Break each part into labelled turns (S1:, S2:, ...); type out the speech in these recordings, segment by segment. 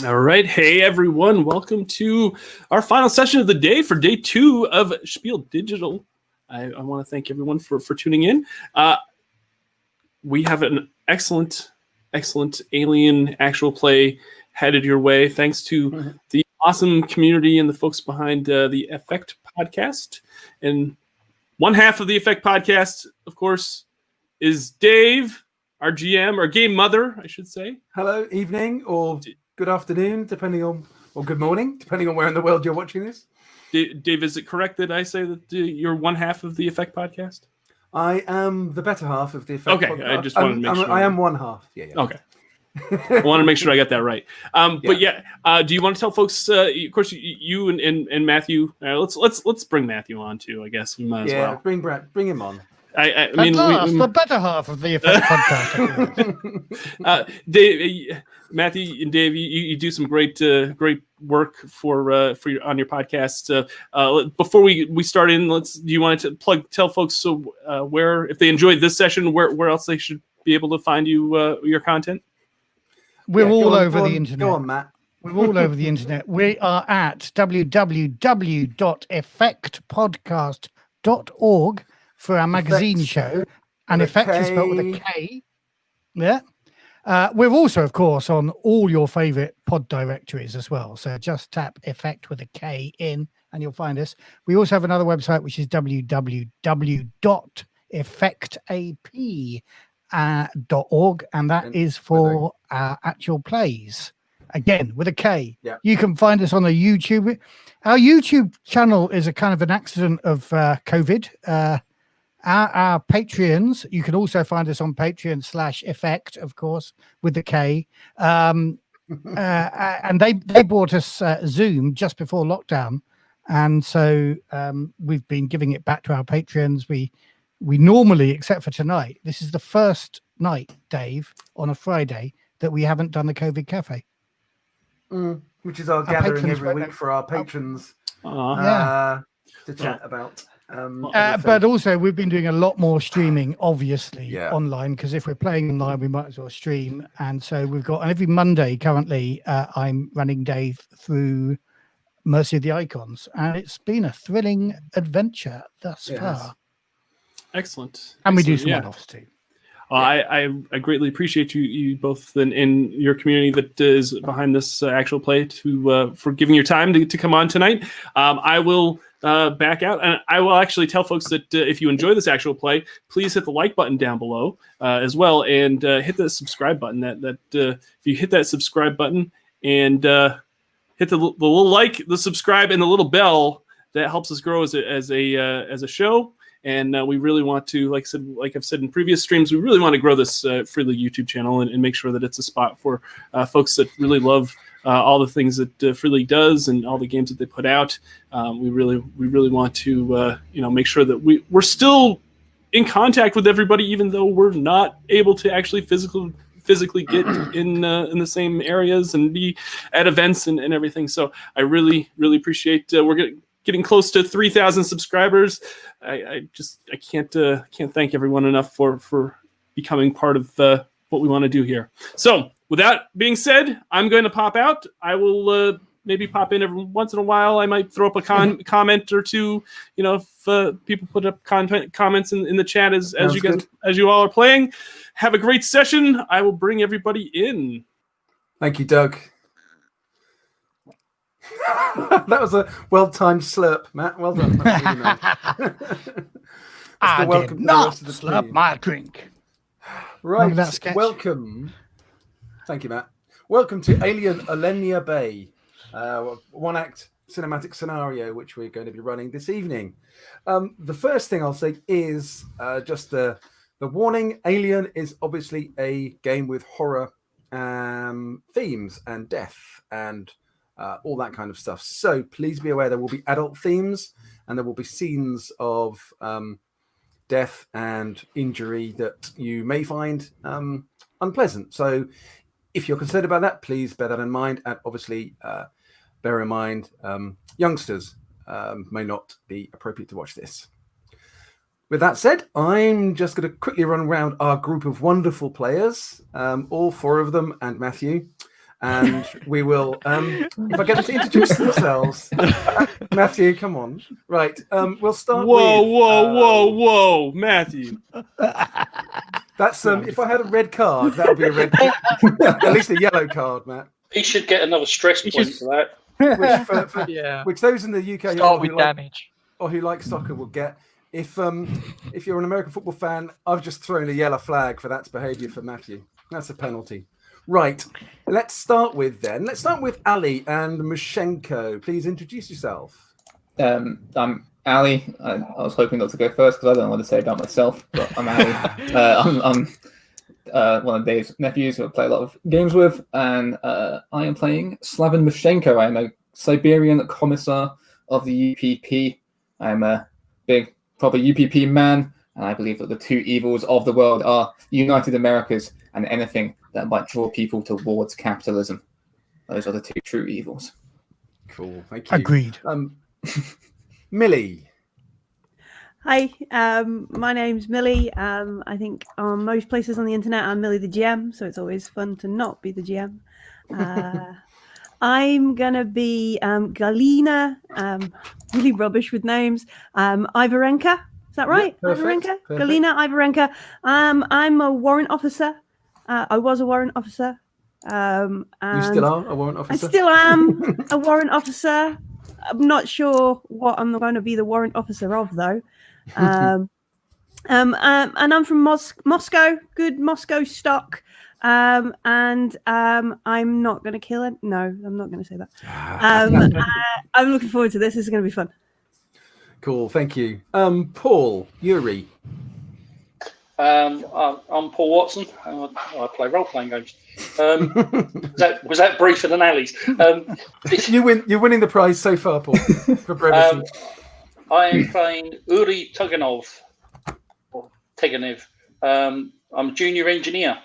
S1: All right. Hey, everyone. Welcome to our final session of the day for day 2 of Spiel.digital. I want to thank everyone for tuning in. We have an excellent alien actual play headed your way, thanks to the awesome community and the folks behind the Effekt podcast. And one half of the Effekt podcast, of course, is Dave, our GM, or game mother, I should say.
S2: Hello, evening, or good afternoon, depending on, or good morning, depending on where in the world you're watching this.
S1: Dave, is it correct that I say that you're one half of the Effekt podcast?
S2: I am the better half of the Effekt podcast.
S1: I just wanted to make sure.
S2: I am one half. Yeah.
S1: Okay. I want to make sure I got that right. But yeah, do you want to tell folks? Of course, you and Matthew. Let's bring Matthew on too. I guess we might as well.
S2: Bring him on.
S1: I mean,
S3: the better half of the Effekt podcast.
S1: Dave, Matthew, and Dave, you do some great work for on your podcast. Before we start in, do you want to tell folks where, if they enjoyed this session, where else they should be able to find your content?
S3: We're all over the internet.
S2: Go on, Matt.
S3: We're all over the internet. We are at www.effektpodcast.org for our magazine show, and Effekt is spelled with a K. Yeah. We're also, of course, on all your favorite pod directories as well. So just tap Effekt with a K in, and you'll find us. We also have another website, which is www.effektap.org, and that is for our actual plays. Again, with a K.
S2: Yeah.
S3: You can find us on the YouTube. Our YouTube channel is a kind of an accident of COVID. Our Patreons, you can also find us on Patreon/Effekt, of course, with the K. And they bought us Zoom just before lockdown. And so we've been giving it back to our patrons. We normally, except for tonight, this is the first night, Dave, on a Friday, that we haven't done the COVID Cafe.
S2: Which is our gathering every week for our patrons to chat about.
S3: But also, we've been doing a lot more streaming, obviously, online, because if we're playing online, we might as well stream. And so we've got, and every Monday currently, I'm running Dave through Mercy of the Icons, and it's been a thrilling adventure thus far.
S1: Excellent.
S3: And we do some one-offs too.
S1: I greatly appreciate you both in your community that is behind this actual play for giving your time to come on tonight. I will back out, and I will actually tell folks that if you enjoy this actual play, please hit the like button down below as well, and hit the subscribe button. That if you hit that subscribe button and hit the little like, the subscribe, and the little bell, that helps us grow as a show. And we really want to, like I've said in previous streams, we really want to grow this Freely YouTube channel and make sure that it's a spot for folks that really love all the things that Freely does and all the games that they put out. We really want to make sure that we're still in contact with everybody, even though we're not able to actually physically get in the same areas and be at events and everything. So I really appreciate we're getting close to 3,000 subscribers. I can't thank everyone enough for becoming part of what we want to do here. So with that being said, I'm going to pop out. I will maybe pop in every once in a while. I might throw up a comment or two. If people put up comments in the chat as you all are playing. Have a great session. I will bring everybody in.
S2: Thank you, Doug. That was a well-timed slurp, Matt. Well done. Really nice.
S3: I did not slurp my drink.
S2: Right. Welcome. Thank you, Matt. Welcome to Alien Olenya Bay, one-act cinematic scenario, which we're going to be running this evening. The first thing I'll say is just the warning. Alien is obviously a game with horror themes and death and all that kind of stuff. So please be aware there will be adult themes and there will be scenes of death and injury that you may find unpleasant. So if you're concerned about that, please bear that in mind. And obviously, bear in mind, youngsters may not be appropriate to watch this. With that said, I'm just going to quickly run around our group of wonderful players, all 4 of them, and Matthew. and we will. If I get them to introduce themselves, Matthew, come on. Right, we'll start.
S1: Whoa, Matthew.
S2: That's if I had a red card, that would be a red. At least a yellow card, Matt.
S4: He should get another stress point for that.
S2: Which those in the UK
S5: Start with damage.
S2: Or who like soccer will get. If you're an American football fan, I've just thrown a yellow flag for that behaviour for Matthew. That's a penalty. Right. Let's start with Ali and Mushenko. Please introduce yourself.
S6: I'm Ali. I was hoping not to go first because I don't know what to say about myself, but I'm Ali. I'm one of Dave's nephews who I play a lot of games with, and I am playing Slaven Mushenko. I am a Siberian commissar of the UPP. I'm a big, proper UPP man, and I believe that the two evils of the world are United Americas and anything that might draw people towards capitalism. Those are the two true evils.
S2: Cool, thank you.
S3: Agreed.
S2: Millie.
S7: Hi, my name's Millie. I think on most places on the internet, I'm Millie the GM, so it's always fun to not be the GM. I'm going to be Galina, really rubbish with names, Ivarenka. Is that right?
S2: Yeah, perfect,
S7: Ivarenka?
S2: perfect.
S7: Galina Ivarenka. I'm a warrant officer. I was a warrant officer.
S2: You still are a warrant officer?
S7: I still am a warrant officer. I'm not sure what I'm going to be the warrant officer of, though. And I'm from Moscow, good Moscow stock. And I'm not going to kill it. No, I'm not going to say that. I'm looking forward to this. This is going to be fun.
S2: Cool, thank you. Paul, Yuri.
S4: I'm Paul Watson. I play role-playing games. Was that briefer than Ali's?
S2: You're winning the prize so far, Paul. For brevity.
S4: I am playing Uri Tuganov. Or Teganev. I'm a junior engineer,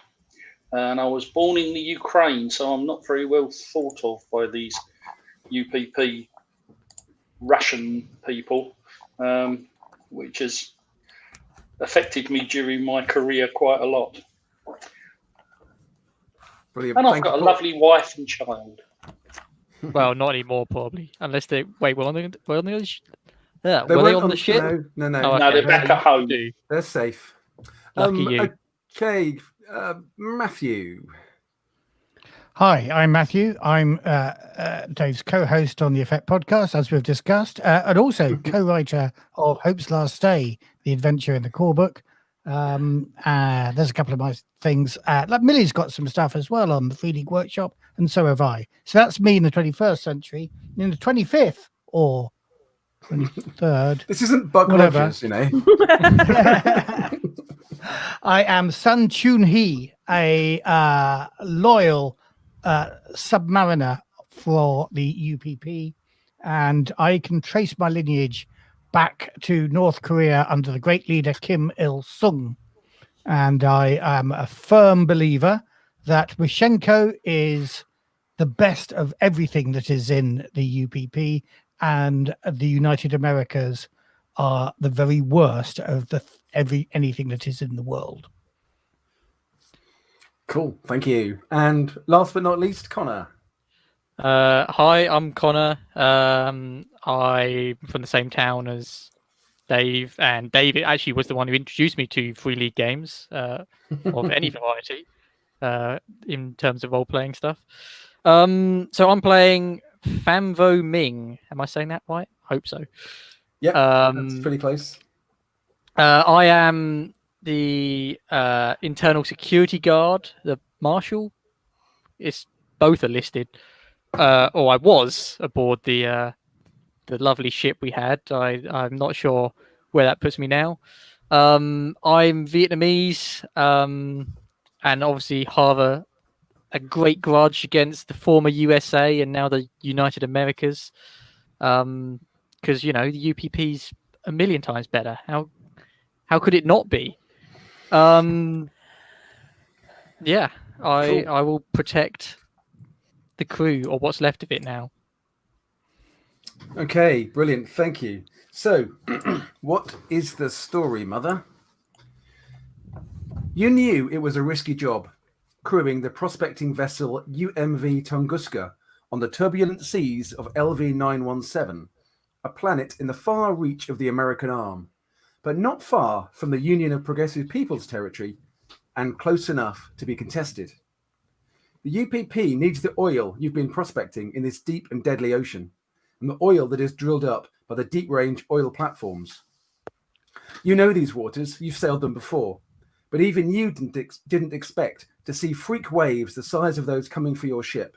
S4: and I was born in the Ukraine, so I'm not very well thought of by these UPP Russian people, which has affected me during my career quite a lot.
S2: Brilliant.
S4: And I've got a lovely wife and child.
S5: Well, not anymore, probably. Unless they wait. Were they on the ship?
S2: No.
S4: No, they're back at home.
S2: They're safe.
S5: Lucky you.
S2: Okay, Matthew.
S3: Hi, I'm Matthew. I'm Dave's co-host on the Effekt podcast, as we've discussed, and also co-writer of Hope's Last Stay, the adventure in the core book. There's a couple of my things. Like Millie's got some stuff as well on the Free League Workshop, and so have I. So that's me in the 21st century. In the 25th or 23rd.
S2: This isn't Buck
S3: whatever.
S2: Rogers, you know.
S3: I am Sun Chun Hee, a loyal submariner for the UPP, and I can trace my lineage back to North Korea under the great leader Kim Il-sung. And I am a firm believer that Mushenko is the best of everything that is in the UPP, and the United Americas are the very worst of anything that is in the world.
S2: Cool, thank you. And last but not least, Connor.
S5: Hi, I'm Connor. I'm from the same town as Dave, and Dave actually was the one who introduced me to Free League games of any variety in terms of role-playing stuff. So I'm playing Famvo Ming. Am I saying that right? Hope so.
S2: Yeah, that's pretty close.
S5: I am the internal security guard, the marshal. It's both are listed. Or I was aboard the lovely ship we had. I'm not sure where that puts me now. I'm Vietnamese, and obviously have a great grudge against the former USA and now the United Americas, because the UPP's a million times better. How could it not be? I will protect the crew, or what's left of it now.
S2: Okay, brilliant. Thank you. So, what is the story, Mother? You knew it was a risky job, crewing the prospecting vessel UMV Tunguska on the turbulent seas of LV 917, a planet in the far reach of the American arm, but not far from the Union of Progressive Peoples territory and close enough to be contested. The UPP needs the oil you've been prospecting in this deep and deadly ocean, and the oil that is drilled up by the deep-range oil platforms. You know these waters, you've sailed them before, but even you didn't expect to see freak waves the size of those coming for your ship.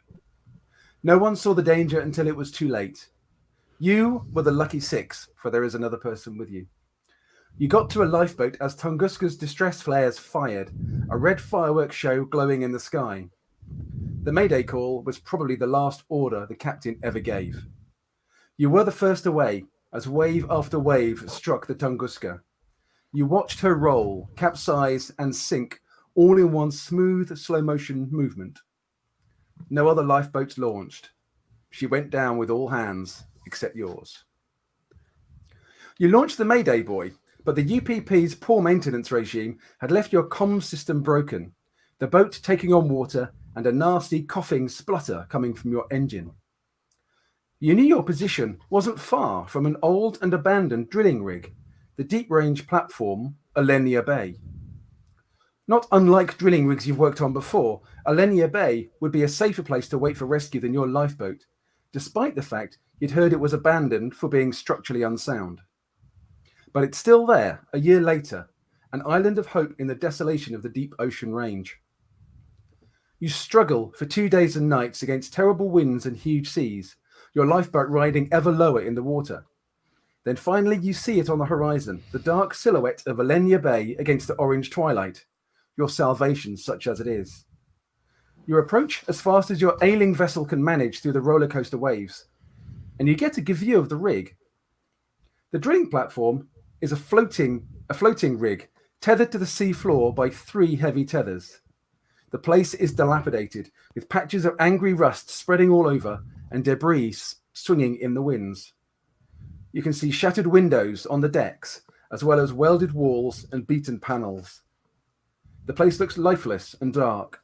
S2: No one saw the danger until it was too late. You were the lucky six, for there is another person with you. You got to a lifeboat as Tunguska's distress flares fired, a red fireworks show glowing in the sky. The Mayday call was probably the last order the captain ever gave. You were the first away as wave after wave struck the Tunguska. You watched her roll, capsize, and sink all in one smooth, slow-motion movement. No other lifeboats launched. She went down with all hands except yours. You launched the Mayday buoy, but the UPP's poor maintenance regime had left your comms system broken, the boat taking on water and a nasty coughing splutter coming from your engine. You knew your position wasn't far from an old and abandoned drilling rig, the deep-range platform Olenya Bay. Not unlike drilling rigs you've worked on before, Olenya Bay would be a safer place to wait for rescue than your lifeboat, despite the fact you'd heard it was abandoned for being structurally unsound. But it's still there, a year later, an island of hope in the desolation of the deep ocean range. You struggle for 2 days and nights against terrible winds and huge seas, your lifeboat riding ever lower in the water. Then finally you see it on the horizon, the dark silhouette of Olenya Bay against the orange twilight, your salvation such as it is. You approach as fast as your ailing vessel can manage through the roller coaster waves, and you get a good view of the rig. The drilling platform is a floating rig tethered to the sea floor by 3 heavy tethers. The place is dilapidated, with patches of angry rust spreading all over and debris swinging in the winds. You can see shattered windows on the decks, as well as welded walls and beaten panels. The place looks lifeless and dark.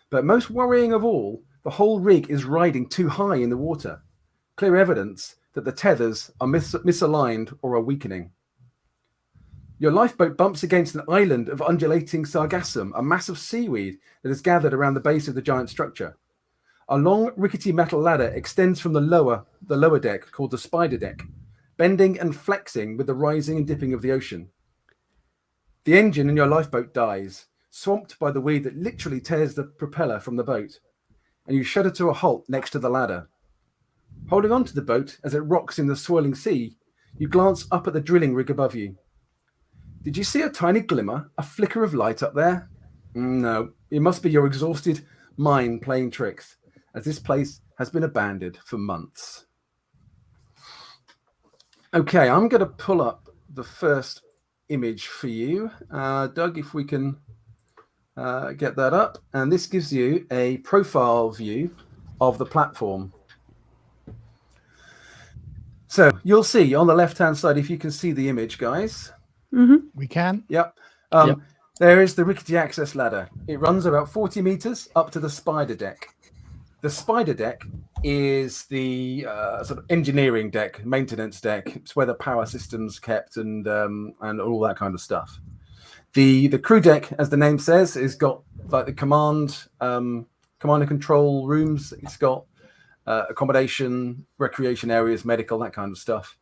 S2: But most worrying of all, the whole rig is riding too high in the water. Clear evidence that the tethers are misaligned or are weakening. Your lifeboat bumps against an island of undulating sargassum, a mass of seaweed that is gathered around the base of the giant structure. A long, rickety metal ladder extends from the lower deck, called the spider deck, bending and flexing with the rising and dipping of the ocean. The engine in your lifeboat dies, swamped by the weed that literally tears the propeller from the boat, and you shudder to a halt next to the ladder. Holding on to the boat as it rocks in the swirling sea, you glance up at the drilling rig above you. Did you see a tiny glimmer, a flicker of light up there? No, it must be your exhausted mind playing tricks, as this place has been abandoned for months. Okay, I'm going to pull up the first image for you. Doug, if we can get that up. And this gives you a profile view of the platform. So you'll see on the left-hand side, if you can see the image, guys.
S3: Mm-hmm. We can.
S2: Yep.
S5: Yep.
S2: There is the rickety access ladder. It runs about 40 meters up to the spider deck. The spider deck is the sort of engineering deck, maintenance deck. It's where the power system's kept and all that kind of stuff. The crew deck, as the name says, is got like the command and control rooms. It's got accommodation, recreation areas, medical, that kind of stuff.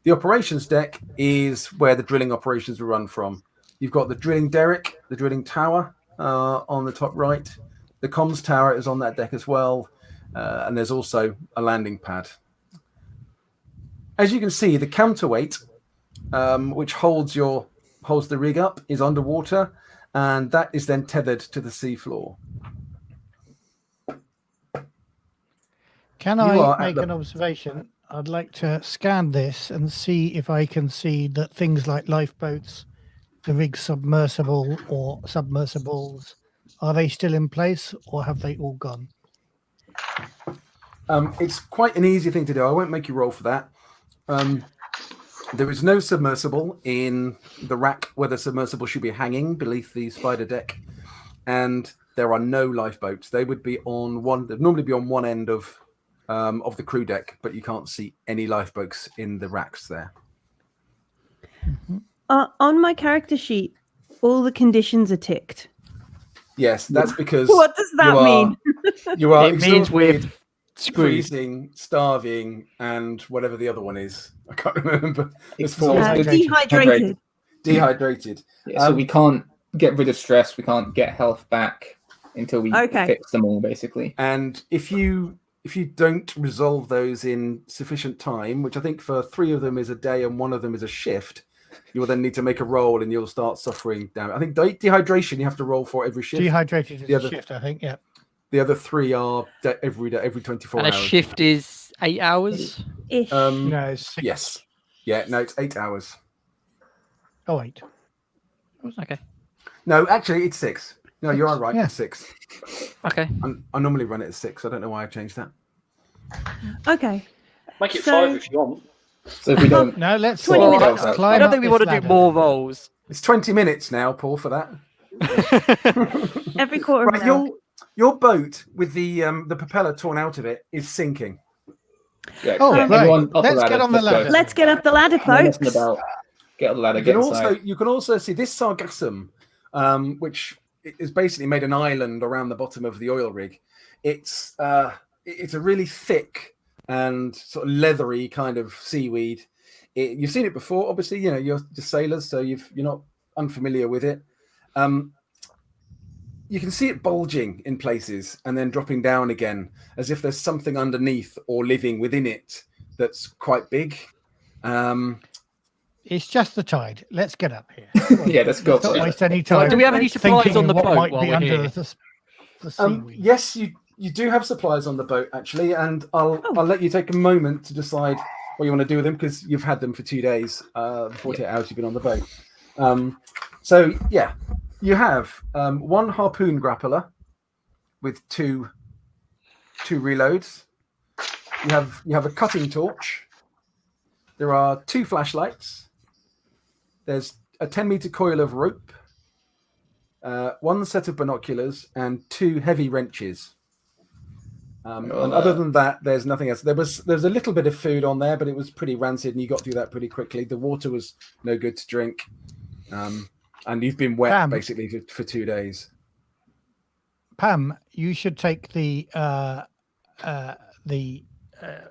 S2: The operations deck is where the drilling operations will run from. You've got the drilling derrick, the drilling tower on the top right. The comms tower is on that deck as well. And there's also a landing pad. As you can see, the counterweight, which holds the rig up, is underwater, and that is then tethered to the sea floor.
S3: Can I make an observation? I'd like to scan this and see if I can see that things like lifeboats, the rig submersible or submersibles, are they still in place or have they all gone?
S2: It's quite an easy thing to do. I won't make you roll for that. There is no submersible in the rack where the submersible should be hanging beneath the spider deck. And there are no lifeboats. They would be on they'd normally be on one end of the crew deck, but you can't see any lifeboats in the racks there.
S7: On my character sheet, all the conditions are ticked.
S2: Yes, that's because.
S7: What does that mean?
S2: You are.
S5: It means we're
S2: freezing, starving, and whatever the other one is. I can't remember. It's
S7: Dehydrated.
S2: Dehydrated.
S6: Yeah, so we can't get rid of stress. We can't get health back until we fix them all, basically.
S2: And if you don't resolve those in sufficient time, which I think for 3 of them is a day and 1 of them is a shift, you will then need to make a roll and you'll start suffering damage. I think dehydration you have to roll for every shift.
S3: Dehydrated is a shift, I think. Yeah.
S2: The other 3 are every 24
S5: hours. And a shift is 8 hours?
S3: No, it's 6.
S2: Yes. Yeah, no, it's 8 hours.
S3: Oh, 8.
S5: Okay.
S2: No, actually, it's 6. No, you are right.
S3: Yeah.
S2: It's 6.
S5: Okay.
S2: I normally run it at 6. I don't know why I changed that.
S7: Okay.
S4: Make it 5 if you want.
S6: So if we don't...
S3: No, let's...
S7: 20 minutes.
S5: I don't think we want to do more rolls.
S2: It's 20 minutes now, Paul, for that.
S7: Every quarter of an hour.
S2: Your boat with the propeller torn out of it is sinking.
S6: Yeah,
S3: right. Let's get on the ladder.
S7: Let's get up the ladder, folks.
S6: Get on the ladder.
S2: You can also see this sargassum, which is basically made an island around the bottom of the oil rig. It's a really thick and sort of leathery kind of seaweed. You've seen it before, obviously. You know, you're just sailors, so you're not unfamiliar with it. You can see it bulging in places and then dropping down again, as if there's something underneath or living within it that's quite big.
S3: It's just the tide. Let's get up here.
S6: Yeah, let's go.
S3: Don't waste any time.
S5: Do we have any supplies on the boat
S3: might
S5: while
S3: be
S5: we're
S3: under
S5: here?
S3: the seaweed?
S2: Yes, you do have supplies on the boat, actually, and I'll let you take a moment to decide what you want to do with them, because you've had them for 2 days, 48 hours you've been on the boat. So, yeah, you have 1 harpoon grappler with 2 reloads. You have a cutting torch. There are 2 flashlights. There's a 10-meter coil of rope, 1 set of binoculars, and 2 heavy wrenches. And other than that, there's nothing else. There's a little bit of food on there, but it was pretty rancid, and you got through that pretty quickly. The water was no good to drink, and you've been wet basically for 2 days.
S3: Pam, you should take the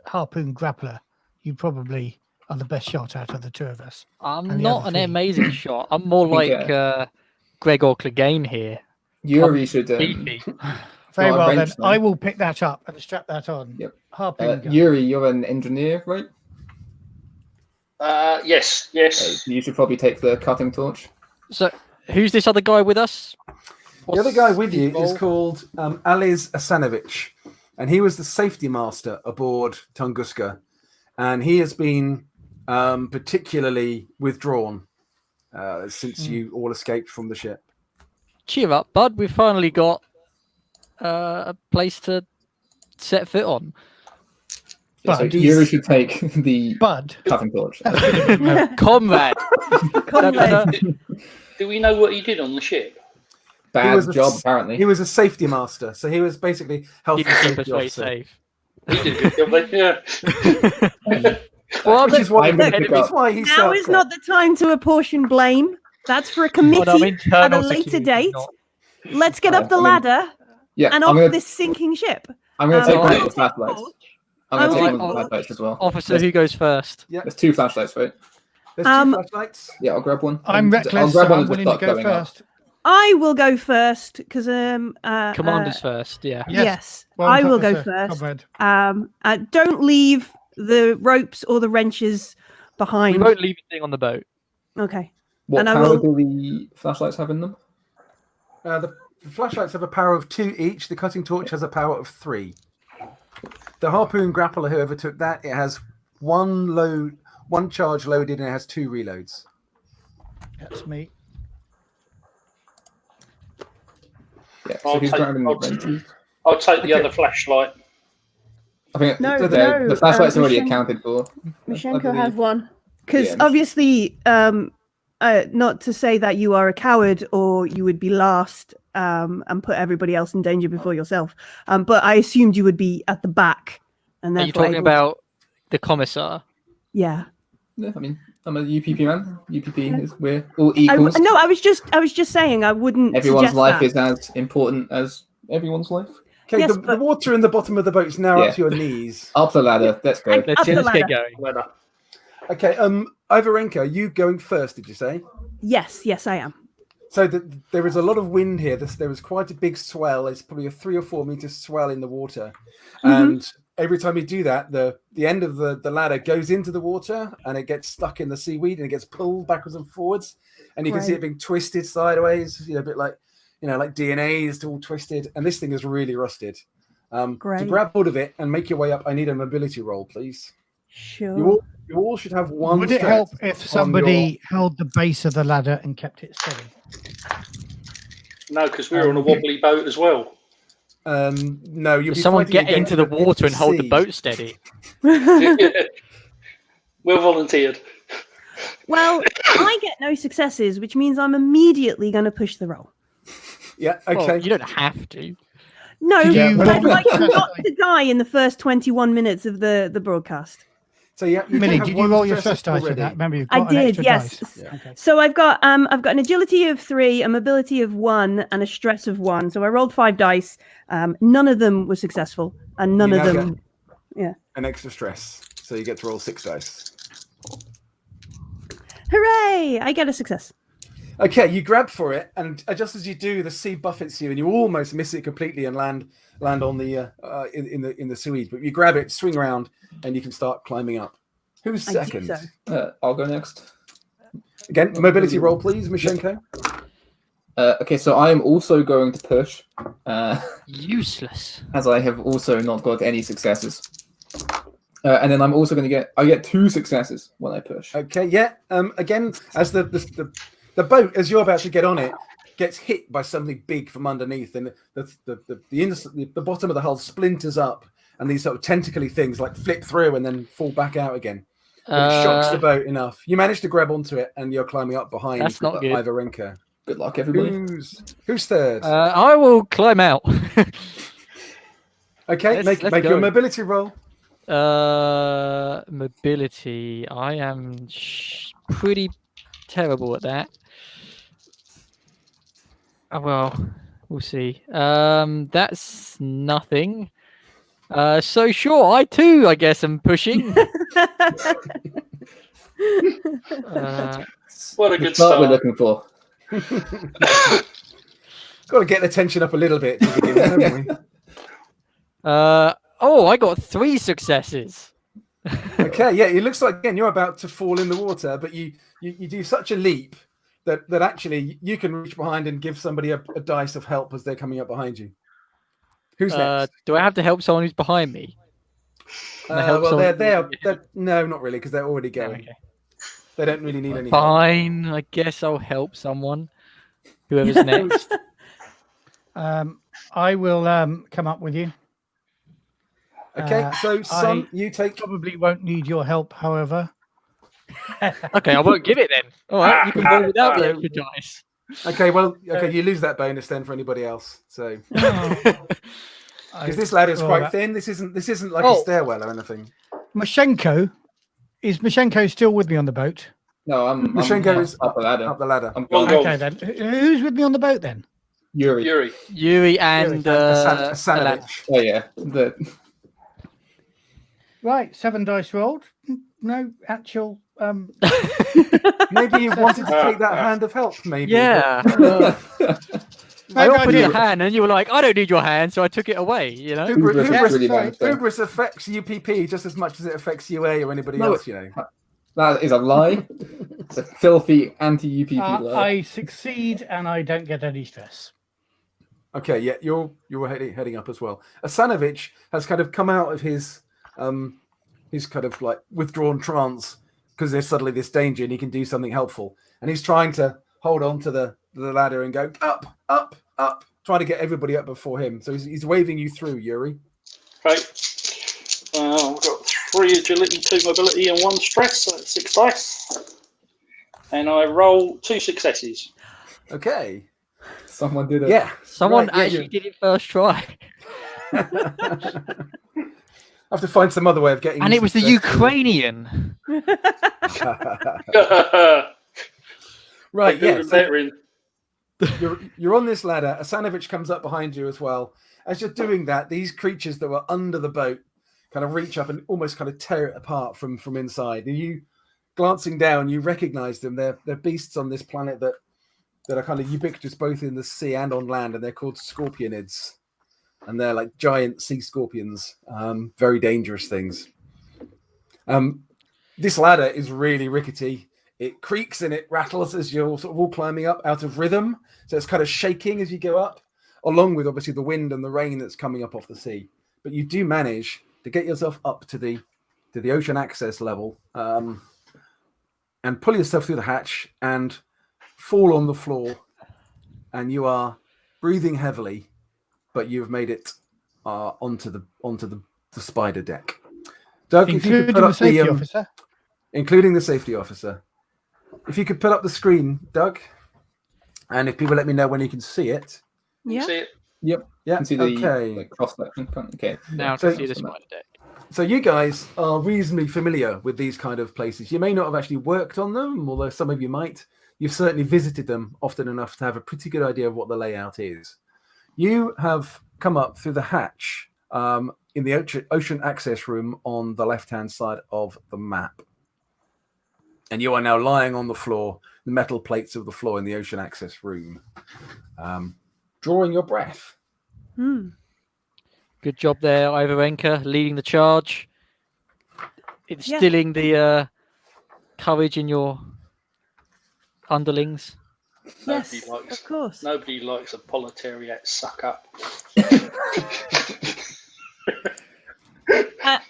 S3: harpoon grappler. You probably are the best shot out of the 2 of us.
S5: I'm not an amazing shot. I'm more like Gregor Clegane here.
S6: Yuri should...
S3: Very well, then. I will pick that up and strap that on.
S6: Yep.
S3: Harpoon gun.
S6: Yuri, you're an engineer, right?
S4: Yes.
S6: You should probably take the cutting torch.
S5: So, who's this other guy with us?
S2: The other guy with you is called Aliz Asanovic, and he was the safety master aboard Tunguska, and he has been particularly withdrawn since you all escaped from the ship.
S5: Cheer up, bud. We've finally got a place to set foot on.
S6: Yeah, so Yuri should take the cutting torch.
S5: Comrade.
S4: Do we know what he did on the ship?
S6: Bad job, apparently.
S2: He was a safety master, so he was basically health and safety officer.
S5: Safe.
S4: He did a good job, yeah.
S2: Well, that's why he's
S7: now is not the time to apportion blame. That's for a committee at a later date. Let's get up the ladder and off this sinking ship.
S6: I'm going to take one of the flashlights. I'm going to take one of the flashlights as well.
S5: Officer, who goes first?
S2: Yeah.
S6: There's 2 flashlights, right?
S2: There's 2 flashlights.
S6: Yeah, I'll grab one.
S3: I'm reckless.
S6: I'll grab one
S3: I'm willing to go first.
S7: I will go first because
S5: Commander's first, yeah.
S7: Yes, I will go first. Don't leave the ropes or the wrenches behind.
S5: We won't leave anything on the boat.
S7: Okay.
S6: What power do the flashlights have in them?
S2: The flashlights have a power of 2 each. The cutting torch has a power of 3. The harpoon grappler, whoever took that, it has 1 charge loaded and it has 2 reloads.
S3: That's me.
S6: Yeah, so
S4: I'll take the other flashlight.
S6: I think the flashlight's already accounted for.
S7: Mishenko has one. Because obviously, not to say that you are a coward or you would be last, and put everybody else in danger before yourself. But I assumed you would be at the back. And
S5: Are you talking about the commissar?
S7: Yeah.
S6: Yeah, I mean, I'm a UPP man. UPP is we're all equals.
S7: No, I was just saying I wouldn't.
S6: Everyone's life
S7: that.
S6: is as important as everyone's life.
S2: Okay,
S7: Yes,
S2: the water in the bottom of the boat is now up to your knees.
S6: Up the ladder. Let's go.
S5: Let's get going.
S2: Okay, Ivarenko, are you going first, did you say?
S7: Yes, I am.
S2: So there is a lot of wind here. There is quite a big swell. It's probably a 3 or 4 meter swell in the water. And every time you do that, the end of the ladder goes into the water and it gets stuck in the seaweed and it gets pulled backwards and forwards. And you can see it being twisted sideways, a bit like, like DNA is all twisted. And this thing is really rusted. To grab hold of it and make your way up, I need a mobility roll, please.
S7: Sure.
S2: You all should have one.
S3: Would it help if somebody held the base of the ladder and kept it steady?
S4: No, because we're on a wobbly boat as well.
S2: No, you'll be
S5: someone
S2: fighting
S5: get into the water and hold the boat steady.
S4: We're volunteered.
S7: Well, I get no successes, which means I'm immediately going to push the roll.
S2: Yeah, okay.
S5: Well, you don't have to.
S7: No, but I'd like
S3: you
S7: not to die in the first 21 minutes of the broadcast.
S2: So yeah,
S3: Millie, did you roll your stress dice with that? Remember, you've got
S7: I did,
S3: an extra
S7: yes.
S3: dice. Yeah. Okay.
S7: So I've got an agility of 3, a mobility of 1, and a stress of 1. So I rolled 5 dice. None of them were successful, and none of them.
S2: An extra stress, so you get to roll 6 dice.
S7: Hooray! I get a success.
S2: Okay, you grab for it, and just as you do, the sea buffets you, and you almost miss it completely and land on the in the seaweed. But you grab it, swing around, and you can start climbing up. Who's second?
S6: I'll go next.
S2: Again, mobility roll, please, Mishenko.
S6: Okay, so I am also going to push.
S5: Useless.
S6: As I have also not got any successes. And then I'm also going to get 2 successes when I push.
S2: Okay, yeah. Again, as the boat, as you're about to get on it, gets hit by something big from underneath, and the bottom of the hull splinters up, and these sort of tentacly things like flip through and then fall back out again. But it shocks the boat enough. You manage to grab onto it, and you're climbing up behind Ivarenko.
S6: Good luck, everybody.
S2: Who's third?
S5: I will climb out.
S2: Okay, make your mobility roll.
S5: Mobility. I am pretty terrible at that. Oh, well, we'll see. That's nothing. So sure, I too, I guess, am pushing.
S4: What a good start
S6: we're looking for.
S2: Got to get the tension up a little bit. Haven't we?
S5: I got 3 successes.
S2: Okay, yeah, it looks like again you're about to fall in the water, but you do such a leap that actually you can reach behind and give somebody a dice of help as they're coming up behind you. Who's next?
S5: Do I have to help someone who's behind me?
S2: They're no, not really, because they're already going.
S5: Okay.
S2: They don't really need any
S5: Fine, help. I guess I'll help someone. Whoever's next.
S3: I will come up with you.
S2: Okay, so Son, you take.
S3: Probably won't need your help, however.
S5: Okay, I won't give it then. All right, you can roll without the extra dice.
S2: Okay, you lose that bonus then for anybody else. So because this ladder is quite thin, this isn't like a stairwell or anything.
S3: Mishenko, is Mishenko still with me on the boat?
S6: No,
S2: Mishenko is
S6: up the ladder.
S2: Up the ladder.
S3: Okay then. Who's with me on the boat then?
S5: Yuri and
S2: Sanovich.
S6: Oh yeah.
S3: Right, 7 dice rolled. No actual.
S2: Maybe you wanted to take that hand of help. Maybe.
S5: Yeah. I offered you a hand, and you were like, "I don't need your hand," so I took it away. You know.
S2: Hubris affects UPP just as much as it affects UA or anybody else. You know.
S6: That is a lie. It's a filthy anti-UPP lie.
S3: I succeed, and I don't get any stress.
S2: Okay, yeah, you're heading up as well. Asanovich has kind of come out of his kind of like withdrawn trance because there's suddenly this danger and he can do something helpful, and he's trying to hold on to the ladder and go up, trying to get everybody up before him. So he's waving you through, Yuri.
S4: Right. We've got 3 agility, 2 mobility, and 1 stress. So that's 6 dice, and I roll 2 successes.
S2: Okay.
S6: Someone did it.
S2: Yeah.
S5: Someone
S2: Right, yeah,
S5: actually did it first try.
S2: I have to find some other way of getting.
S5: And it was the Ukrainian.
S2: Right, yeah.
S4: So
S2: You're on this ladder. Asanovic comes up behind you as well. As you're doing that, these creatures that were under the boat kind of reach up and almost kind of tear it apart from inside. And you, glancing down, you recognize them. They're beasts on this planet that are kind of ubiquitous both in the sea and on land, and they're called scorpionids. And they're like giant sea scorpions, very dangerous things. This ladder is really rickety. It creaks and it rattles as you're sort of all climbing up out of rhythm. So it's kind of shaking as you go up, along with obviously the wind and the rain that's coming up off the sea. But you do manage to get yourself up to the ocean access level, and pull yourself through the hatch and fall on the floor. And you are breathing heavily, but you've made it onto the spider deck. Doug, if you could put up the safety officer, including the safety officer. If you could put up the screen, Doug, and if people let me know when you can see it.
S7: Yeah.
S4: see it.
S2: Yep. Yeah.
S6: You can see the cross section. Okay.
S5: Now I can see the spider deck.
S2: So you guys are reasonably familiar with these kind of places. You may not have actually worked on them, although some of you might. You've certainly visited them often enough to have a pretty good idea of what the layout is. You have come up through the hatch in the ocean access room on the left-hand side of the map. And you are now lying on the floor, the metal plates of the floor in the ocean access room, drawing your breath.
S5: Good job there, Ivarenka, leading the charge, instilling the courage in your underlings.
S7: Yes, of course.
S4: Nobody likes a proletariat suck up.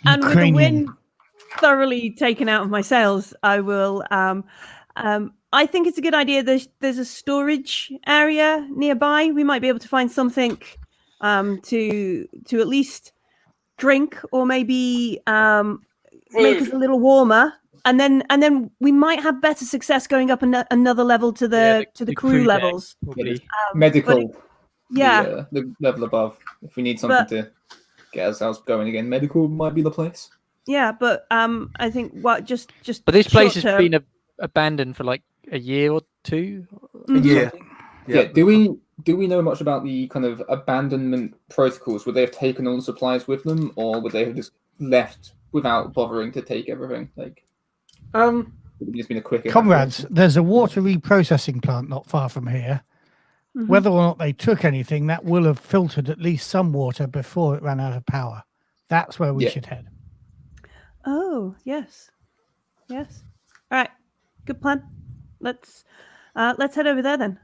S7: And with the wind thoroughly taken out of my sails, I will. I think it's a good idea. There's a storage area nearby. We might be able to find something to at least drink, or maybe make us a little warmer. And then we might have better success going up another level to the crew levels.
S6: Medical.
S7: The
S6: level above. If we need something to get ourselves going again, medical might be the place.
S7: Yeah, but I think just.
S5: But this place has been abandoned for like a year or two.
S2: A year.
S6: Yeah. Do we know much about the kind of abandonment protocols? Would they have taken all the supplies with them, or would they have just left without bothering to take everything? Like. It would just been a quick
S3: comrades, there's a water reprocessing plant not far from here. Whether or not they took anything, that will have filtered at least some water before it ran out of power. That's where we should head.
S7: Oh, yes. All right, good plan. Let's head over there then.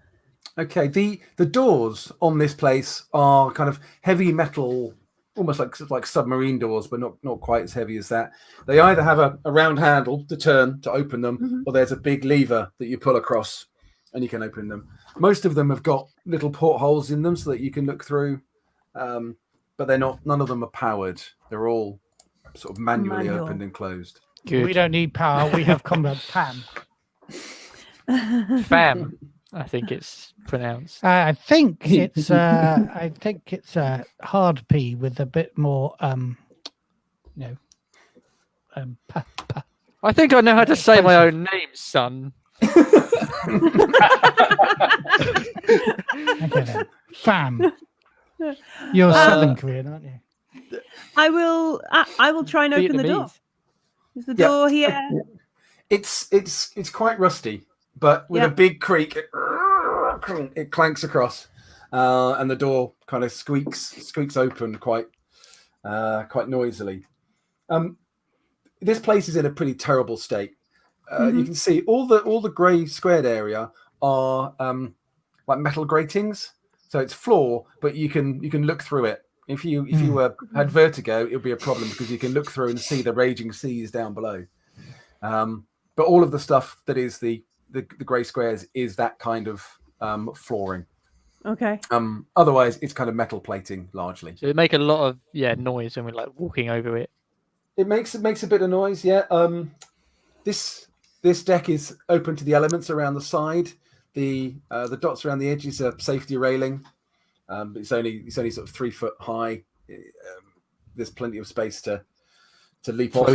S2: Okay, the doors on this place are kind of heavy metal, almost like submarine doors, but not quite as heavy as that. They either have a round handle to turn to open them, or there's a big lever that you pull across and you can open them. Most of them have got little portholes in them so that you can look through, but none of them are powered. They're all sort of manually opened and closed.
S3: Good. We don't need power. We have Comrade Pam.
S5: Fam, I think it's pronounced.
S3: I think it's hard P with a bit more
S5: I think I know how to say my own name, son.
S3: Okay then. Fam. You're Southern Korean, aren't you?
S7: I will try and open the door. Is the door here?
S2: It's quite rusty, but with a big creak, it clanks across, and the door kind of squeaks open quite noisily. This place is in a pretty terrible state. You can see all the grey squared area are like metal gratings, so it's floor, but you can look through it. If you had vertigo, it would be a problem because you can look through and see the raging seas down below. But all of the stuff that is the grey squares is that kind of flooring.
S7: Okay.
S2: Otherwise, it's kind of metal plating largely.
S5: So it make a lot of noise when we're like walking over it.
S2: It makes a bit of noise. Yeah. This deck is open to the elements around the side. The dots around the edges are safety railing. But it's only sort of 3 foot high. There's plenty of space to leap off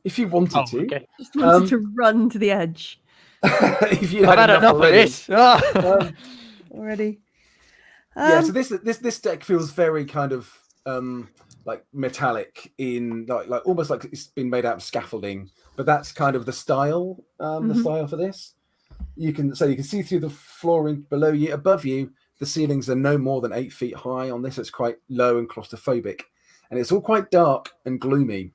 S2: if you wanted to.
S5: Okay.
S7: Just wanted to run to the edge.
S2: If you
S5: I've had enough of this.
S7: Already.
S2: Yeah, so this deck feels very kind of like metallic in like almost like it's been made out of scaffolding, but that's kind of the style, the style for this. You can see through the flooring below you. Above you, the ceilings are no more than 8 feet high. On this, it's quite low and claustrophobic, and it's all quite dark and gloomy.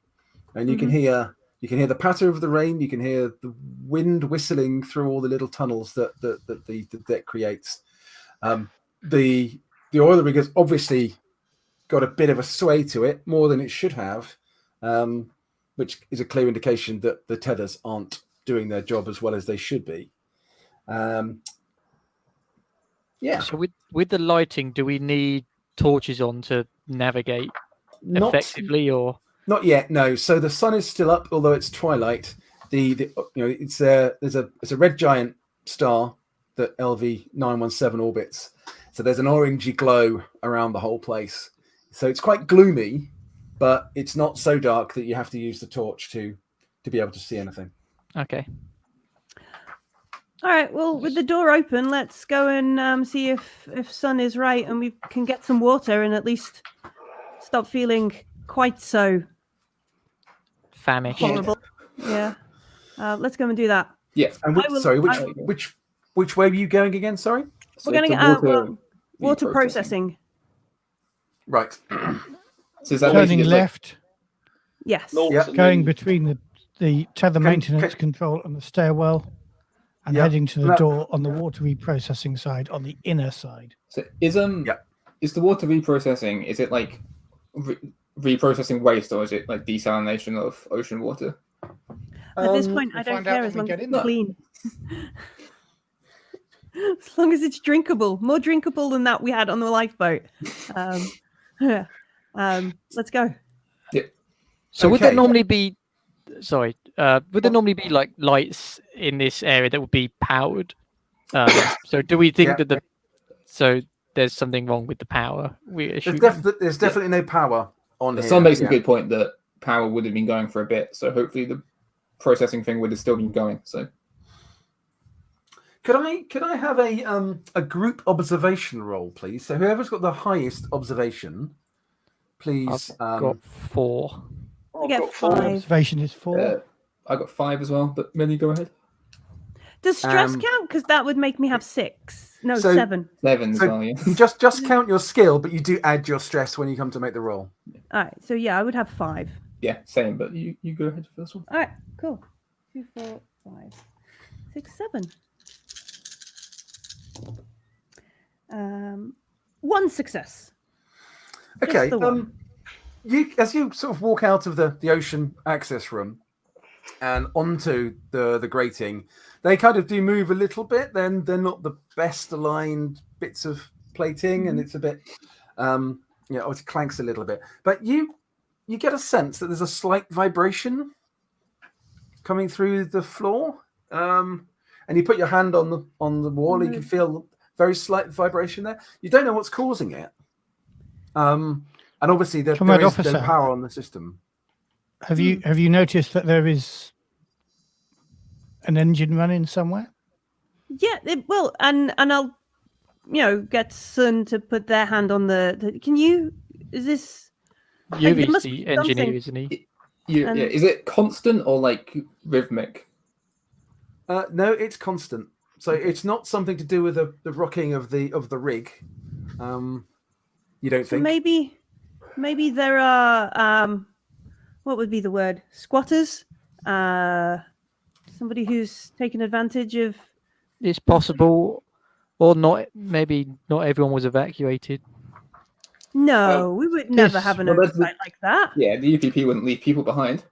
S2: And you can hear the patter of the rain. You can hear the wind whistling through all the little tunnels that the deck creates. The oil rig has obviously got a bit of a sway to it, more than it should have, which is a clear indication that the tethers aren't doing their job as well as they should be. Yeah.
S5: So with the lighting, do we need torches on to navigate effectively, or
S2: not yet? No. So the sun is still up, although it's twilight. It's a red giant star that LV-917 orbits. So there's an orangey glow around the whole place. So it's quite gloomy, but it's not so dark that you have to use the torch to be able to see anything.
S5: Okay.
S7: All right. Well, with the door open, let's go and see if Sun is right, and we can get some water and at least stop feeling quite so
S5: famished.
S7: horrible. Yeah. Let's go and do that.
S2: Yeah. And which way were you going again? Sorry.
S7: We're going to get water processing.
S2: Right.
S6: So is that
S3: turning left?
S7: Yes.
S3: Going between the tether maintenance control and the stairwell, and heading to the door on the water reprocessing side, on the inner side.
S6: So is the water reprocessing? Is it like reprocessing waste, or is it like desalination of ocean water?
S7: At this point, I don't care as long as it's clean. As long as it's drinkable, more drinkable than that we had on the lifeboat. Let's go.
S6: Yeah.
S5: So would there normally be? Sorry. Would there normally be like lights in this area that would be powered? So do we think that there's something wrong with the power?
S2: There's definitely no power on here.
S6: Sun makes a good point that power would have been going for a bit, so hopefully the processing thing would have still been going. So
S2: could I have a group observation roll, please? So whoever's got the highest observation, please.
S5: I've got 4.
S7: I get 5.
S3: Observation is 4.
S6: I got 5 as well, but Millie, go ahead.
S7: Does stress count? Because that would make me have 6. No, 7.
S6: 7 as well, yeah.
S2: You just count your skill, but you do add your stress when you come to make the roll.
S7: All right. So yeah, I would have 5.
S6: Yeah, same. But you go ahead for this one.
S7: All right. Cool. 2, 4, 5, 6, 7. 1 success.
S2: Okay. As you sort of walk out of the ocean access room and onto the grating, they kind of do move a little bit. Then they're not the best aligned bits of plating, and it's a bit, it clanks a little bit. But you get a sense that there's a slight vibration coming through the floor, and you put your hand on the wall, and you can feel very slight vibration there. You don't know what's causing it. And obviously there is no power on the system.
S3: Have you noticed that there is an engine running somewhere?
S7: Yeah, and I'll get Sun to put their hand on the. Can you? Is this?
S5: Yuvi's the engineer, isn't he?
S6: Is it constant or like rhythmic?
S2: No, it's constant. So it's not something to do with the rocking of the rig. You don't think?
S7: Maybe there are what would be the word? Squatters? Somebody who's taken advantage of.
S5: It's possible, or not. Maybe not everyone was evacuated.
S7: No, we would never have an oversight like that.
S6: Yeah, the UPP wouldn't leave people behind.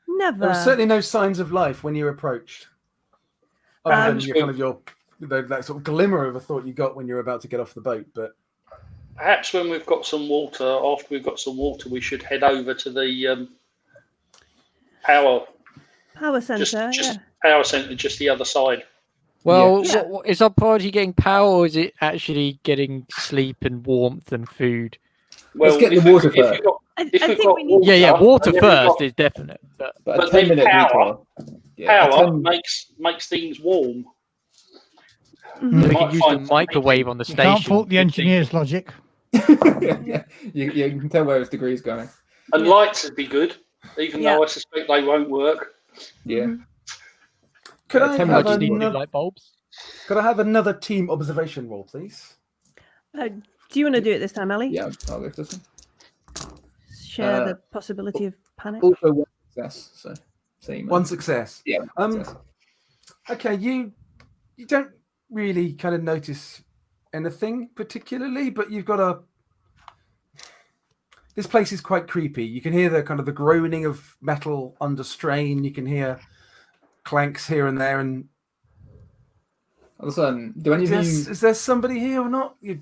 S7: Never.
S2: There were certainly no signs of life when you approached. Other than that sort of glimmer of a thought you got when you were about to get off the boat, but.
S4: Perhaps when we've got some water, we should head over to the power
S7: center.
S4: Power center, just the other side.
S5: Well,
S7: Yeah.
S5: is our priority getting power, or is it actually getting sleep and warmth and food?
S4: Well,
S6: Let's get the water
S4: if
S6: first.
S4: we've got water,
S5: Yeah, water
S4: and then we've
S5: first
S4: got-
S5: is definite. But
S6: But a
S4: But then
S6: 10-minute
S4: power-
S6: detour. Yeah, a
S4: Power
S6: 10
S4: makes things warm.
S7: Mhm.
S5: we
S4: might
S5: can use the
S4: find
S5: microwave on the
S3: You
S5: station.
S3: can't fault the
S5: to
S3: engineer's logic.
S6: yeah, you can tell where his degree's going.
S4: And
S7: Yeah.
S4: lights would be good, even
S7: Yeah.
S4: though I suspect they won't work.
S6: Yeah.
S2: Could
S6: Yeah,
S2: I
S6: 10
S5: I
S2: have
S5: just need new
S2: another?
S5: light bulbs.
S2: Could I have another team observation roll, please?
S7: Do you want to do it this time, Ali?
S6: Yeah, I'll go for this one.
S7: Share the possibility of panic.
S6: Also one success, so same.
S2: One success.
S6: Yeah. Success.
S2: Okay, you don't really kind of notice anything particularly, but you've got a. This place is quite creepy. You can hear the kind of the groaning of metal under strain. You can hear clanks here and there. And
S6: All of a sudden, do any of you
S2: is there somebody here or not? You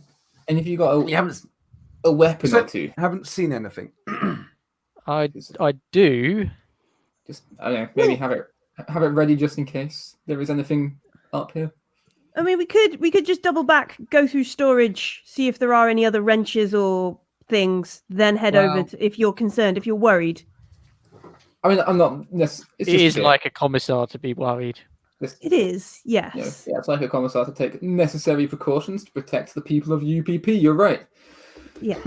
S6: got a weapon or two?
S2: haven't seen anything.
S5: I do.
S6: Just I don't know, maybe have it ready just in case there is anything up here.
S7: I mean, we could just double back, go through storage, see if there are any other wrenches or things, then head over if you're concerned, if you're worried.
S6: I mean, I'm not. It
S5: is like a commissar to be worried.
S7: It is, yes.
S6: Yeah, it's like a commissar to take necessary precautions to protect the people of UPP. You're right.
S7: Yes.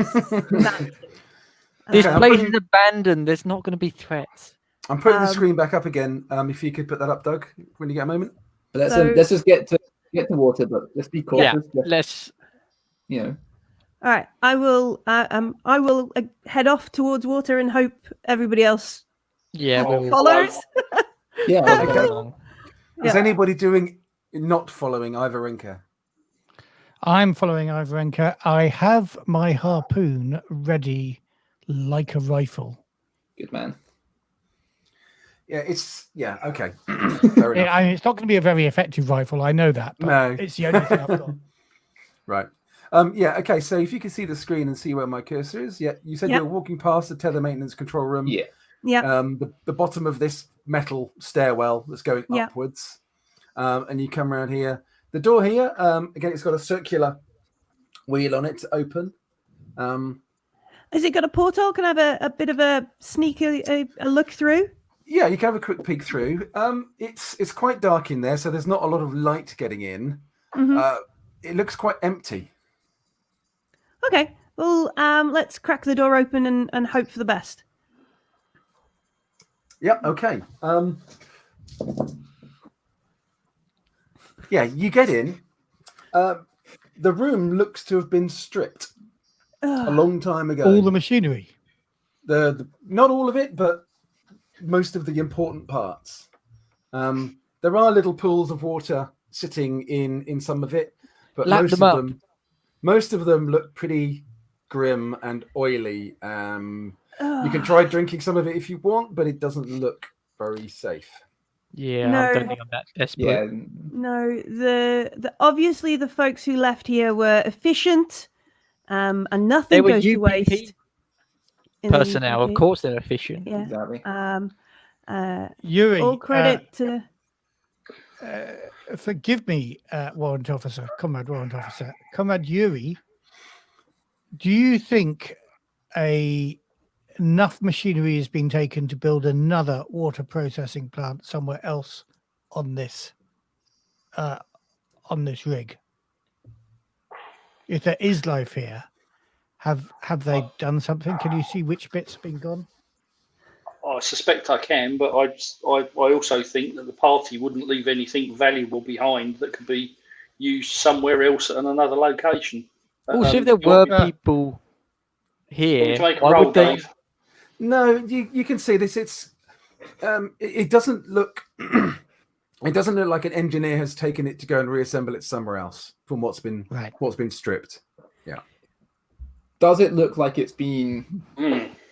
S5: This
S2: Okay,
S5: place is abandoned. There's not going to be threats.
S2: I'm putting the screen back up again. If you could put that up, Doug, when you get a moment.
S6: But let's just get to water, but let's be cautious.
S5: Yeah, let's.
S6: You know.
S7: All right, I will head off towards water and hope everybody else follows.
S6: Yeah.
S2: Okay. Is anybody not following Ivarenka?
S3: I'm following Ivarenka. I have my harpoon ready like a rifle.
S6: Good man.
S2: Yeah, okay. Fair enough.
S3: I mean, it's not going to be a very effective rifle. I know that. But
S2: No.
S3: it's the only thing I've got.
S2: Right. Okay. So if you can see the screen and see where my cursor is, you said you were walking past the tether maintenance control room.
S6: Yeah.
S7: Yeah.
S2: The bottom of this metal stairwell that's going upwards, and you come around here. The door here, again, it's got a circular wheel on it to open.
S7: Has it got a portal? Can I have a bit of a sneak a look through?
S2: Yeah, you can have a quick peek through. It's quite dark in there, so there's not a lot of light getting in.
S7: Mm-hmm.
S2: It looks quite empty.
S7: Okay. Well, let's crack the door open and hope for the best.
S2: Yeah. Okay. You get in. The room looks to have been stripped a long time ago.
S3: All the machinery.
S2: The not all of it, but most of the important parts. There are little pools of water sitting in some of it, but most of them look pretty grim and oily. You can try drinking some of it if you want, but it doesn't look very safe.
S5: Yeah,
S7: No.
S5: I don't think I'm that desperate.
S6: Yeah.
S7: No, the obviously the folks who left here were efficient, and nothing goes to waste. in the
S5: Personnel, of
S7: UPP.
S5: course, they're efficient.
S7: Yeah.
S6: Exactly.
S3: Yuri,
S7: All credit to.
S3: forgive me, Comrade Warrant Officer, Comrade Yuri. Do you think enough machinery is being taken to build another water processing plant somewhere else on this rig? If there is life here, have they done something? Can you see which bits have been gone?
S4: I suspect I can, but I also think that the party wouldn't leave anything valuable behind that could be used somewhere else at another location.
S5: Also, if there were people here, why would they?
S4: Dave?
S2: No, you can see this. It doesn't look. It doesn't look like an engineer has taken it to go and reassemble it somewhere else from what's been stripped. Yeah.
S6: Does it look like it's been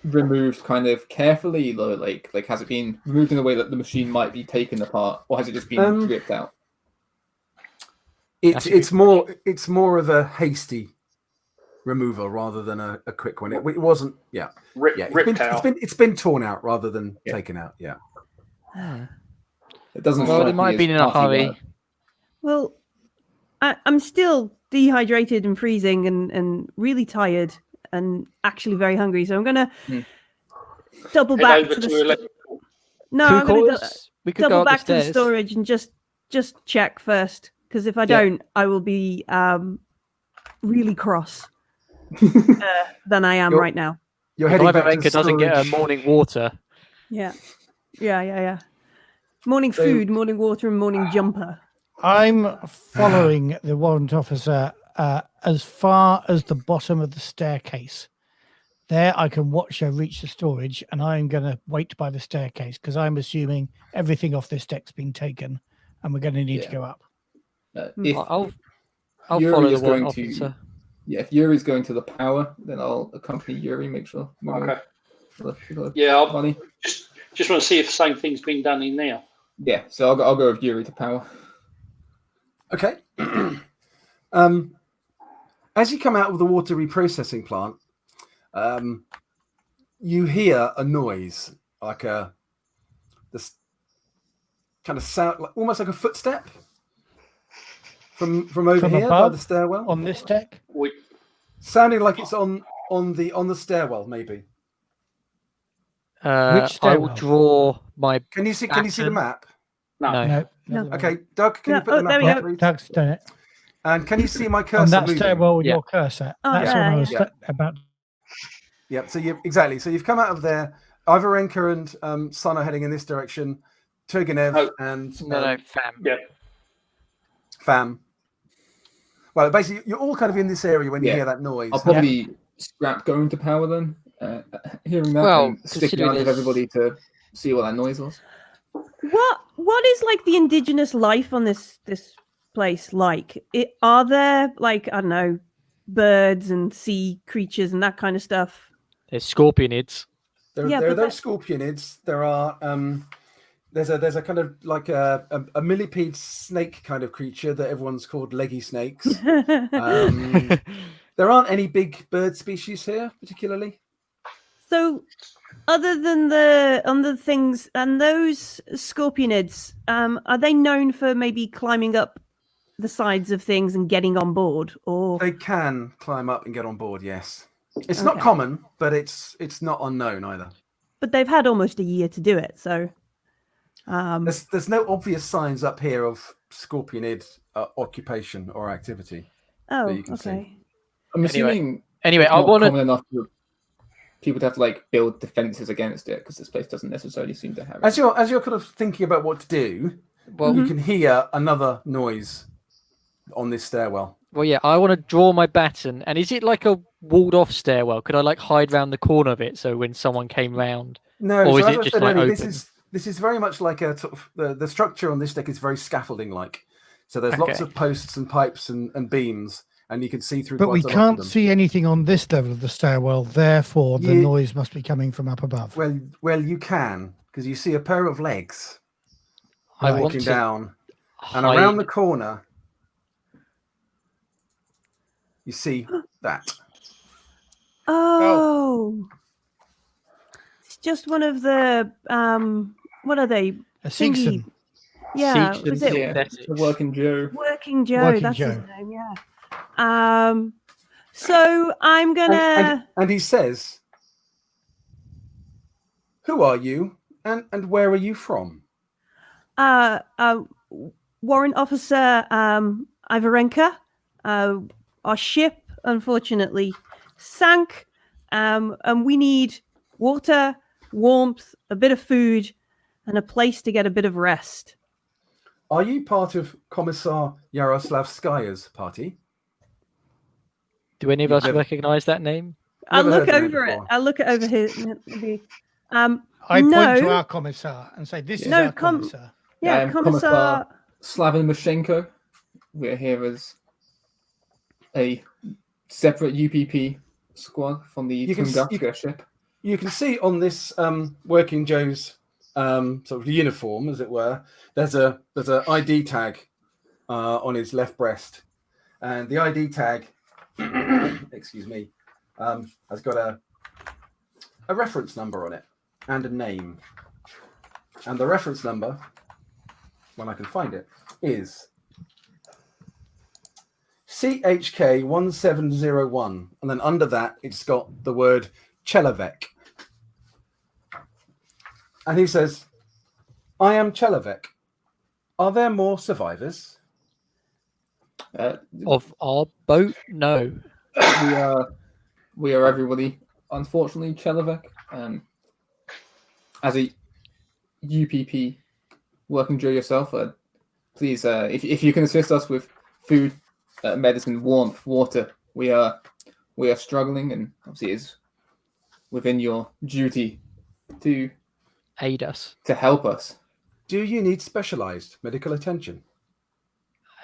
S6: removed kind of carefully, though? Like has it been removed in a way that the machine might be taken apart, or has it just been ripped out?
S2: It's more of a hasty removal rather than a quick one. It wasn't. Yeah.
S4: Ripped out.
S2: It's been torn out rather than taken out. Yeah.
S6: It doesn't.
S5: Well, it might have been in a hurry.
S7: Well, I'm still dehydrated and freezing and really tired and actually very hungry. So I'm going to double back to the No, I'm going to double back to the storage and just check first. Because if I don't, I will be really cross than I am right now.
S2: You're heading back to the
S5: doesn't get her morning water.
S7: Yeah. Morning food, morning water, and morning jumper.
S3: I'm following the warrant officer as far as the bottom of the staircase. There, I can watch her reach the storage, and I'm going to wait by the staircase because I'm assuming everything off this deck's been taken, and we're going to need to go up.
S5: I'll follow the warrant officer.
S6: If Yuri's going to the power, then I'll accompany Yuri. Make sure.
S4: Okay. I'll just want to see if the same thing's been done in there.
S6: Yeah, so I'll go with Yuri to power.
S2: Okay. As you come out of the water reprocessing plant, you hear a noise, like this kind of sound, almost like a footstep from over here by the stairwell
S3: on this deck.
S2: Sounding like it's on the stairwell, maybe.
S3: Which stairwell?
S5: I will draw my.
S2: Can you see the map?
S5: No.
S2: Okay, Doug, can you put the map up, please?
S3: Doug's done it.
S2: And can you see my cursor
S3: on that
S2: moving?
S3: stairwell with your cursor? That's what I was about.
S2: Yep. So you've come out of there. Ivarenka and Son are heading in this direction. Turgenev and
S5: Fam.
S4: Yeah.
S2: Fam. Well, basically, you're all kind of in this area when you hear that noise.
S6: I'll probably scrap going to power then. Hearing that, and sticking around with everybody to see what that noise was.
S7: What is like the indigenous life on this place like? Are there like, I don't know, birds and sea creatures and that kind of stuff?
S5: There's scorpionids.
S2: There are those scorpionids. There are there's a kind of like a millipede snake kind of creature that everyone's called leggy snakes. There aren't any big bird species here particularly.
S7: So, other than the things and those scorpionids, are they known for maybe climbing up the sides of things and getting on board? Or
S2: they can climb up and get on board. Yes, it's not common, but it's not unknown either.
S7: But they've had almost a year to do it, so
S2: there's no obvious signs up here of scorpionid occupation or activity.
S7: Oh,
S2: that you can see.
S6: I'm assuming.
S5: Anyway, I want
S6: common enough for people to have to like build defenses against it because this place doesn't necessarily seem to have it.
S2: As you're kind of thinking about what to do, you can hear another noise on this stairwell.
S5: Well, yeah, I want to draw my baton. And is it like a walled-off stairwell? Could I like hide round the corner of it so when someone came round?
S2: No,
S5: or
S2: so
S5: is it just like
S2: earlier,
S5: open?
S2: This is very much like a sort of the structure on this deck is very scaffolding-like. So there's lots of posts and pipes and beams. And you can see through.
S3: But we can't see anything on this level of the stairwell. Therefore, the noise must be coming from up above.
S2: Well, you can because you see a pair of legs walking down, and around the corner, you see that.
S7: Oh, it's just one of the what are they?
S3: A Seegson.
S7: Yeah, was it
S6: Working Joe?
S7: Working Joe. That's his name. Yeah. So I'm gonna
S2: and he says, who are you and where are you from?
S7: Warrant Officer Ivarenka. Our ship unfortunately sank, and we need water, warmth, a bit of food, and a place to get a bit of rest.
S2: Are you part of Commissar Yaroslavskaya's party?
S5: Do any of us recognize that name?
S7: I'll look over it. I'll look it over here.
S3: I point to our commissar and say, "This is our commissar."
S7: Yeah, Commissar
S6: Slavin Mashenko. We're here as a separate UPP squad from the Tunguska ship.
S2: You can see on this Working Joe's sort of uniform, as it were, there's a ID tag on his left breast, and the ID tag, excuse me, has got a reference number on it and a name, and the reference number, when I can find it, is CHK1701, and then under that it's got the word Chelavek. And he says, I am Chelavek. Are there more survivors?
S5: Of our boat? No.
S6: We are everybody. Unfortunately, Chelavek. As a UPP working Joe yourself, please, if you can assist us with food, medicine, warmth, water, we are struggling, and obviously it's within your duty to
S5: Aid us.
S6: to help us.
S2: Do you need specialized medical attention?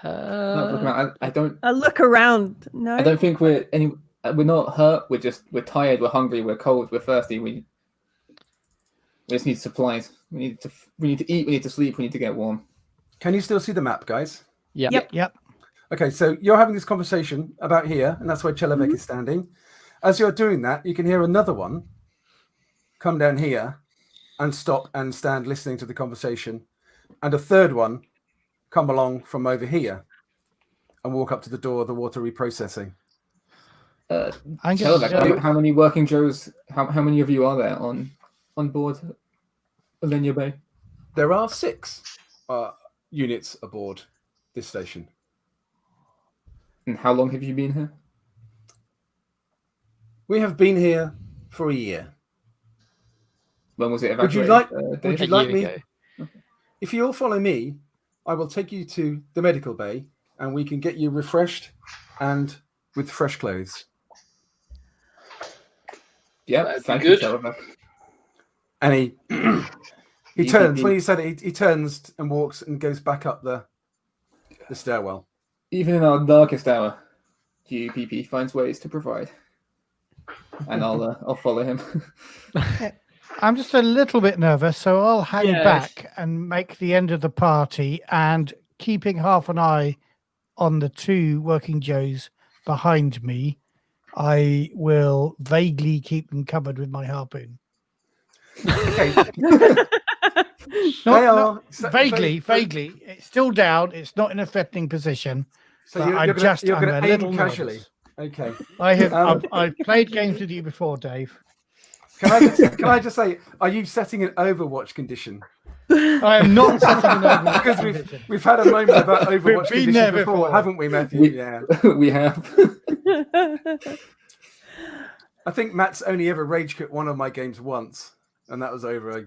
S6: No, I don't.
S7: A look around. No.
S6: I don't think we're not hurt. We're tired. We're hungry. We're cold. We're thirsty. We just need supplies. We need to eat. We need to sleep. We need to get warm.
S2: Can you still see the map, guys?
S5: Yep.
S2: Okay, so you're having this conversation about here, and that's where Chelavek is standing. As you're doing that, you can hear another one come down here and stop and stand listening to the conversation, and a third one come along from over here and walk up to the door of the water reprocessing.
S6: Chelavek, how many working Joes? How many of you are there on board Olenya Bay?
S2: There are 6 units aboard this station.
S6: And how long have you been here?
S2: We have been here for a year.
S6: When was it
S2: Would you
S6: evacuated?
S2: like? Would you like me? If you all follow me, I will take you to the medical bay, and we can get you refreshed and with fresh clothes.
S6: Yeah, thank you, Chelavek.
S2: And he turns when he said it. He turns and walks and goes back up the stairwell.
S6: Even in our darkest hour, GUPP finds ways to provide, and I'll follow him.
S3: I'm just a little bit nervous, so I'll hang back and make the end of the party, and keeping half an eye on the 2 working Joes behind me, I will vaguely keep them covered with my harpoon.
S2: Okay.
S3: Vaguely. It's still down. It's not in a threatening position.
S2: So you're going to aim casually.
S3: Nervous.
S2: Okay.
S3: I've played games with you before, Dave.
S2: Can I just say, are you setting an Overwatch condition?
S3: I am not setting an Overwatch
S2: because
S3: condition.
S2: we've had a moment about Overwatch conditions before, haven't we, Matthew?
S6: We have.
S2: I think Matt's only ever rage quit one of my games once, and that was over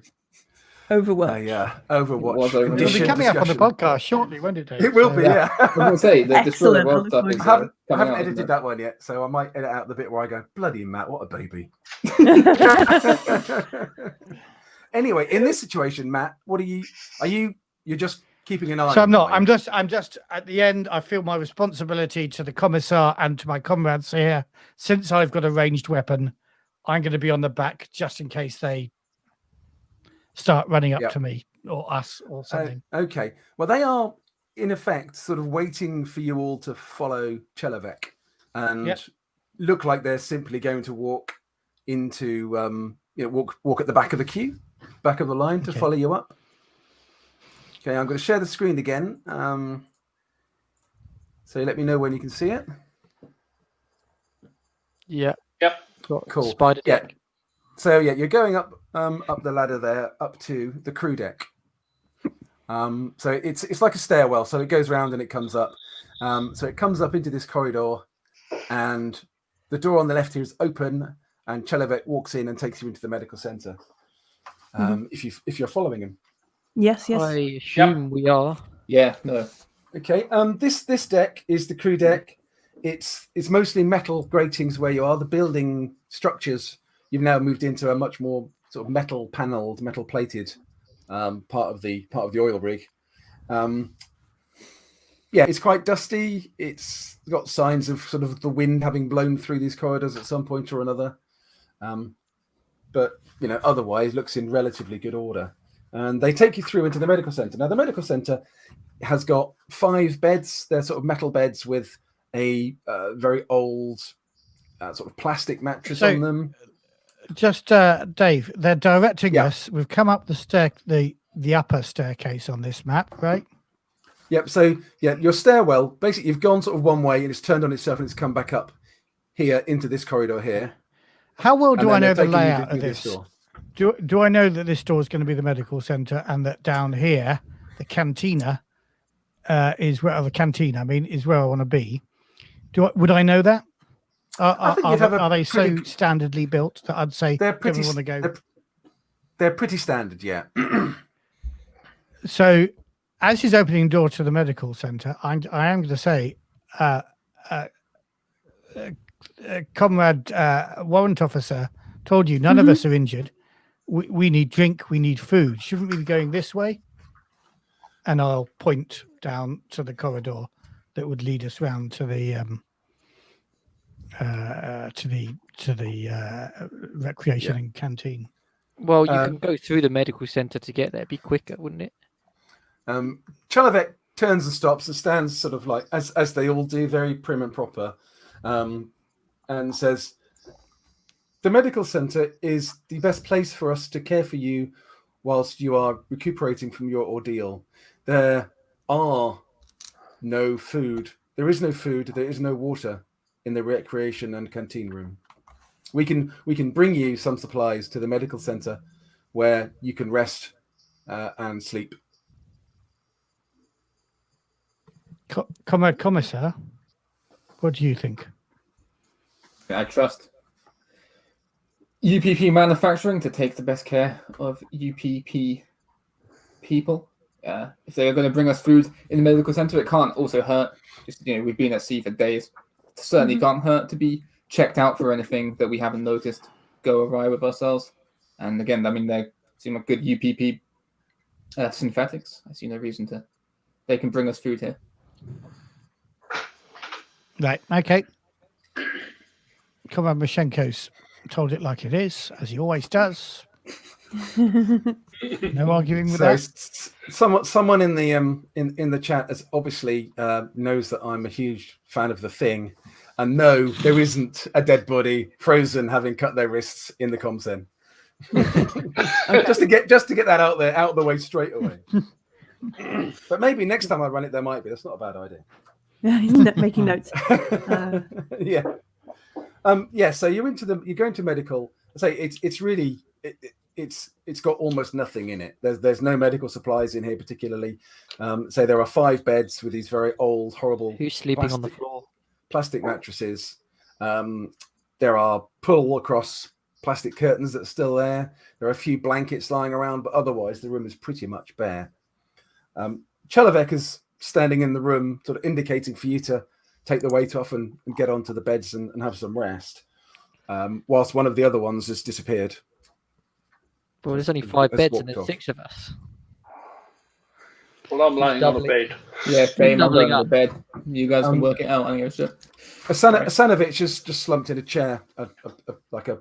S7: Overwatch.
S2: Overwatch.
S3: It'll be coming up on the podcast shortly, won't it, Dave?
S2: It will be, yeah.
S6: I was going to say, the Destroyer World stuff is
S2: I haven't edited that one yet, so I might edit out the bit where I go, bloody Matt, what a baby. Anyway, in this situation, Matt, you're just keeping an eye
S3: So
S2: on
S3: I'm not.
S2: them,
S3: I'm just at the end. I feel my responsibility to the commissar and to my comrades here. Since I've got a ranged weapon, I'm going to be on the back just in case they start running up to me or us or something.
S2: Okay. Well, they are in effect sort of waiting for you all to follow Chelavek and look like they're simply going to walk into walk at the back of the queue, back of the line to follow you up. Okay, I'm going to share the screen again. So let me know when you can see it.
S5: Yeah.
S4: Yep.
S2: Cool.
S5: Spider deck.
S2: So you're going up the ladder there up to the crew deck. So it's like a stairwell. So it goes round and it comes up. So it comes up into this corridor, and the door on the left here is open, and Chelavek walks in and takes you into the medical center. If you're following him.
S7: Yes.
S5: I assume we are.
S6: Yeah, no.
S2: Okay. This deck is the crew deck. It's mostly metal gratings where you are. The building structures you've now moved into a much more sort of metal paneled, metal plated part of the oil rig. It's quite dusty. It's got signs of sort of the wind having blown through these corridors at some point or another. But otherwise looks in relatively good order. And they take you through into the medical center. Now the medical center has got 5 beds. They're sort of metal beds with a very old sort of plastic mattress on them.
S3: Just Dave, they're directing us. We've come up the upper staircase on this map, right?
S2: Yep. So yeah, your stairwell. Basically, you've gone sort of one way and it's turned on itself and it's come back up here into this corridor here.
S3: How well do I know the
S2: taking you
S3: layout
S2: through
S3: of this?
S2: door.
S3: Do I know that this door is going to be the medical center and that down here, the cantina, is where the canteen? I mean, is where I want to be. Would I know that? Are they so standardly built that I'd say
S2: they're pretty?
S3: Want to go?
S2: They're pretty standard, yeah.
S3: So, as he's opening door to the medical center, I am going to say, Comrade Warrant Officer told you none of us are injured. We need drink. We need food. Shouldn't we be going this way? And I'll point down to the corridor that would lead us round to the recreation and canteen.
S5: Well, you can go through the medical center to get there. It'd be quicker, wouldn't it?
S2: Chalavek turns and stops and stands sort of like, as they all do, very prim and proper, and says, the medical center is the best place for us to care for you whilst you are recuperating from your ordeal. There are no food. There is no food. There is no water in the recreation and canteen room. We can bring you some supplies to the medical center where you can rest and sleep.
S3: Comrade Commissar, what do you think?
S6: I trust UPP Manufacturing to take the best care of UPP people. If they are going to bring us food in the medical center, it can't also hurt. Just, we've been at sea for days. It certainly can't hurt to be checked out for anything that we haven't noticed go awry with ourselves. And again, I mean, they seem like good UPP synthetics. I see no reason to. They can bring us food here.
S3: Right. Okay. Comrade Mashenko's told it like it is, as he always does. No arguing with that.
S2: Someone in the in the chat has obviously knows that I'm a huge fan of The Thing, and no, there isn't a dead body frozen having cut their wrists in the comsen. just to get that out of the way straight away. But maybe next time I run it, there might be. That's not a bad idea.
S7: Making notes.
S2: Yeah. Yeah. So you're going to medical. I say it's really. It's got almost nothing in it. There's no medical supplies in here particularly. So there are 5 beds with these very old, horrible.
S5: Who's sleeping on the floor?
S2: Plastic mattresses. There are pull across plastic curtains that are still there. There are a few blankets lying around, but otherwise the room is pretty much bare. Chalavek is standing in the room, sort of indicating for you to take the weight off and get onto the beds and have some rest, whilst one of the other ones has disappeared.
S5: Well, there's only 5 beds and there's 6 of us.
S4: Well, I'm lying on a bed.
S6: Yeah, same. I'm lying on the bed. You guys can work it out. I guess.
S2: Asanovic has just slumped in a chair, like a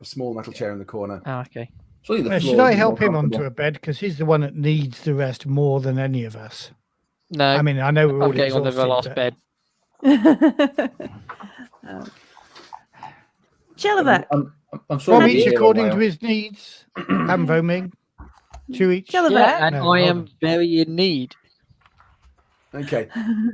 S2: small metal chair in the corner.
S5: Oh, okay.
S3: Should I help him onto a bed? Because he's the one that needs the rest more than any of us.
S5: No.
S3: I mean, I know we're all
S5: getting on the last bed.
S7: Chalavek.
S6: I'm sure
S3: each according to his needs. I'm voting. 2 each.
S5: Yeah, and I am very in need.
S2: Okay.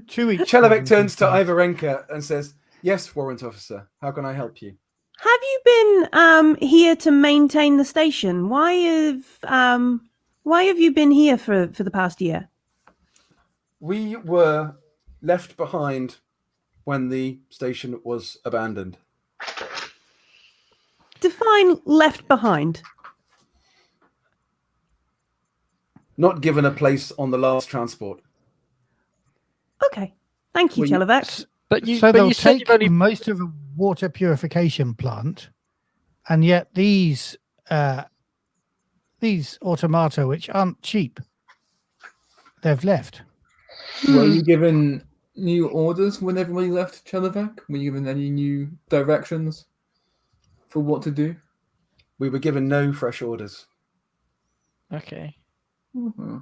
S3: 2 each.
S2: Chalavek turns to Ivarenka and says, "Yes, Warrant Officer. How can I help you?"
S7: Have you been here to maintain the station? Why have you been here for the past year?
S2: We were left behind when the station was abandoned.
S7: Define left behind.
S2: Not given a place on the last transport.
S7: Okay. Thank you, Chalavek.
S3: So they'll take most of a water purification plant, and yet these automata, which aren't cheap, they've left.
S6: Were you given new orders when everybody left Chalavek? Were you given any new directions for what to do?
S2: We were given no fresh orders.
S5: Okay.
S6: Mm-hmm.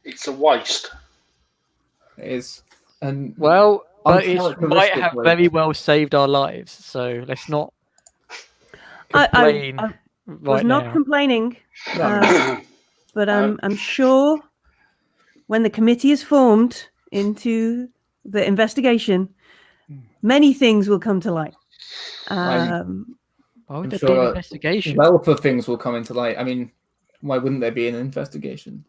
S4: It's a waste.
S6: It is. And
S5: but it might have very well saved our lives, so let's not complain.
S7: I was not complaining, but I'm sure when the committee is formed into the investigation, many things will come to light.
S5: Why would
S6: I'm
S5: there be
S6: sure
S5: an investigation?
S6: wealth of things will come into light. I mean, why wouldn't there be an investigation?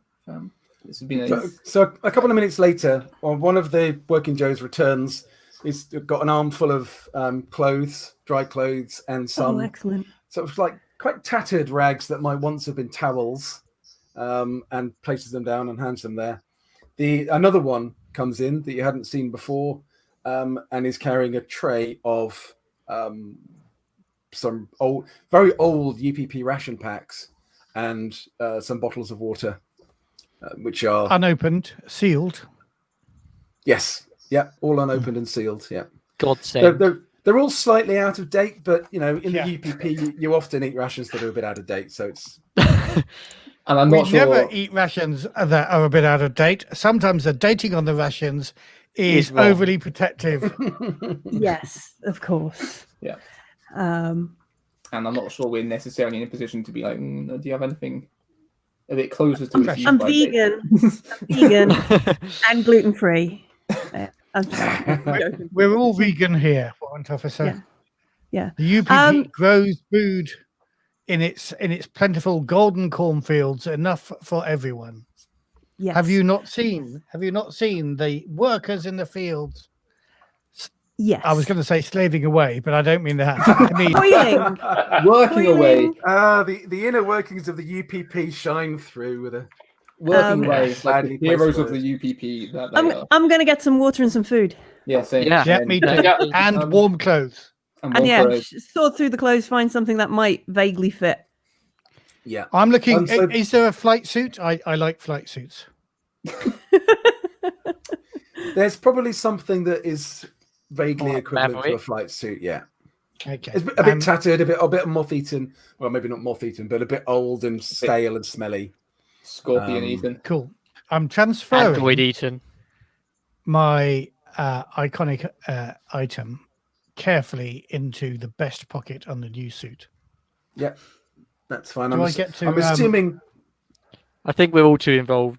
S6: This has been
S2: So a couple of minutes later, one of the working Joes returns. He's got an armful of clothes, dry clothes, and some
S7: excellent.
S2: sort of like quite tattered rags that might once have been towels, and places them down and hands them there. Another one comes in that you hadn't seen before, and is carrying a tray of some very old UPP ration packs and some bottles of water, which are
S3: unopened, sealed.
S2: Yes, yeah, all unopened and sealed. Yeah,
S5: God save.
S2: They're all slightly out of date, but in the UPP you often eat rations that are a bit out of date, so it's.
S6: And I'm
S3: We
S6: not sure.
S3: never eat rations that are a bit out of date. Sometimes the dating on the rations is overly protective.
S7: Yes, of course.
S6: Yeah.
S7: Um,
S6: And I'm not sure we're necessarily in a position to be like, do you have anything a bit closer to its
S7: I'm
S6: use-by date?
S7: vegan. I'm vegan and gluten free.
S3: We're all vegan here, Warrant Officer.
S7: Yeah.
S3: The UPP grows food in its plentiful golden cornfields, enough for everyone.
S7: Yes.
S3: Have you not seen the workers in the fields?
S7: Yes.
S3: I was going to say slaving away, but I don't mean that. I mean
S7: toiling.
S6: Working away.
S2: The inner workings of the UPP shine through with a
S6: Working away, like the
S2: badly
S6: heroes
S2: placed
S6: of the
S2: word.
S6: UPP that they are.
S7: I'm going to get some water and some food.
S6: Yeah, same.
S5: Yeah,
S3: me too. And warm clothes.
S7: And yeah, sort through the clothes, find something that might vaguely fit.
S2: Yeah.
S3: I'm looking. Is there a flight suit? I like flight suits.
S2: There's probably something that is vaguely equivalent to a flight suit. Yeah.
S3: Okay.
S2: It's a bit tattered, a bit moth-eaten. Well, maybe not moth-eaten, but a bit old and stale and smelly.
S6: Scorpion eaten.
S3: Cool. I'm transferring
S5: Android eaten.
S3: my iconic item carefully into the best pocket on the new suit.
S2: Yep, that's fine.
S3: I'm
S2: assuming.
S5: I think we're all too involved.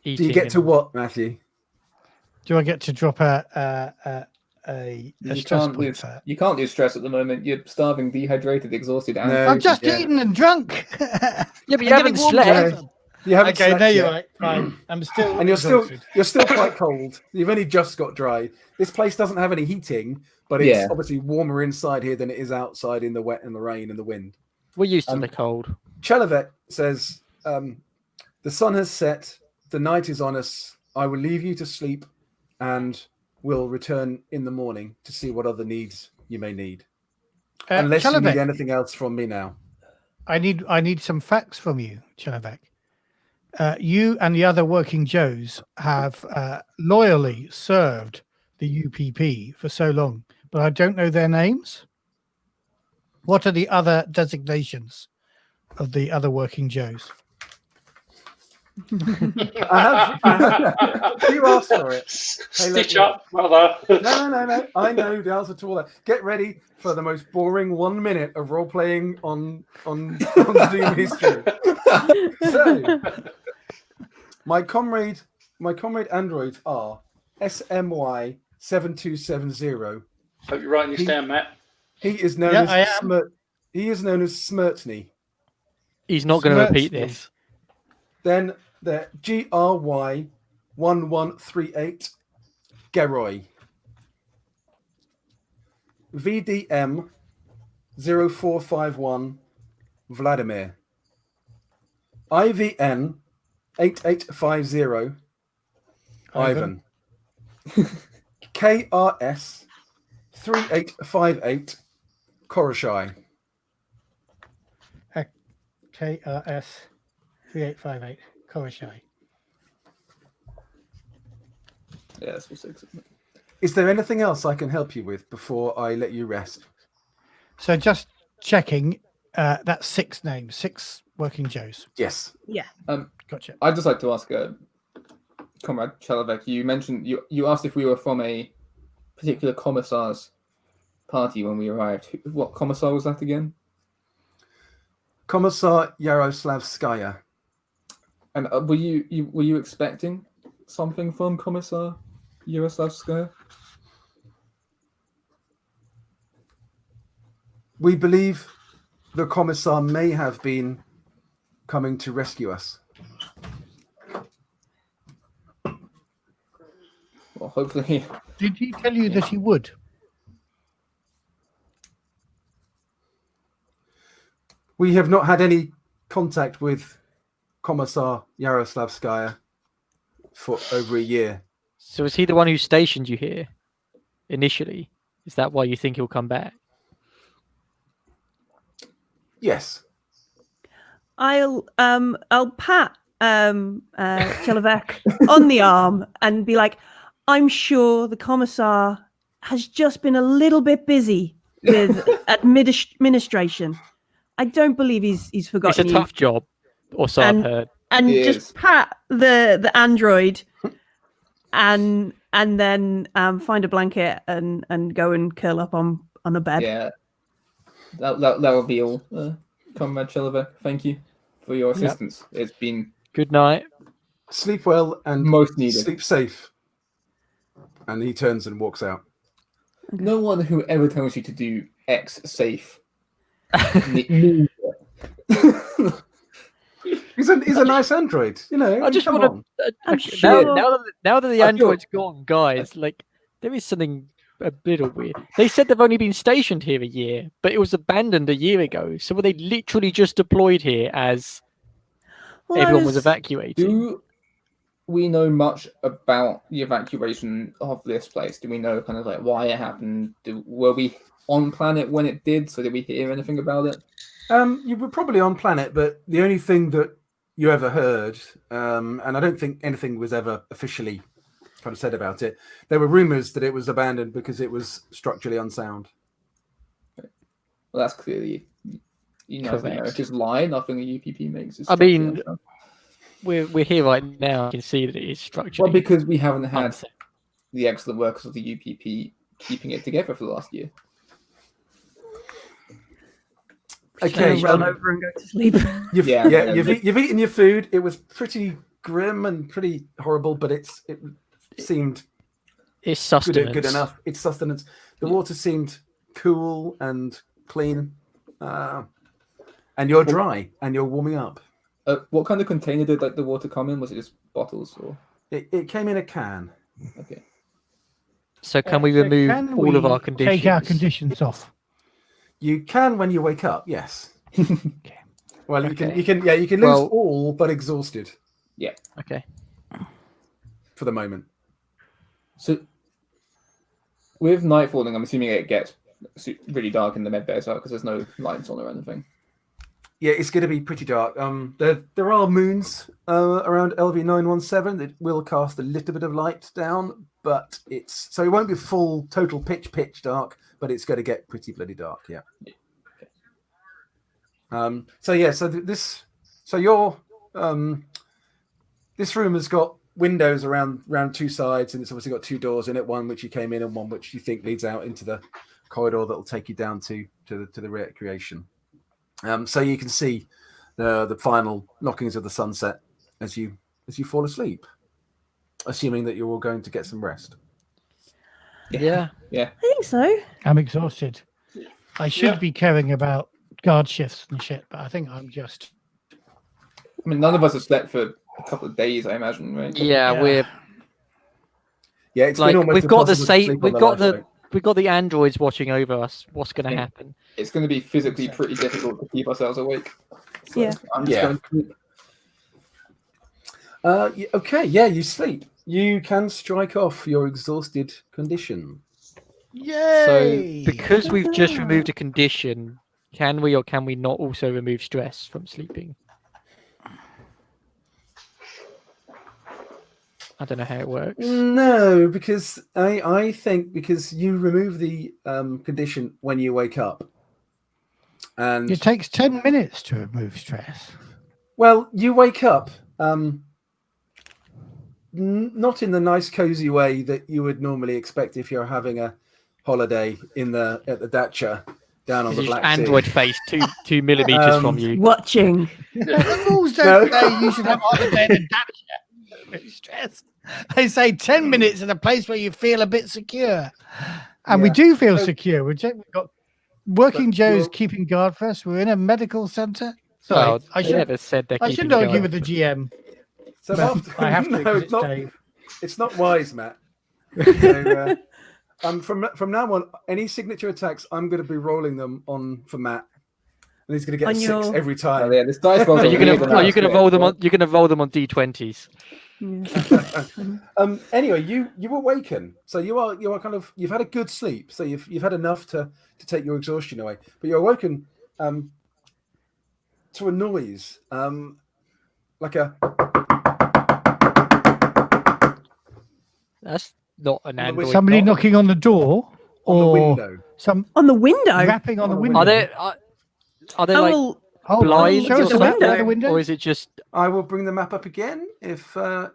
S2: Do you get to what, Matthew?
S3: Do I get to drop a stress point?
S6: You can't do stress at the moment. You're starving, dehydrated, exhausted. And
S3: I've just eaten and drunk.
S5: Yeah, but you haven't slept.
S2: You haven't
S3: okay,
S2: slept
S3: no, you're
S2: yet.
S3: right. Fine. I'm still.
S2: And you're still quite cold. You've only just got dry. This place doesn't have any heating, but it's obviously warmer inside here than it is outside in the wet and the rain and the wind.
S5: We're used to the cold.
S2: Chelovek says, the sun has set, the night is on us. I will leave you to sleep and will return in the morning to see what other needs you may need. Unless you need anything else from me now.
S3: I need some facts from you, Chelovek. You and the other working Joes have loyally served the UPP for so long, but I don't know their names. What are the other designations of the other working Joes?
S2: I have. You asked for it.
S4: Stitch up, brother.
S2: No. I know the answer to all that. Get ready for the most boring 1 minute of role playing on Zoom history. So, my comrade androids are SMY 7270.
S4: Hope you're writing this down, Matt.
S2: He is known as Smirtney.
S5: He's not going to repeat this.
S2: Then the GRY 1138 Geroy. VDM 0451 Vladimir. IVN 8850 Ivan. KRS 3858 Koroshai.
S3: KRS 3858 Koroshai.
S6: Yeah, that's what's 6.
S2: Is there anything else I can help you with before I let you rest?
S3: So just checking, that's 6 names, 6 working Joes.
S2: Yes.
S7: Yeah.
S3: Gotcha.
S6: I'd just like to ask Comrade Chelovek, you mentioned you asked if we were from a particular commissar's party when we arrived. What commissar was that again?
S2: Commissar Yaroslavskaya.
S6: And were you expecting something from Commissar Yaroslavskaya?
S2: We believe the Commissar may have been coming to rescue us.
S6: Well, hopefully.
S3: Did he tell you that he would?
S2: We have not had any contact with Commissar Yaroslavskaya for over a year.
S5: So is he the one who stationed you here initially? Is that why you think he'll come back?
S2: Yes.
S7: I'll pat Chelovek on the arm and be like, I'm sure the commissar has just been a little bit busy with administration. I don't believe he's forgotten.
S5: It's a tough job, or so I've heard.
S7: And just pat the android and then find a blanket and go and curl up on a bed.
S6: Yeah. That will be all, Comrade Chelovek. Thank you for your assistance. Yep. It's been
S5: good night.
S2: Sleep well and
S6: most needed.
S2: Sleep safe. And he turns and walks out.
S6: No one who ever tells you to do X safe. He's
S2: a nice android, you know.
S5: I just want to. Now that the android's gone, guys, like there is something a little weird. They said they've only been stationed here a year, but it was abandoned a year ago. So were they literally just deployed here as everyone was evacuating?
S6: Do we know much about the evacuation of this place? Do we know kind of like why it happened? Were we on planet when it did? So did we hear anything about it?
S2: You were probably on planet, but the only thing that you ever heard, and I don't think anything was ever officially kind of said about it, there were rumors that it was abandoned because it was structurally unsound.
S6: Well, that's clearly, just lie. Nothing a UPP makes is.
S5: I mean, we're here right now. You can see that it is structurally.
S6: Well, because we haven't had the excellent workers of the UPP keeping it together for the last year.
S2: Okay,
S7: run over and go to sleep.
S2: You've eaten your food. It was pretty grim and pretty horrible, but it's
S5: sustenance.
S2: Good enough. It's sustenance. The water seemed cool and clean, and you're dry and you're warming up.
S6: What kind of container did the water come in? Was it just bottles or?
S2: It came in a can.
S6: Okay.
S5: So can we remove all of our conditions?
S3: Take our conditions off.
S2: You can when you wake up. Yes. Okay. Well, you can lose all but exhausted.
S6: Yeah.
S5: Okay.
S2: For the moment.
S6: So, with night falling, I'm assuming it gets really dark in the med bay as well because there's no lights on or anything.
S2: Yeah, it's going to be pretty dark. There are moons around LV917 that will cast a little bit of light down, but it won't be full total pitch dark, but it's going to get pretty bloody dark. Yeah. This room has got windows around two sides, and it's obviously got two doors in it, one which you came in and one which you think leads out into the corridor that will take you down to the recreation. So you can see the final knockings of the sunset as you fall asleep, assuming that you're all going to get some rest.
S5: Yeah.
S7: I think so.
S3: I'm exhausted. I should be caring about guard shifts and shit, but I think I'm just.
S6: I mean, none of us have slept for a couple of days, I imagine, right?
S5: Yeah. We're.
S2: Yeah, it's
S5: like
S2: been almost
S5: we've got the
S2: impossible to sleep on lifeboat.
S5: We've got the androids watching over us. What's going to happen?
S6: It's going to be physically pretty difficult to keep ourselves awake. So I'm just going to sleep.
S2: Okay, you sleep. You can strike off your exhausted condition.
S3: Yay!
S5: So, because we've just removed a condition, can we or can we not also remove stress from sleeping? I don't know how it works.
S2: No, because I think because you remove the condition when you wake up. And
S3: it takes 10 minutes to remove stress.
S2: Well, you wake up not in the nice cozy way that you would normally expect if you're having a holiday at the dacha down on the Black
S5: Android
S2: Sea.
S5: face 2 millimeters from you.
S7: Watching.
S3: The rules don't say you should have either dead and stress. They say 10 minutes in a place where you feel a bit secure. And we do feel secure. We've got Working Joe's keeping guard for us. We're in a medical centre. Sorry, I
S5: never said that.
S3: I shouldn't argue with the GM.
S2: So
S3: I have to.
S2: No,
S3: It's Dave.
S2: It's not wise, Matt. So, from now on, any signature attacks, I'm going to be rolling them on for Matt, and he's going to get 6 every time.
S6: Oh, yeah, this dice roll.
S5: You're going to roll them on. You're going to roll them on D20s.
S7: Yeah.
S2: Anyway, you awaken, so you are kind of, you've had a good sleep, so you've had enough to take your exhaustion away, but you're awoken to a noise, like a.
S5: That's not an Android.
S3: Somebody knocking on the door
S2: on the
S3: or
S2: window.
S7: On the window.
S3: Rapping on the window.
S5: Are there like blinds
S3: show us
S5: or
S3: the
S5: something?
S3: window.
S5: Or is it just?
S2: I will bring the map up again if Doc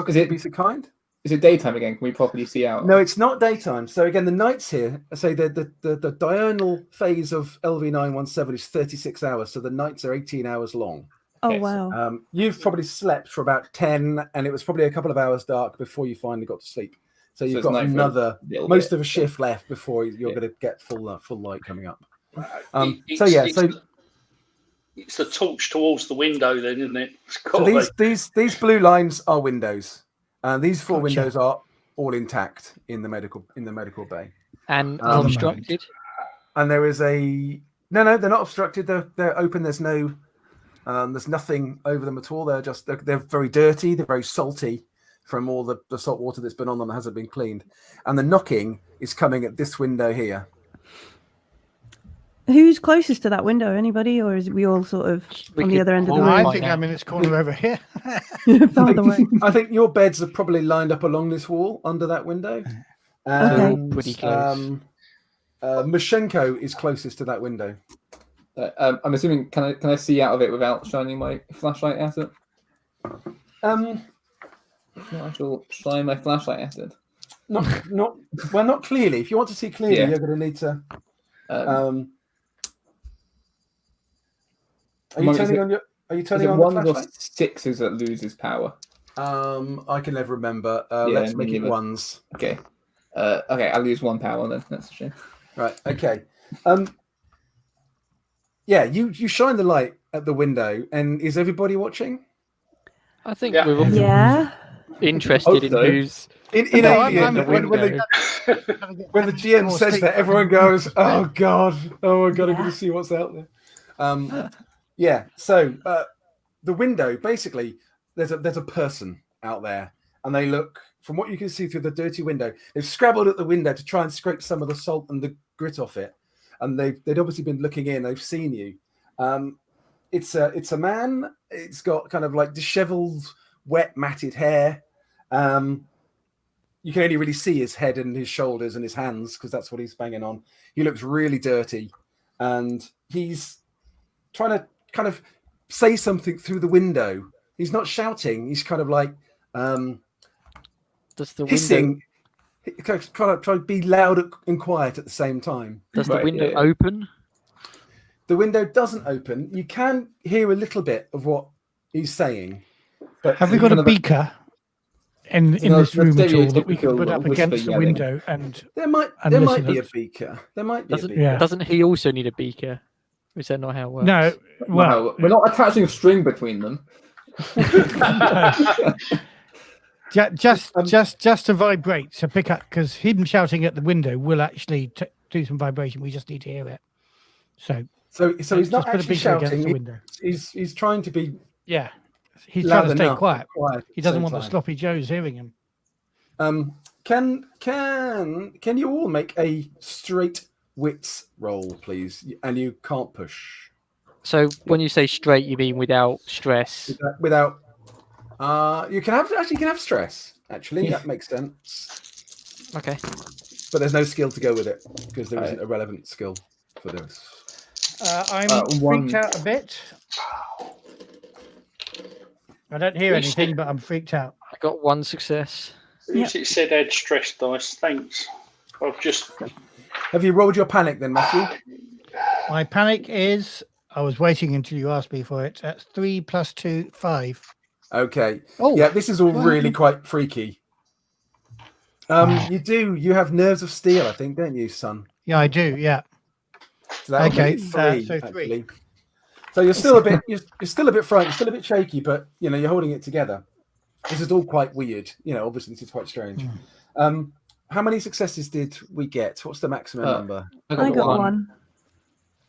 S6: Is it-
S2: would be so kind.
S6: Is it daytime again? Can we properly see out?
S2: No, it's not daytime. So again, the nights here, say the diurnal phase of LV917 is 36 hours. So the nights are 18 hours long.
S7: Oh, wow.
S2: You've probably slept for about 10, and it was probably a couple of hours dark before you finally got to sleep. So you've got another most of a shift left before you're going to get full light coming up. It's
S4: the torch towards the window, then, isn't it?
S2: So these blue lines are windows, and these 4 windows are all intact in the medical bay
S5: And unobstructed.
S2: And there is no, they're not obstructed. They're open. There's nothing over them at all. They're very dirty. They're very salty from all the salt water that's been on them that hasn't been cleaned. And the knocking is coming at this window here.
S7: Who's closest to that window? Anybody, or is we all sort of on the other end of the room?
S3: I think I'm in this corner over here.
S7: Farther away.
S2: I think your beds are probably lined up along this wall under that window.
S5: Pretty close.
S2: Mashenko is closest to that window.
S6: I'm assuming, can I see out of it without shining my flashlight at it? I shall shine my flashlight at it.
S2: Not clearly. If you want to see clearly, you're going to need to. Are you turning on the flashlight?
S6: 1s or 6s that loses power?
S2: I can never remember. Let's make it 1s.
S6: Okay. Okay, I lose 1 power then. That's a shame.
S2: Right. Okay. Yeah, you shine the light at the window, and is everybody watching?
S5: I think we're all interested in who's
S2: when the GM says that, everyone goes, "Oh God, I'm going to see what's out there." So the window, basically, there's a person out there, and they look, from what you can see through the dirty window, they've scrabbled at the window to try and scrape some of the salt and the grit off it, and they'd obviously been looking in. They've seen you. It's a man. It's got kind of like disheveled, wet, matted hair. You can only really see his head and his shoulders and his hands because that's what he's banging on. He looks really dirty, and he's trying to kind of say something through the window. He's not shouting. He's kind of like hissing. Kind of trying to be loud and quiet at the same time.
S5: Does the window open?
S2: The window doesn't open. You can hear a little bit of what he's saying. But
S3: have we got a beaker in this room at all that we can put up against the window? And
S2: there might be a beaker. There might be a beaker.
S5: Doesn't he also need a beaker? Is that not how it works?
S3: No. Well,
S6: we're not attaching a string between them.
S3: Just to vibrate, to pick up, because him shouting at the window will actually do some vibration. We just need to hear it. So
S2: he's not actually shouting. He's trying to be.
S3: Yeah, he's trying to stay quiet. He doesn't want the
S2: time.
S3: sloppy Joes hearing him.
S2: Can you all make a straight wits roll, please? And you can't push.
S5: So when you say straight, you mean without stress?
S2: Without. You can have stress. Actually, that makes sense.
S5: Okay.
S2: But there's no skill to go with it because there isn't a relevant skill for this.
S3: I'm freaked out a bit. I don't hear anything, but I'm freaked out.
S5: I got 1 success.
S4: It said add stress dice. Thanks. I've just
S2: Have you rolled your panic then, Matthew?
S3: My panic is. I was waiting until you asked me for it. That's 3 + 2, 5.
S2: Okay.
S3: Oh,
S2: Yeah, this is all
S3: what
S2: really
S3: happened?
S2: quite freaky. You have nerves of steel, I think, don't you, son?
S3: Yeah, I do. Yeah.
S2: So that'll
S3: Okay,
S2: make it 3,
S3: so 3.
S2: actually. So you're still a bit you're still a bit frightened, still a bit shaky, but you're holding it together. This is all quite weird. Obviously this is quite strange. How many successes did we get? What's the maximum number?
S7: I got 1.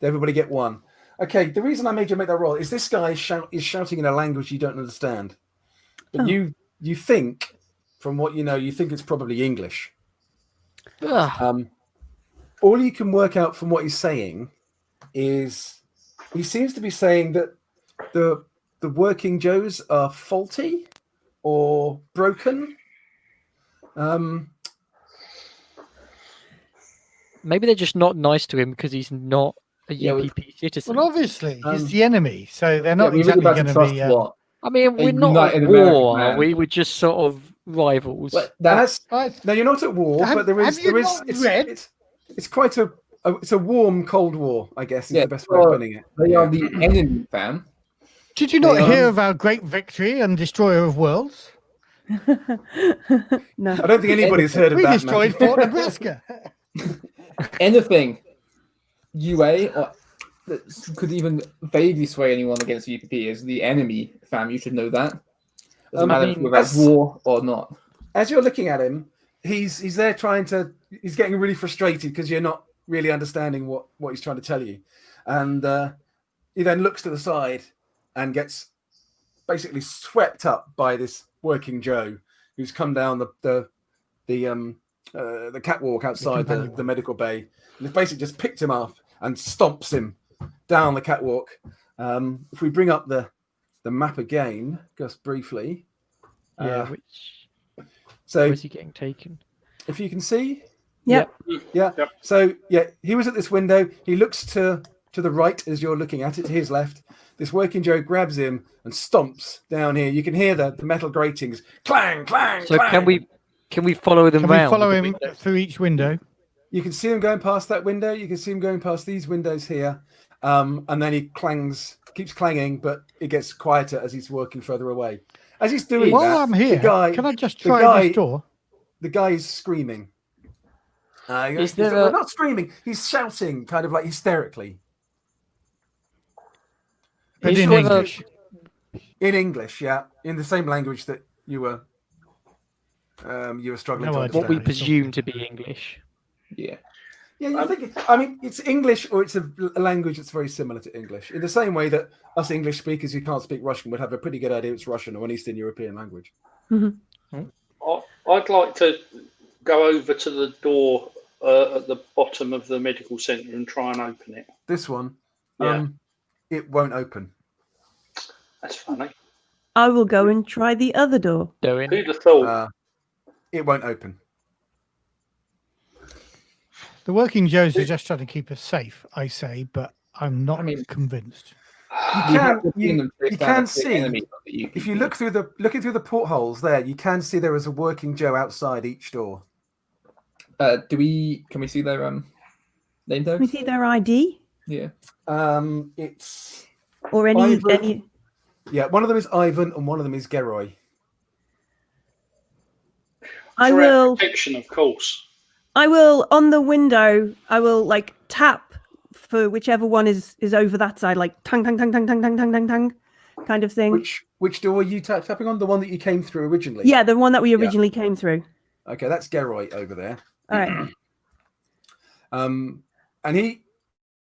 S2: Did everybody get 1? Okay, the reason I made you make that roll is this guy is shouting in a language you don't understand. But you think, from what you think it's probably English. All you can work out from what he's saying is he seems to be saying that the working Joes are faulty or broken.
S5: Maybe they're just not nice to him because he's not a UPP citizen.
S3: Well, obviously, he's the enemy, so they're not
S6: we're
S3: exactly
S6: really
S3: going
S6: about
S3: to be.
S6: what?
S5: I mean, we're not at
S6: United
S5: war,
S6: American
S5: are
S6: man.
S5: we? We're just sort of rivals.
S6: But
S2: No, you're not at war, but there is. It's quite a warm Cold War, I guess, is the best way of putting it.
S6: They are the enemy, fam.
S3: Did you not hear of our great victory and destroyer of worlds?
S7: No,
S2: I don't think anybody's heard of
S3: We
S2: that.
S3: destroyed Fort Nebraska.
S6: Anything UA or that could even vaguely sway anyone against UPP is the enemy, fam. You should know that. Doesn't matter if we're at war or not.
S2: As you're looking at him, he's there he's getting really frustrated because you're not really understanding what he's trying to tell you. And he then looks to the side and gets basically swept up by this working Joe who's come down the catwalk outside the medical bay, and it's basically just picked him up and stomps him down the catwalk. If we bring up the map again, just briefly. So
S5: where's he getting taken?
S2: If you can see.
S7: Yep.
S2: Yeah. So he was at this window. He looks to the right as you're looking at it, to his left. This working Joe grabs him and stomps down here. You can hear the metal gratings. Clang, clang,
S5: So
S2: clang.
S5: can we follow them
S3: Can we
S5: round?
S3: follow him through each window?
S2: You can see him going past that window. You can see him going past these windows here. And then he keeps clanging, but it gets quieter as he's working further away. As he's doing
S3: While I'm here, can I just try this door?
S2: The guy's screaming.
S5: Is
S2: not screaming. He's shouting, kind of like hysterically.
S3: But in English.
S2: In English, yeah, in the same language that you were struggling to understand.
S5: What we presume to be English.
S2: Yeah. Yeah, you think? I mean, it's English, or it's a language that's very similar to English. In the same way that us English speakers who can't speak Russian would have a pretty good idea it's Russian or an Eastern European language.
S7: Mm-hmm.
S4: I'd like to go over to the door at the bottom of the medical centre and try and open it.
S2: This one, it won't open.
S4: That's funny.
S7: I will go and try the other door.
S4: Who'd have thought?
S2: It won't open.
S3: The working Joes are just trying to keep us safe, I say, but I'm not convinced.
S2: You can see if you looking through the portholes there, you can see there is a working Joe outside each door.
S6: Can we see their name tags?
S7: Can we see their ID?
S6: Yeah.
S2: It's
S7: or any.
S2: Yeah, one of them is Ivan and one of them is Geroy.
S7: I will
S4: protection, of course.
S7: I will on the window. I will tap for whichever one is over that side, like tang tang tang tang tang tang tang tang tang, kind of thing.
S2: Which door are you tapping on? The one that you came through originally?
S7: Yeah, the one that we originally came through.
S2: Okay, that's Geroy over there.
S7: All right.
S2: And he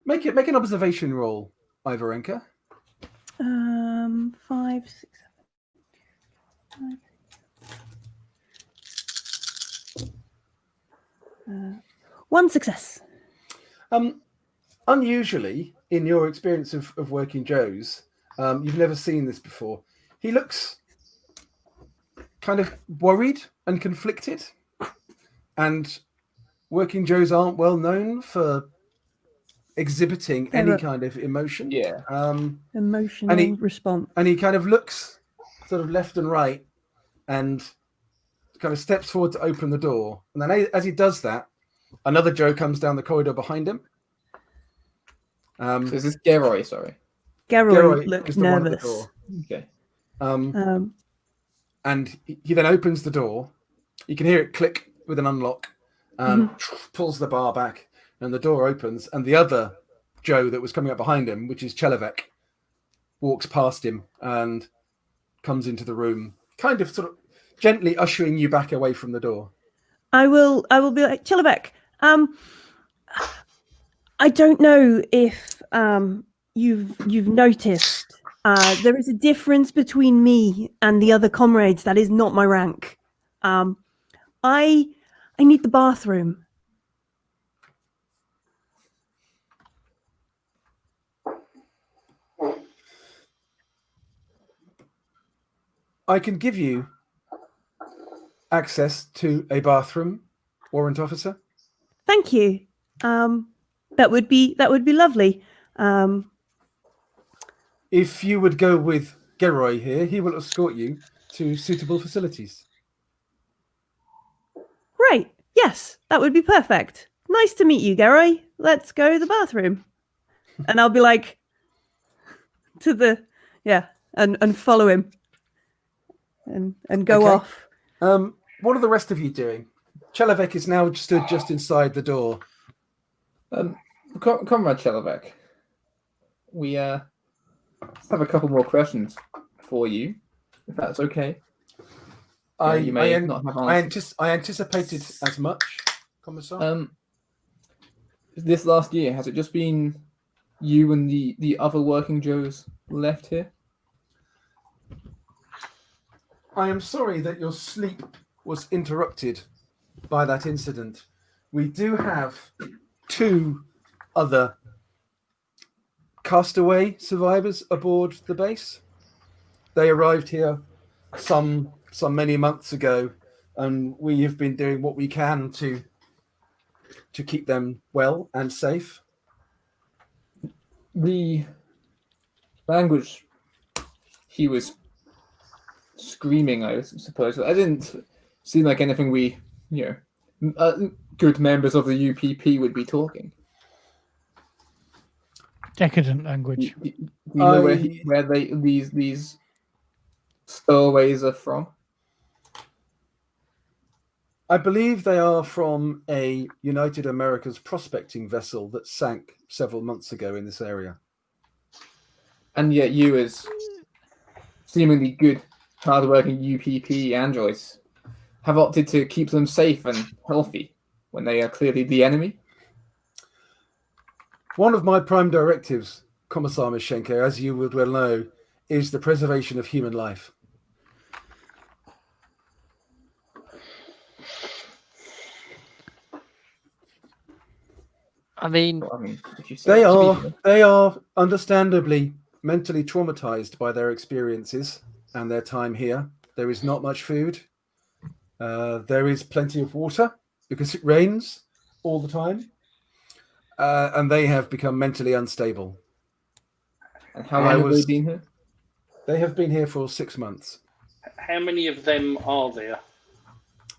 S2: make an observation roll, Ivarenka.
S7: 5, 6, 7. 1 success.
S2: Unusually, in your experience of working Joes, you've never seen this before. He looks kind of worried and conflicted, and working Joes aren't well known for exhibiting any kind of emotion.
S6: Yeah.
S7: Emotional response.
S2: And he kind of looks sort of left and right and kind of steps forward to open the door. And then as he does that, Another Joe comes down the corridor behind him.
S6: So is this Geroy? Sorry.
S7: Geroy looked
S2: is the one at the
S7: nervous.
S2: door.
S6: Okay.
S2: And he then opens the door. You can hear it click with an unlock, and pulls the bar back, and the door opens, and the other Joe that was coming up behind him, which is Chelevek, walks past him and comes into the room, kind of sort of gently ushering you back away from the door.
S7: I will be like, Chelevek, I don't know if you've noticed, there is a difference between me and the other comrades that is not my rank. I need the bathroom.
S2: I can give you access to a bathroom, warrant officer.
S7: Thank you. That would be lovely.
S2: If you would go with Geroy here, he will escort you to suitable facilities.
S7: Right. Yes, that would be perfect. Nice to meet you, Geroy. Let's go to the bathroom. And I'll be like to the and follow him and go off.
S2: What are the rest of you doing? Chelevek is now stood just inside the door.
S6: Comrade Chelevek, we have a couple more questions for you, if that's okay.
S2: I anticipated as much, Commissar.
S6: This last year, has it just been you and the other working Joes left here?
S2: I am sorry that your sleep was interrupted by that incident. We do have 2 other castaway survivors aboard the base. They arrived here some many months ago, and we have been doing what we can to keep them well and safe.
S6: The language he was screaming, I suppose, I didn't seem like anything we, good members of the UPP would be talking.
S3: Decadent language.
S6: Do you know where these stowaways are from?
S2: I believe they are from a United Americas prospecting vessel that sank several months ago in this area.
S6: And yet you, as seemingly good, hard-working UPP androids, have opted to keep them safe and healthy when they are clearly the enemy?
S2: One of my prime directives, Commissar Mishenko, as you would well know, is the preservation of human life.
S5: I mean,
S2: they are understandably mentally traumatized by their experiences and their time here. There is not much food. There is plenty of water because it rains all the time. And they have become mentally unstable.
S6: And how long have they been here?
S2: They have been here for 6 months.
S4: How many of them are there?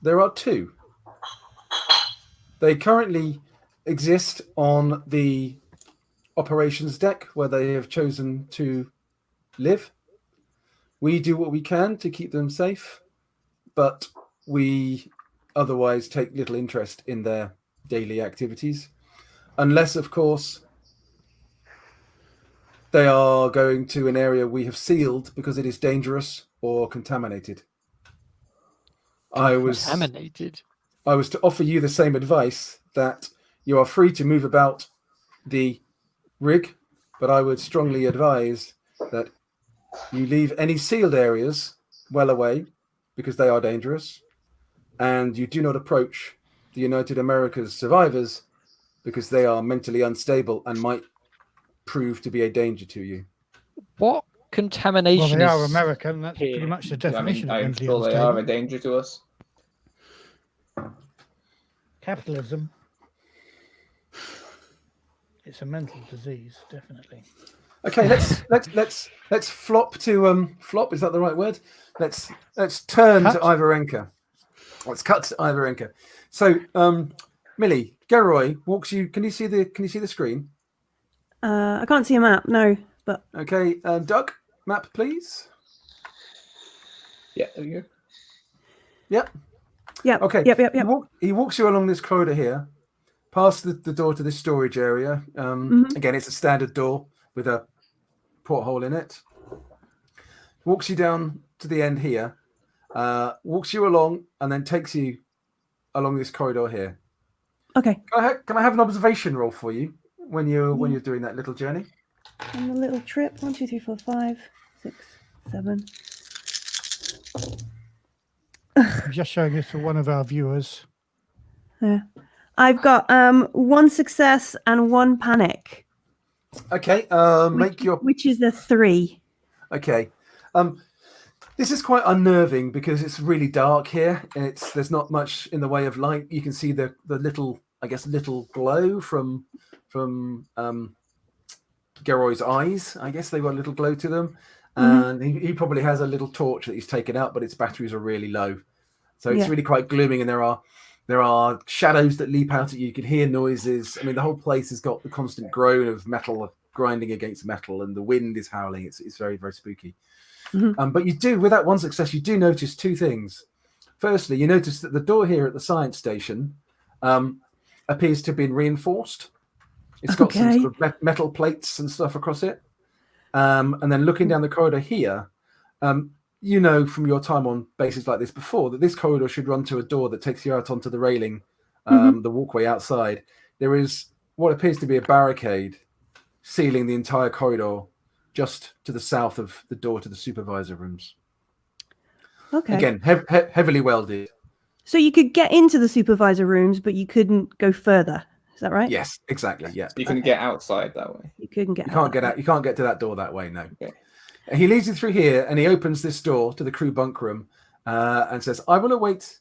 S2: There are 2. They currently exist on the operations deck where they have chosen to live. We do what we can to keep them safe, but we otherwise take little interest in their daily activities. Unless, of course, they are going to an area we have sealed because it is dangerous or contaminated. I was to offer you the same advice, that you are free to move about the rig, but I would strongly advise that you leave any sealed areas well away because they are dangerous, and you do not approach the United Americas survivors because they are mentally unstable and might prove to be a danger to you.
S5: What contamination?
S3: Well, they are American. That's pretty much the definition of mentally unstable.
S6: They are a danger to us.
S3: Capitalism. It's a mental disease, definitely.
S2: Okay, let's flop to flop. Is that the right word? Let's turn to Ivarenka. Let's cut to Ivarenka. So Millie, Geroy walks you. Can you see the screen?
S7: I can't see a map. No, but
S2: Okay, Doug, map, please.
S6: Yeah, there you go.
S2: Yep.
S7: Yep.
S2: Okay.
S7: Yep.
S2: He walks you along this corridor here, past the door to this storage area. Again, it's a standard door with a porthole in it. Walks you down to the end here, walks you along, and then takes you along this corridor here.
S7: Okay.
S2: Can I have an observation roll for you when you're doing that little journey?
S7: On the little trip, 1, 2, 3, 4, 5, 6, 7.
S3: I'm just showing this to one of our viewers.
S7: Yeah. I've got 1 success and 1 panic.
S2: Okay.
S7: Which is a 3.
S2: Okay. This is quite unnerving because it's really dark here. There's not much in the way of light. You can see the little glow from Geroy's eyes. I guess they've got a little glow to them. And he probably has a little torch that he's taken out, but its batteries are really low. So it's really quite glooming, and there are shadows that leap out at you. You can hear noises. I mean, the whole place has got the constant groan of metal grinding against metal, and the wind is howling. It's very, very spooky. But you do, with that 1 success, you do notice 2 things. Firstly, you notice that the door here at the science station appears to have been reinforced. It's got some sort of metal plates and stuff across it. And then looking down the corridor here, you know from your time on bases like this before that this corridor should run to a door that takes you out onto the railing, the walkway outside. There is what appears to be a barricade sealing the entire corridor just to the south of the door to the supervisor rooms.
S7: Okay.
S2: Again, heavily welded.
S7: So you could get into the supervisor rooms, but you couldn't go further. Is that right?
S2: Yes, exactly. Yeah.
S6: You couldn't get outside that way.
S7: You couldn't get.
S2: You can't get out. You can't get to that door that way. No.
S6: Okay.
S2: He leads you through here, and he opens this door to the crew bunk room, and says, "I will await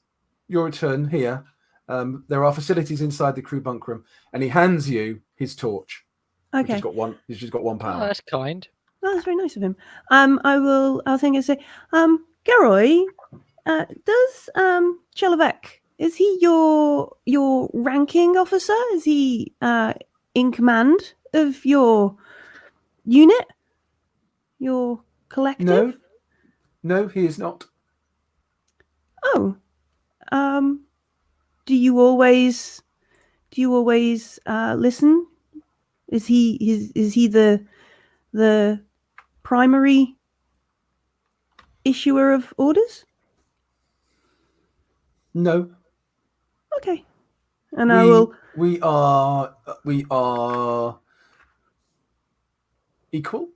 S2: your return here. There are facilities inside the crew bunk room," and he hands you his torch.
S7: Okay.
S2: He's just got 1 power.
S5: Oh, that's kind.
S7: Oh, that's very nice of him. I'll think and say, Geroy, does Chelovek, is he your ranking officer? Is he in command of your unit? Your collective?
S2: No, he is not.
S7: Oh. Do you always listen? Is he the primary issuer of orders?
S2: No.
S7: Okay. And
S2: we are equal.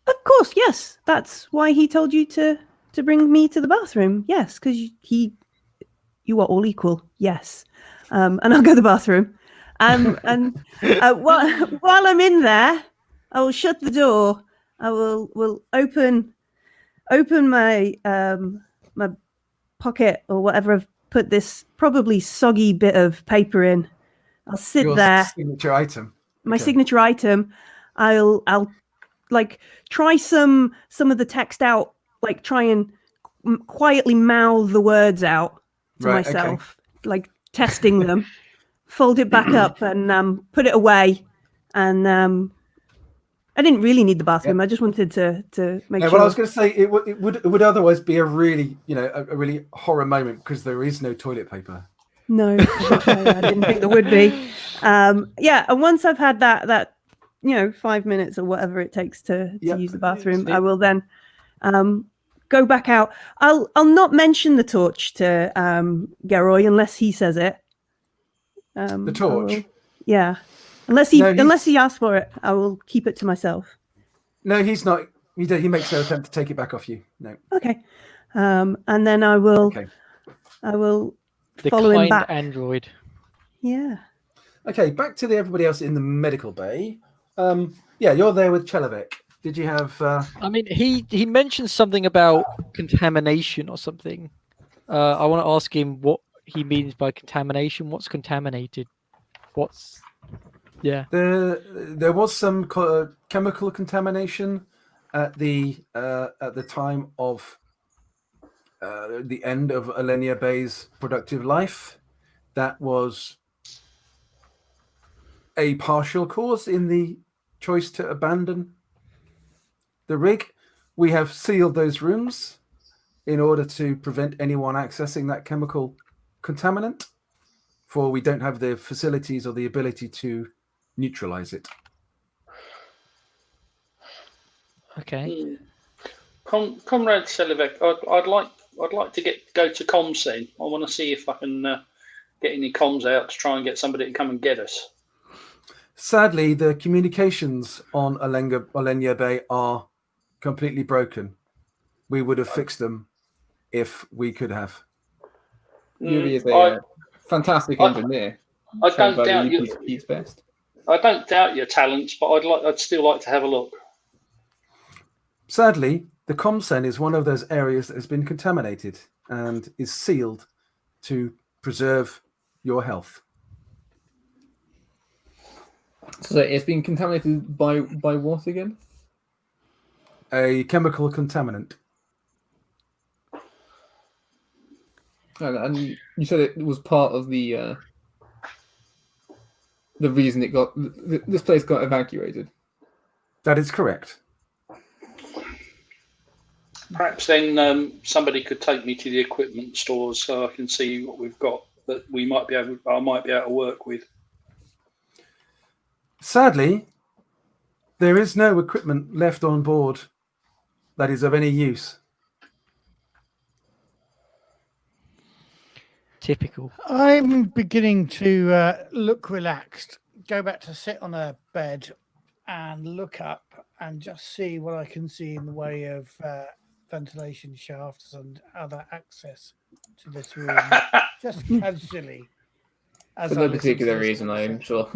S7: Of course, yes. That's why he told you to bring me to the bathroom. Yes, because you are all equal. Yes. And I'll go to the bathroom. And while I'm in there, I will shut the door. I will open my my pocket or whatever I've put this probably soggy bit of paper in. I'll sit there.
S2: Signature item.
S7: My signature item. I'll like try some of the text out, like try and quietly mouth the words out to myself, like testing them. Fold it back up and put it away. And I didn't really need the bathroom. I just wanted to make sure.
S2: Well, I was going to say it would otherwise be a really a really horror moment because there is no toilet paper.
S7: No, I didn't think there would be. Yeah, and once I've had that 5 minutes or whatever it takes to use the bathroom, I will then go back out. I'll not mention the torch to Geroy unless he says it.
S2: The torch?
S7: Yeah. Unless he asks for it, I will keep it to myself.
S2: No, he's not. He makes no attempt to take it back off you. No.
S7: Okay. And then I will.
S2: Okay.
S7: I will
S5: the
S7: follow him
S5: kind
S7: back.
S5: android.
S7: Yeah.
S2: Okay, back to everybody else in the medical bay. Yeah, you're there with Chelovek. Did you have?
S5: I mean, he mentioned something about contamination or something. I want to ask him what he means by contamination. What's contaminated? Yeah.
S2: There was some chemical contamination at the time of the end of Olenya Bay's productive life. That was a partial cause in the choice to abandon the rig. We have sealed those rooms in order to prevent anyone accessing that chemical contaminant, for we don't have the facilities or the ability to neutralize it.
S5: Okay.
S4: Comrade Selivek, I'd like to go to ComSen. I want to see if I can get any comms out to try and get somebody to come and get us.
S2: Sadly, the communications on Olenya Bay are completely broken. We would have fixed them if we could have.
S6: Yuri is a fantastic engineer.
S4: I don't doubt
S6: he's best.
S4: I don't doubt your talents, but I'd still like to have a look.
S2: Sadly, the ComSen is one of those areas that has been contaminated and is sealed to preserve your health.
S6: So it's been contaminated by what again?
S2: A chemical contaminant.
S6: And you said it was part of the reason this place got evacuated.
S2: That is correct.
S4: Perhaps then somebody could take me to the equipment stores so I can see what we've got that I might be able to work with.
S2: Sadly, there is no equipment left on board that is of any use.
S5: Typical.
S3: I'm beginning to look relaxed, go back to sit on a bed and look up and just see what I can see in the way of ventilation shafts and other access to this room, just casually.
S6: For no particular reason, I'm sure.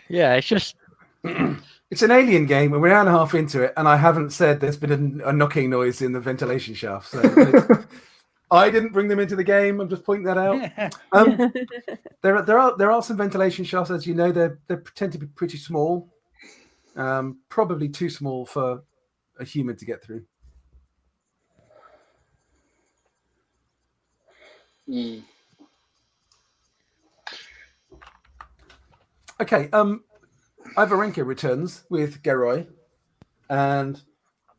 S5: Yeah, it's just...
S2: It's an Alien game, and we're an hour and a half into it, and I haven't said there's been a knocking noise in the ventilation shaft. So I didn't bring them into the game. I'm just pointing that out. There are some ventilation shafts, as you know. They tend to be pretty small, probably too small for a human to get through. Okay. Ivarenka returns with Geroy, and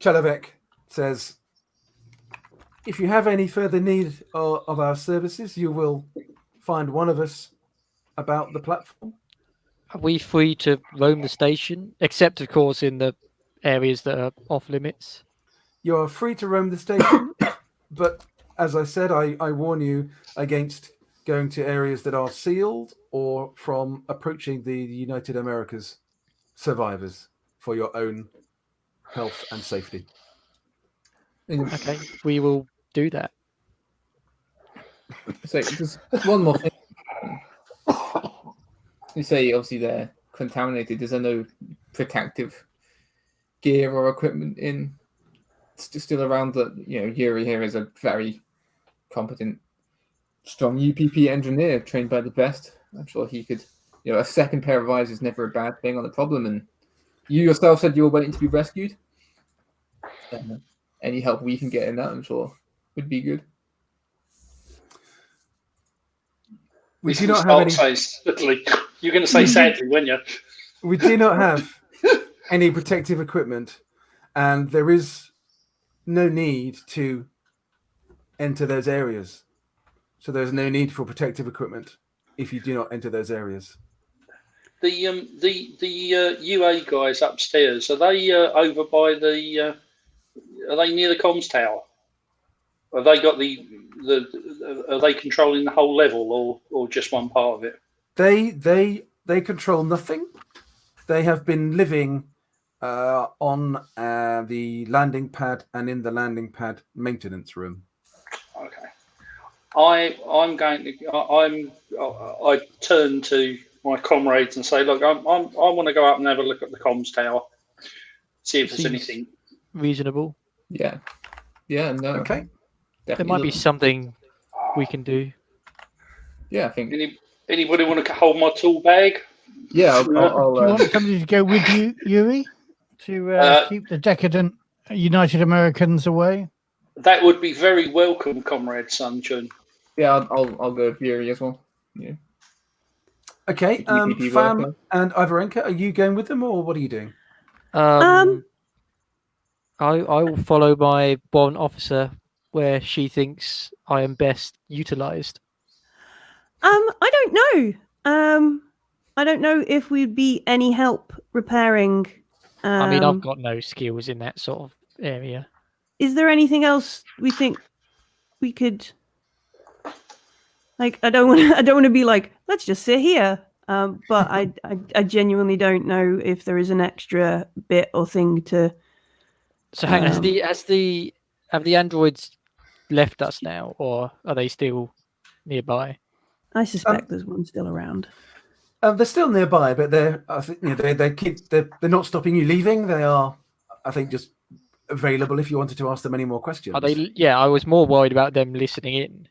S2: Chelovek says, if you have any further need of our services, you will find one of us about the platform.
S5: Are we free to roam the station, except, of course, in the areas that are off limits?
S2: You are free to roam the station, but as I said, I warn you against going to areas that are sealed or from approaching the United Americas survivors for your own health and safety.
S5: Okay, we will do that.
S6: So just one more thing. You say obviously they're contaminated. Is there no protective gear or equipment still around? That Yuri here is a very competent, strong UPP engineer trained by the best. I'm sure he could. A second pair of eyes is never a bad thing on the problem. And you yourself said you were waiting to be rescued. Any help we can get in that, I'm sure, would be good.
S2: We do not have
S4: any. You're going to say sadly, weren't you?
S2: We do not have any protective equipment, and there is no need to enter those areas. So there's no need for protective equipment if you do not enter those areas.
S4: The UA guys upstairs, are they over by the? Are they near the comms tower? Have they got are they controlling the whole level or just one part of it?
S2: They control nothing. They have been living on the landing pad and in the landing pad maintenance room.
S4: Okay. I turn to my comrades and say, look, I want to go up and have a look at the comms tower, see if there's anything
S5: reasonable.
S6: Yeah. No.
S2: Okay.
S5: There might be something we can do.
S6: Yeah, I think.
S4: Anybody want to hold my tool bag?
S6: Yeah,
S3: do you want somebody to go with you, Yuri, to keep the decadent United Americans away?
S4: That would be very welcome, Comrade Sunshine.
S6: Yeah, I'll go with Yuri as well. Yeah.
S2: Okay, Fam and Ivarenka, are you going with them or what are you doing?
S5: I will follow my warrant officer where she thinks I am best utilized.
S7: I don't know. I don't know if we'd be any help repairing.
S5: I mean, I've got no skills in that sort of area.
S7: Is there anything else we think we could? Like, I don't want to be like, let's just sit here. But I genuinely don't know if there is an extra bit or thing to.
S5: So, hang on, have the androids left us now, or are they still nearby?
S7: I suspect there's one still around.
S2: They're still nearby, but they're not stopping you leaving. They are, I think, just available if you wanted to ask them any more questions.
S5: Are they? Yeah, I was more worried about them listening in.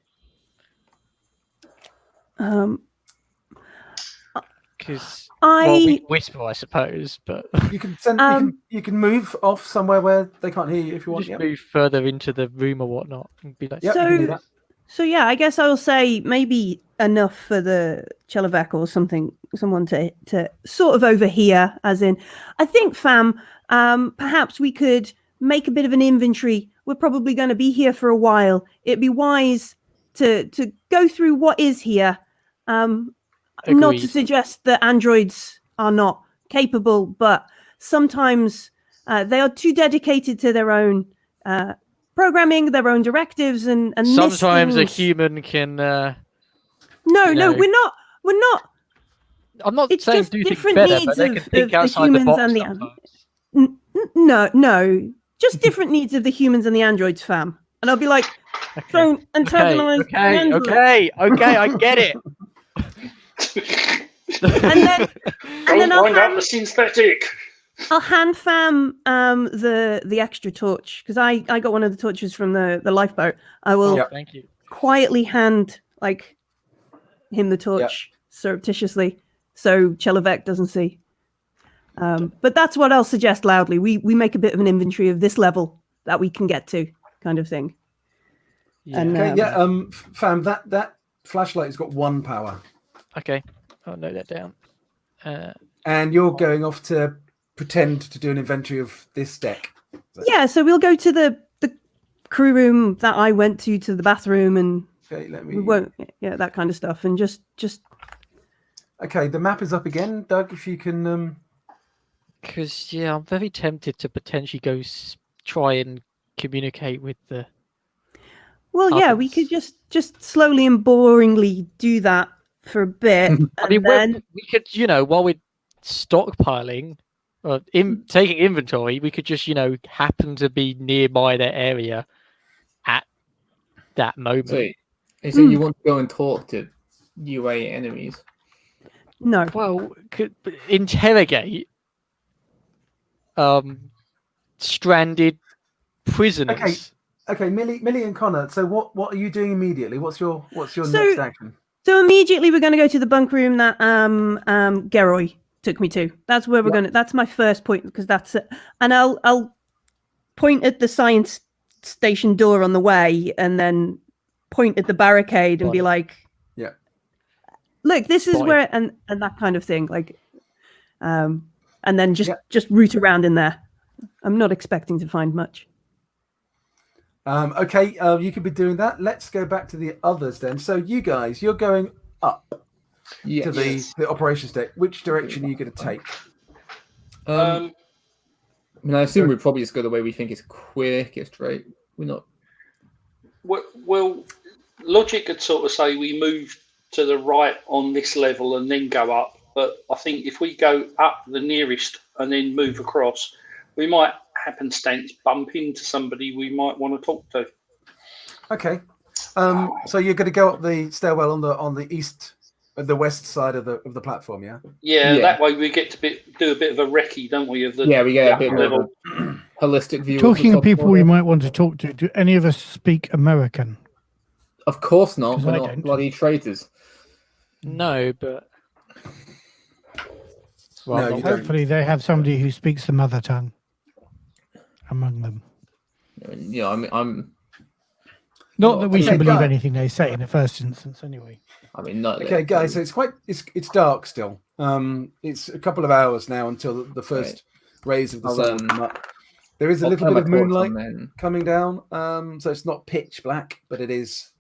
S5: Because we whisper, I suppose, but
S2: you can send. You can move off somewhere where they can't hear you if you want.
S5: Just move further into the room or whatnot, and be like,
S2: you can do that.
S7: So yeah, I guess I will say maybe enough for the Chelovek or someone to sort of overhear. As in, I think, Fam, perhaps we could make a bit of an inventory. We're probably going to be here for a while. It'd be wise to go through what is here. Not to suggest that androids are not capable, but sometimes they are too dedicated to their own programming, their own directives, and
S5: sometimes a human can.
S7: No, we're not.
S5: I'm not
S7: it's
S5: saying
S7: just
S5: do
S7: different
S5: things better,
S7: needs
S5: but they can
S7: of
S5: think
S7: the
S5: outside
S7: humans
S5: the box
S7: and the no, just different needs of the humans and the androids, Fam. And I'll be like, don't antagonize.
S5: Okay, I get it.
S7: and then I'll
S4: wind up the synthetic.
S7: I'll hand Fam the extra torch because I got one of the torches from the lifeboat. I will
S5: thank you.
S7: Quietly hand him the torch surreptitiously so Chelovek doesn't see. But that's what I'll suggest loudly. We make a bit of an inventory of this level that we can get to, kind of thing.
S5: Yeah.
S7: And,
S2: Fam, that flashlight has got 1 power.
S5: Okay, I'll note that down.
S2: And you're going off to pretend to do an inventory of this deck.
S7: Yeah, so we'll go to the crew room that I went to the bathroom, and we won't, that kind of stuff, and just.
S2: Okay, the map is up again, Doug. If you can.
S5: Because I'm very tempted to potentially go try and communicate with the.
S7: Well, yeah, we could just slowly and boringly do that for a bit.
S5: I mean, we could, while we're stockpiling or taking inventory, we could just, happen to be nearby their area at that moment.
S6: So you want to go and talk to UA enemies?
S7: No.
S5: Well, could interrogate stranded prisoners.
S2: Okay, Millie and Connor. So what are you doing immediately? What's your next action?
S7: So immediately we're going to go to the bunk room that Geroy took me to. That's where we're going to. That's my first point because that's it. And I'll point at the science station door on the way, and then point at the barricade and be like, look, this is where and that kind of thing. And then just root around in there. I'm not expecting to find much.
S2: Okay, you could be doing that. Let's go back to the others then. So you guys, you're going up to the operations deck. Which direction are you going to take?
S6: I assume we probably just go the way we think is quickest, right? We're not.
S4: Well, logic could sort of say we move to the right on this level and then go up. But I think if we go up the nearest and then move across, we might happenstance bump into somebody we might want to talk to.
S2: Okay. So you're going to go up the stairwell on the west side of the platform, yeah?
S4: Yeah, that way we get to do a bit of a recce, don't we? Of the
S6: we get a bit of a holistic view.
S3: Talking of people we might want to talk to, do any of us speak American?
S6: Of course not. We're not bloody traitors.
S5: No, but
S3: hopefully they have somebody who speaks the mother tongue among them.
S6: I'm
S3: Not that we should believe
S2: guys.
S3: anything they say in the first instance, anyway.
S6: I mean, not
S2: Okay, guys. So it's dark still. It's a couple of hours now until the first rays of the sun come up. There is a little bit of moonlight coming down, so it's not pitch black, but it is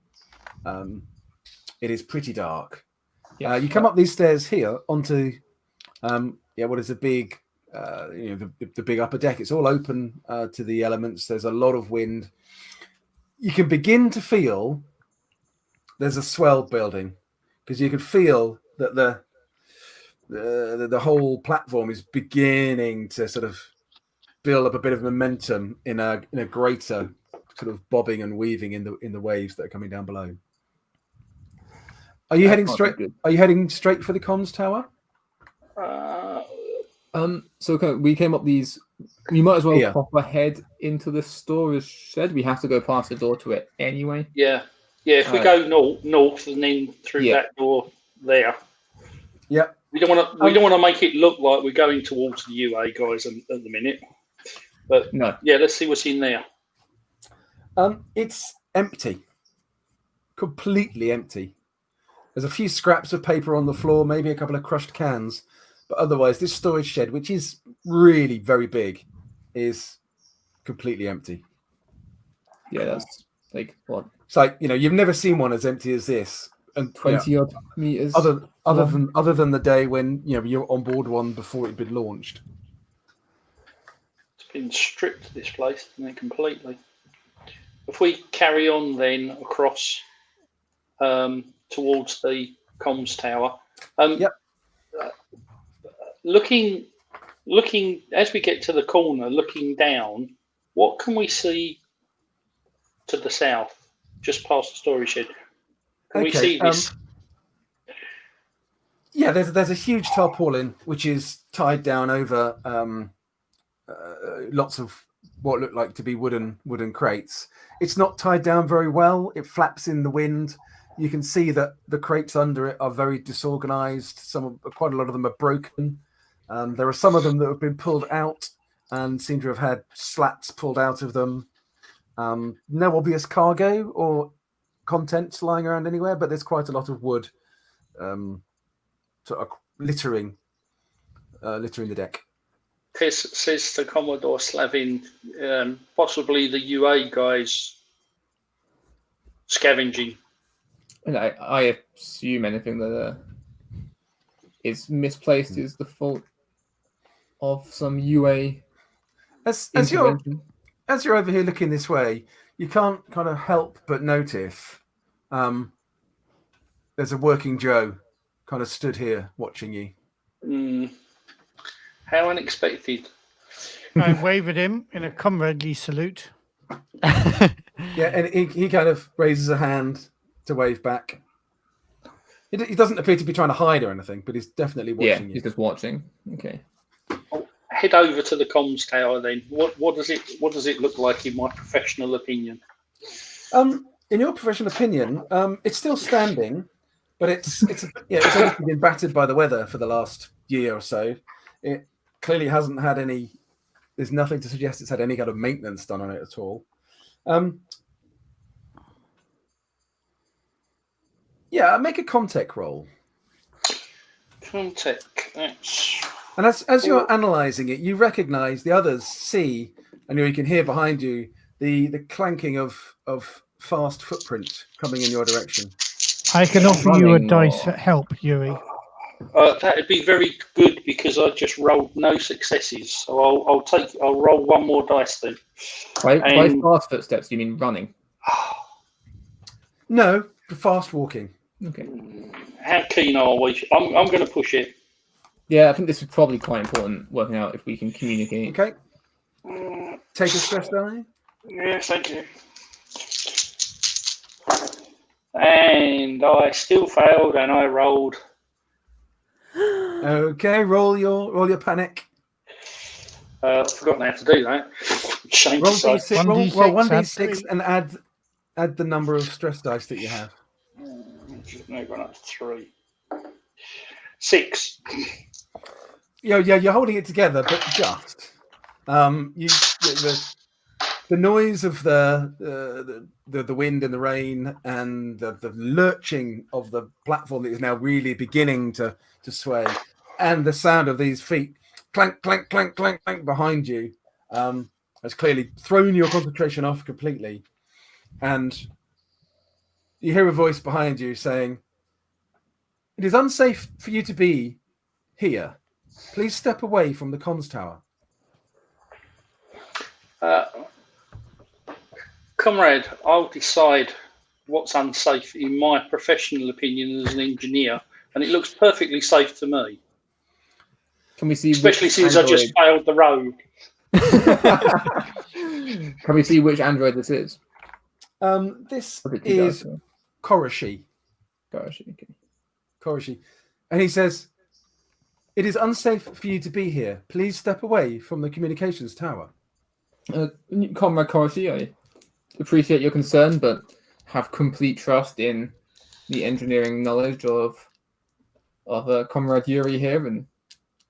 S2: pretty dark. Yeah, you come up these stairs here onto what is a big the big upper deck. It's all open to the elements. There's a lot of wind. You can begin to feel there's a swell building because you can feel that the whole platform is beginning to sort of build up a bit of momentum in a greater sort of bobbing and weaving in the waves that are coming down below. Are you heading straight? Are you heading straight for the comms tower?
S6: So we came up these. We might as well pop ahead into the storage shed. We have to go past the door to it anyway.
S4: Yeah. If we go north and then through that door there.
S2: Yeah.
S4: We don't want to make it look like we're going towards the UA guys at the minute. But
S6: no.
S4: Yeah, let's see what's in there.
S2: It's empty. Completely empty. There's a few scraps of paper on the floor, maybe a couple of crushed cans. But otherwise, this storage shed, which is really very big, is completely empty.
S6: Yeah, that's like what?
S2: It's like, you've never seen one as empty as this. And
S6: 20 odd meters.
S2: Other than the day when you're on board one before it'd been launched.
S4: It's been stripped, this place, completely. If we carry on then across towards the comms tower. Looking as we get to the corner, looking down, what can we see to the south, just past the storage shed? Can we see this?
S2: There's a huge tarpaulin which is tied down over lots of what look like to be wooden crates. It's not tied down very well. It flaps in the wind. You can see that the crates under it are very disorganized. Quite a lot of them are broken. There are some of them that have been pulled out and seem to have had slats pulled out of them. No obvious cargo or contents lying around anywhere, but there's quite a lot of wood sort of littering the deck.
S4: Says the Commodore Slavin, possibly the UA guys scavenging.
S6: And I assume anything that is misplaced is the fault of some UA.
S2: As you're over here looking this way, you can't kind of help but notice there's a working Joe kind of stood here watching you.
S4: How unexpected.
S3: I wave at him in a comradely salute.
S2: And he kind of raises a hand to wave back. He doesn't appear to be trying to hide or anything, but he's definitely watching you.
S6: He's just watching. Okay.
S4: I'll head over to the comms tower then. What does it look like in my professional opinion?
S2: In your professional opinion, it's still standing, but it's obviously been battered by the weather for the last year or so. It clearly hasn't had any. There's nothing to suggest it's had any kind of maintenance done on it at all. Make a Comtech roll.
S4: Comtech.
S2: And as you're analysing it, you recognise the others see, and you can hear behind you the clanking of fast footprint coming in your direction.
S3: I can offer you a dice help, Yuri.
S4: That'd be very good because I just rolled no successes. So I'll roll one more dice then.
S6: By fast footsteps, you mean running?
S2: No, fast walking.
S6: Okay.
S4: How keen are we? I'm going to push it.
S6: Yeah, I think this is probably quite important, working out if we can communicate.
S2: Okay. Take a stress die.
S4: Yes, thank you. And I still failed, and I rolled.
S2: Okay, roll your panic.
S4: I've forgotten how to do that. Shame
S2: roll
S4: to say.
S2: D6, roll 1d6 and add the number of stress dice that you have.
S4: No, gone up to 3. 6.
S2: You're holding it together, but just the noise of the wind and the rain and the lurching of the platform that is now really beginning to sway, and the sound of these feet clank, clank, clank, clank, clank behind you has clearly thrown your concentration off completely. And you hear a voice behind you saying, "It is unsafe for you to be here. Please step away from the comms tower."
S4: Comrade, I'll decide what's unsafe in my professional opinion as an engineer, and it looks perfectly safe to me.
S6: Can we see?
S4: Especially since I just failed the road.
S6: Can we see which android this is?
S2: This is Koroshi.
S6: Koroshi, okay.
S2: Koroshi. And he says, "It is unsafe for you to be here. Please step away from the communications tower."
S6: Comrade Koroshi, I appreciate your concern, but have complete trust in the engineering knowledge of Comrade Yuri here, and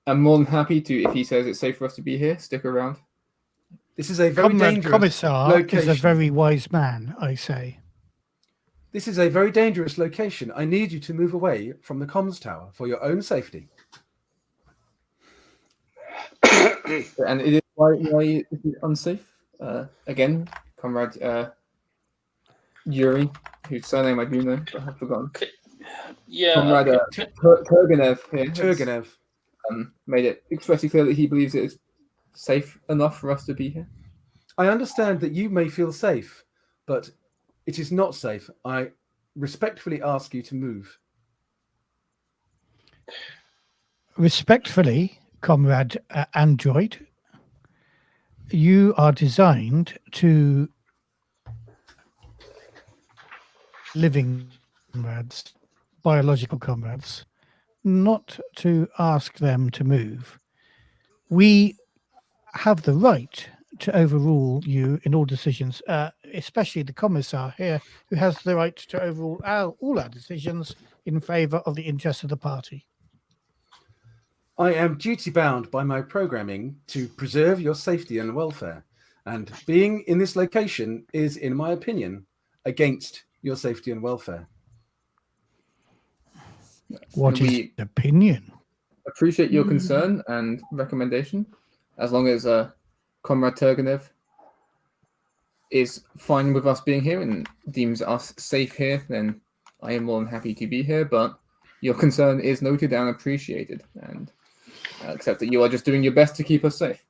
S6: I'm more than happy to, if he says it's safe for us to be here, stick around.
S2: This is a very dangerous
S3: Commissar
S2: location.
S3: is a very wise man, I say.
S2: This is a very dangerous location. I need you to move away from the comms tower for your own safety.
S6: And it is why is it unsafe? Again, Comrade Yuri, whose surname I do know, but I have forgotten.
S4: Yeah,
S6: Comrade Turgenev here.
S2: Turgenev
S6: made it expressly clear that he believes it is safe enough for us to be here.
S2: I understand that you may feel safe, but it is not safe. I respectfully ask you to move.
S3: Respectfully, Comrade Android, you are designed to living comrades, biological comrades, not to ask them to move. We have the right to overrule you in all decisions, especially the commissar here, who has the right to overrule all our decisions in favour of the interests of the party.
S2: I am duty-bound by my programming to preserve your safety and welfare, and being in this location is, in my opinion, against your safety and welfare.
S3: What is your opinion?
S6: Appreciate your concern and recommendation. As long as Comrade Turgenev is fine with us being here and deems us safe here, then I am more than happy to be here. But your concern is noted and appreciated, and accept that you are just doing your best to keep us safe.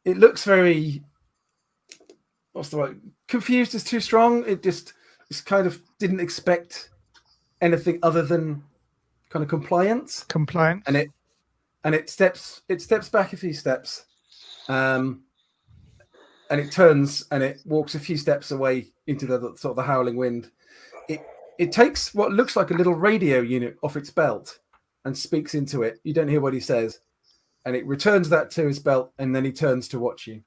S2: It looks very, what's the word? Confused is too strong. It's kind of didn't expect anything other than kind of compliance.
S3: Compliance.
S2: And it steps back a few steps, and it turns and it walks a few steps away into the sort of the howling wind. It takes what looks like a little radio unit off its belt and speaks into it. You don't hear what he says, and it returns that to his belt, and then he turns to watch you.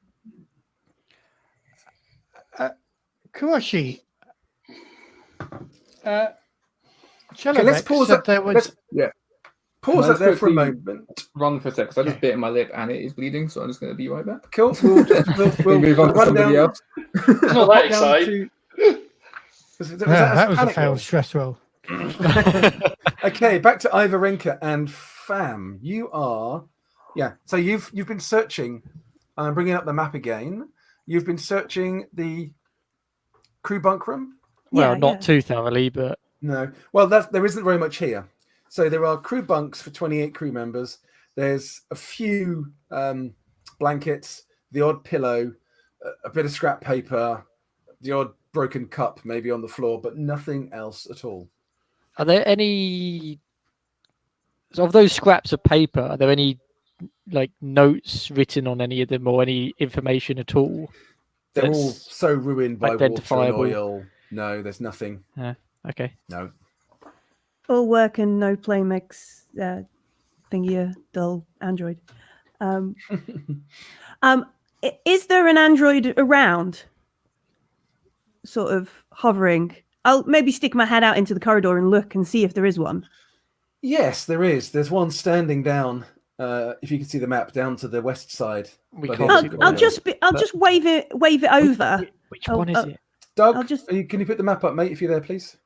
S3: Koroshi,
S2: okay, let's pause that. Pause that there for a moment.
S6: Run for a sec, because I just bit in my lip and it is bleeding, so I'm just going to be right back.
S2: Cool. We'll
S6: move on to somebody else.
S4: It's not that exciting.
S3: That was a failed stress roll.
S2: Okay, back to Ivarenka and Fam. You are, so you've been searching. I'm bringing up the map again. You've been searching the crew bunk room.
S5: Well, not too thoroughly, but
S2: no. Well, there isn't very much here. So there are crew bunks for 28 crew members. There's a few blankets, the odd pillow, a bit of scrap paper, the odd broken cup maybe on the floor, but nothing else at all.
S5: Are there any of those scraps of paper? Are there any like notes written on any of them or any information at all?
S2: They're all so ruined by water and
S5: identifiable.
S2: oil. No, there's nothing.
S5: Okay.
S2: No.
S7: All work and no play makes thingy a dull android. Is there an android around? Sort of hovering. I'll maybe stick my head out into the corridor and look and see if there is one.
S2: Yes, there is. There's one standing down if you can see the map, down to the west side.
S5: We
S2: By the
S5: can't
S2: edge
S5: see
S2: of
S5: the
S2: the
S7: I'll
S5: map.
S7: just wave it over.
S5: Which one is it?
S2: Doug,
S7: I'll just-
S2: can you put the map up, mate, if you're there, please?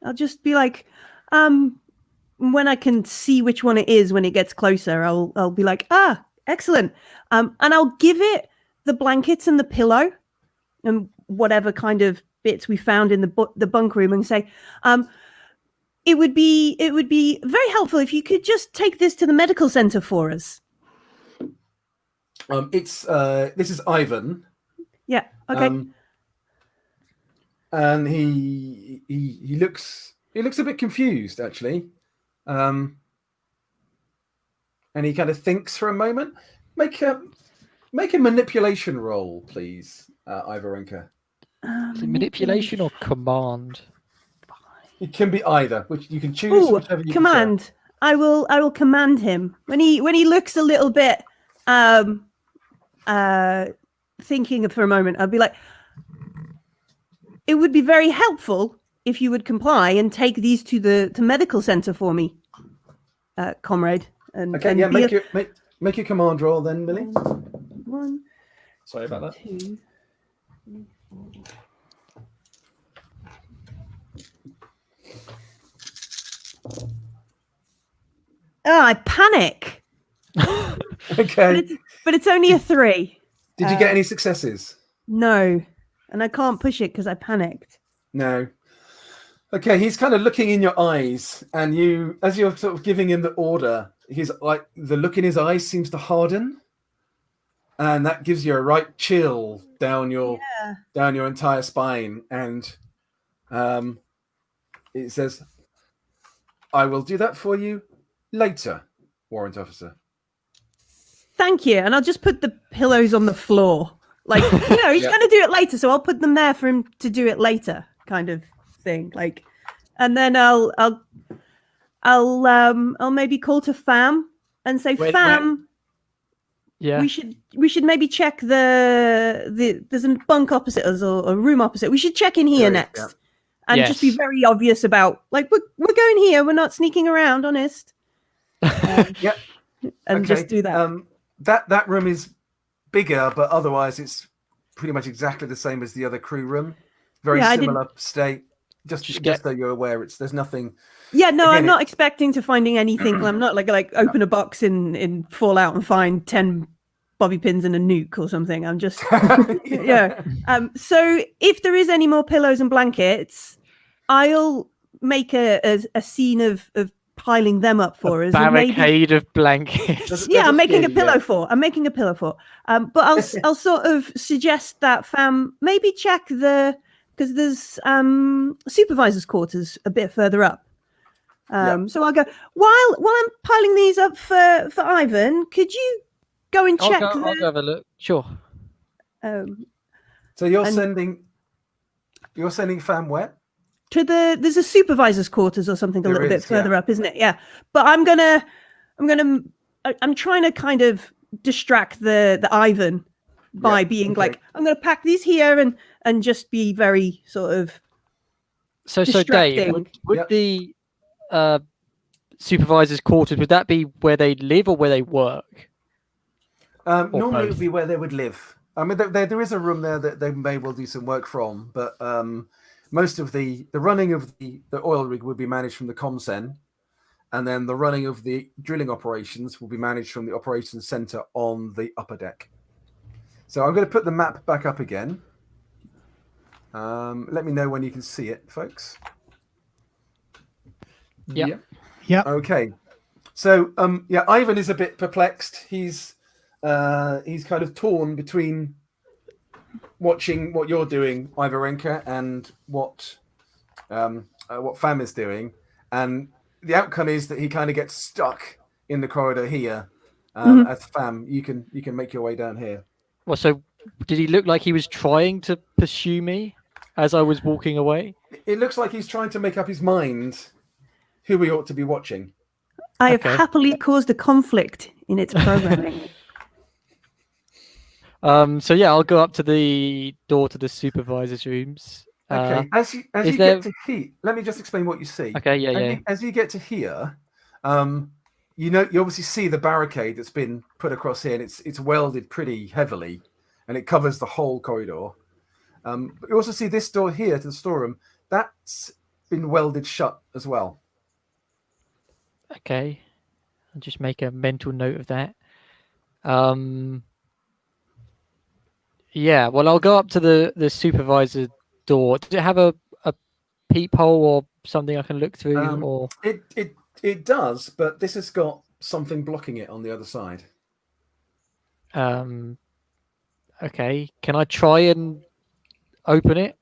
S7: I'll just be like, when I can see which one it is when it gets closer, I'll be like, excellent. And I'll give it the blankets and the pillow and whatever kind of bits we found in the bunk room, and say, it would be very helpful if you could just take this to the medical center for us.
S2: This is Ivan.
S7: Yeah. Okay.
S2: And he looks a bit confused, actually. And he kind of thinks for a moment. Make a manipulation roll, please, Ivarenka.
S5: Manipulation or command?
S2: It can be either, which you can choose. Whichever you
S7: command.
S2: prefer.
S7: I will command him when he looks a little bit thinking for a moment. I'll be like, it would be very helpful if you would comply and take these to the medical center for me, comrade. And
S2: Okay,
S7: and
S2: yeah, make your command roll then, Millie.
S7: 1,
S6: Sorry about that.
S7: 2, 3, 4. Oh, I panic.
S2: Okay.
S7: But it's only a 3.
S2: Did you get any successes?
S7: No, and I can't push it because I panicked.
S2: No. Okay, he's kind of looking in your eyes, and as you're sort of giving him the order, he's like, the look in his eyes seems to harden, and that gives you a right chill down your entire spine. And it says, "I will do that for you later, warrant officer."
S7: Thank you, and I'll just put the pillows on the floor. Like, he's going to do it later, so I'll put them there for him to do it later, kind of thing. Like, and then I'll maybe call to Fam and say, Fam,
S5: yeah,
S7: we should maybe check there's a bunk opposite us or a room opposite. We should check in here next, and just be very obvious about, like, we're going here. We're not sneaking around, honest. And just do that.
S2: That room is bigger, but otherwise it's pretty much exactly the same as the other crew room. Very similar state. Just so you're aware, there's nothing.
S7: Yeah, no, I'm not expecting to finding anything. I'm not like open a box in Fallout and find 10 bobby pins and a nuke or something. I'm just So if there is any more pillows and blankets, I'll make a scene of piling them up for us.
S5: Barricade of blankets.
S7: I'm making a pillow fort. But I'll sort of suggest that Fam maybe check because there's supervisor's quarters a bit further up. So I'll go while I'm piling these up for Ivan. Could you go and check?
S5: I'll go have a look. Sure.
S2: So you're sending Fam where?
S7: There's a supervisor's quarters or something a little bit further up, isn't it? Yeah. But I'm trying to kind of distract the Ivan by being like, I'm going to pack these here and just be very sort of
S5: so Dave, would the supervisor's quarters, would that be where they live or where they work?
S2: Normally it would be where they would live. I mean, there is a room there that they may well do some work from, but most of the running of the oil rig would be managed from the Comsen, and then the running of the drilling operations will be managed from the operations center on the upper deck. So I'm going to put the map back up again. Let me know when you can see it, folks.
S5: Yeah.
S2: Okay. So Ivan is a bit perplexed. He's kind of torn between watching what you're doing, Ivarenka, and what Fam is doing, and the outcome is that he kind of gets stuck in the corridor here. As Fam, you can make your way down here.
S5: Well, so did he look like he was trying to pursue me as I was walking away?
S2: It looks like he's trying to make up his mind who we ought to be watching.
S7: I have happily caused a conflict in its programming.
S5: So I'll go up to the door to the supervisor's rooms.
S2: Okay. As you get to here, let me just explain what you see.
S5: Okay.
S2: As you get to here, you obviously see the barricade that's been put across here, and it's welded pretty heavily, and it covers the whole corridor. But you also see this door here to the storeroom. That's been welded shut as well.
S5: Okay, I'll just make a mental note of that. Yeah, well, I'll go up to the supervisor door. Does it have a peephole or something I can look through? Or
S2: it does, but this has got something blocking it on the other side.
S5: Okay, can I try and open it?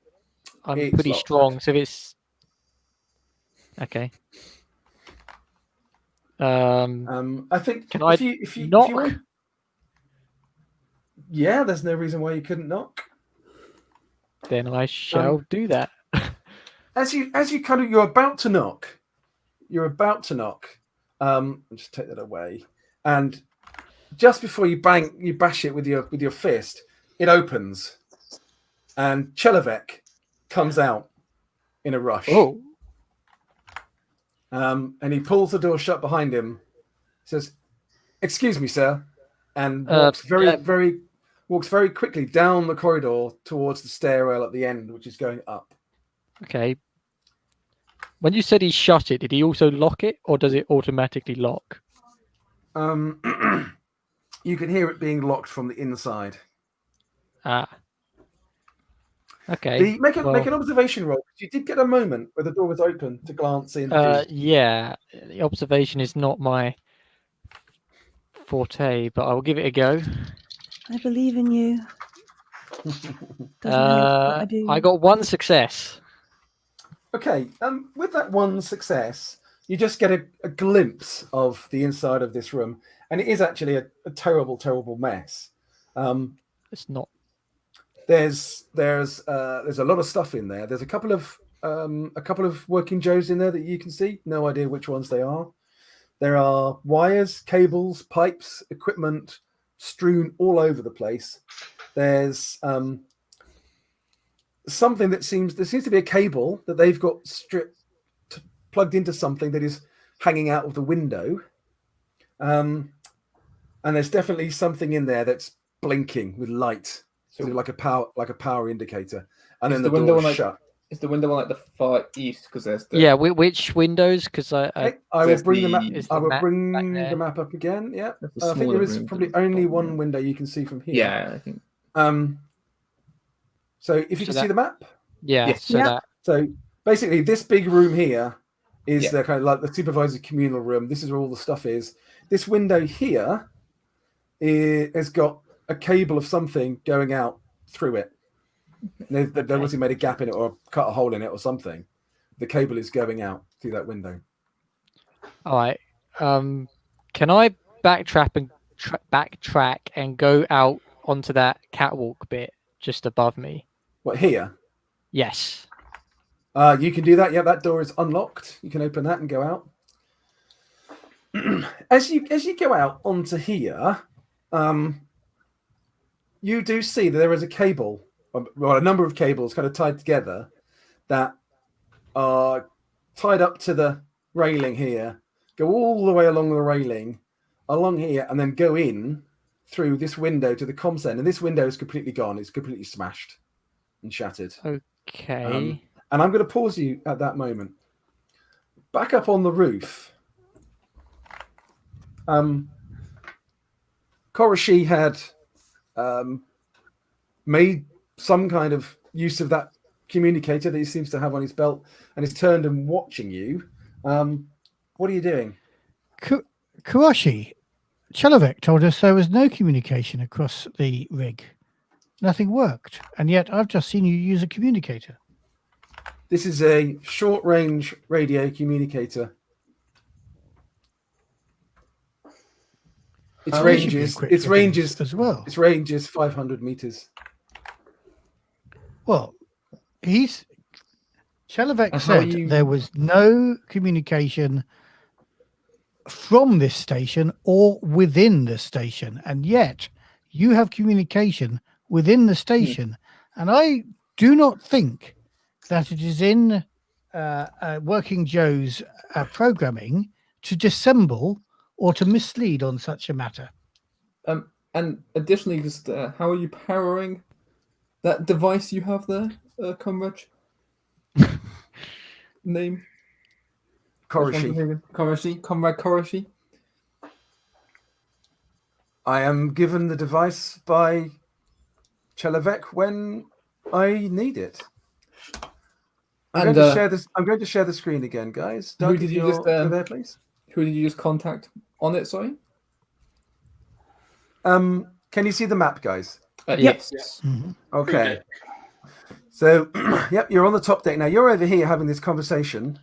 S5: I'm pretty
S2: locked.
S5: strong, so if it's okay.
S2: I think
S5: can if you knock?
S2: Yeah, there's no reason why you couldn't knock.
S5: Then I shall do that.
S2: As you kind of you're about to knock. I'll just take that away. And just before you bash it with your fist, it opens, and Chelovek comes out in a rush.
S5: Oh.
S2: And he pulls the door shut behind him. Says, "Excuse me, sir," and walks very quickly down the corridor towards the stairwell at the end, which is going up.
S5: Okay. When you said he shut it, did he also lock it, or does it automatically lock?
S2: You can hear it being locked from the inside.
S5: Ah. Okay.
S2: Make an observation roll. You did get a moment where the door was open to glance in.
S5: Yeah, the observation is not my forte, but I will give it a go.
S7: I believe in you. I
S5: got one success.
S2: Okay, with that one success, you just get a glimpse of the inside of this room, and it is actually a terrible, terrible mess.
S5: It's not.
S2: There's a lot of stuff in there. There's a couple of working Joes in there that you can see. No idea which ones they are. There are wires, cables, pipes, equipment strewn all over the place. There's something there seems to be a cable that they've got plugged into something that is hanging out of the window. And there's definitely something in there that's blinking with light. So like a power indicator, and then the window shut.
S6: Is the window on like the far east? Because there's
S5: which windows? Because I
S2: will bring the map. I will bring the map up again. Yeah, I think there is probably only one window you can see from here.
S6: Yeah, I think.
S2: So if you can see the map.
S5: Yeah.
S2: So basically, this big room here is the kind of like the supervisor communal room. This is where all the stuff is. This window here has got a cable of something going out through it. They've obviously made a gap in it or cut a hole in it or something. The cable is going out through that window.
S5: All right. Can I backtrack and go out onto that catwalk bit just above me?
S2: What, here?
S5: Yes.
S2: You can do that. Yeah, that door is unlocked. You can open that and go out. As you go out onto here, you do see that there is a cable, well, a number of cables kind of tied together that are tied up to the railing here, go all the way along the railing, along here, and then go in through this window to the comm center. And this window is completely gone. It's completely smashed and shattered.
S5: Okay.
S2: And I'm going to pause you at that moment. Back up on the roof. Koroshi had made some kind of use of that communicator that he seems to have on his belt and is turned and watching you. What are you doing?
S3: Koroshi, Chelovek told us there was no communication across the rig. Nothing worked. And yet I've just seen you use a communicator.
S2: This is a short-range radio communicator. Its ranges
S3: as well.
S2: Its range is 500 meters.
S3: Well, Chelovek said there was no communication from this station or within the station, and yet you have communication within the station. And I do not think that it is in Working Joe's programming to dissemble or to mislead on such a matter.
S6: And additionally, just how are you powering that device you have there, Comrade? Name?
S2: Koroshi.
S6: Comrade Koroshi.
S2: I am given the device by Chelavek when I need it. I'm going to share this. I'm going to share the screen again, guys. Doug,
S6: Who did you just
S2: there, please?
S6: Who did you just contact on it? Sorry.
S2: Can you see the map, guys?
S6: Yes.
S3: Mm-hmm.
S2: Okay. So, yep, you're on the top deck now. You're over here having this conversation.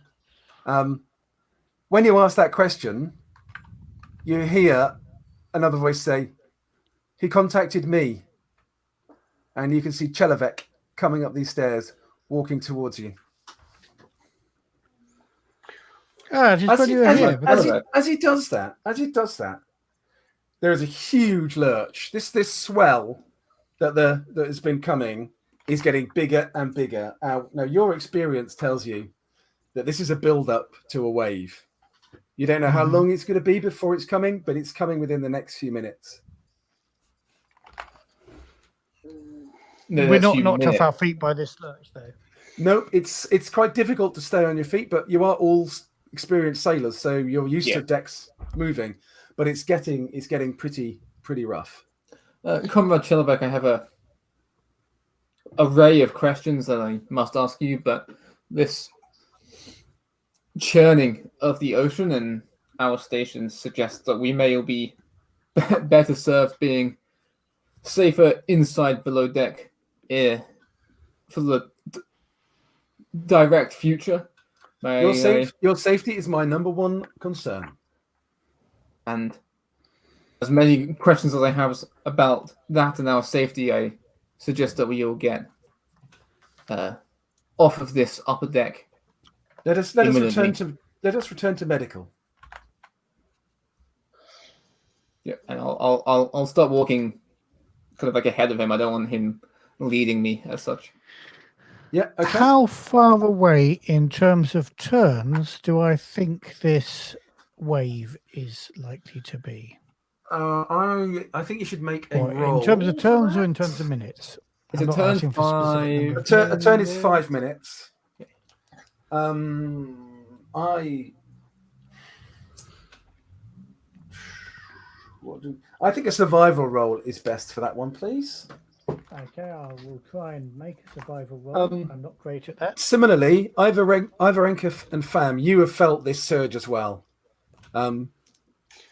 S2: When you ask that question, you hear another voice say, "He contacted me," and you can see Chelavek coming up these stairs, walking towards you. As he does that, there is a huge lurch. This swell that has been coming is getting bigger and bigger. Now, your experience tells you that this is a build-up to a wave. You don't know how long it's going to be before it's coming, but it's coming within the next few minutes.
S3: No, we're not knocked off our feet by this lurch, though.
S2: No, it's quite difficult to stay on your feet, but you are all experienced sailors, so you're used to decks moving. But it's getting pretty rough.
S6: Comrade Chelavek, I have a array of questions that I must ask you, but this churning of the ocean and our stations suggests that we may be better served being safer inside below deck for the direct future.
S2: Your safety is my number one concern.
S6: And as many questions as I have about that and our safety, I suggest that we all get off of this upper deck.
S2: Let us return to medical.
S6: Yeah, and I'll start walking kind of like ahead of him. I don't want him leading me as such.
S2: Yeah. Okay.
S3: How far away in terms of turns do I think this wave is likely to be?
S2: I think you should make a roll.
S3: In terms of turns or in terms of minutes?
S6: It's a turn 5.
S2: A turn is 5 minutes. I think a survival roll is best for that one, please.
S3: Okay, I will try and make a survival roll. I'm not great at that.
S2: Similarly, either Enkef and Fam, you have felt this surge as well.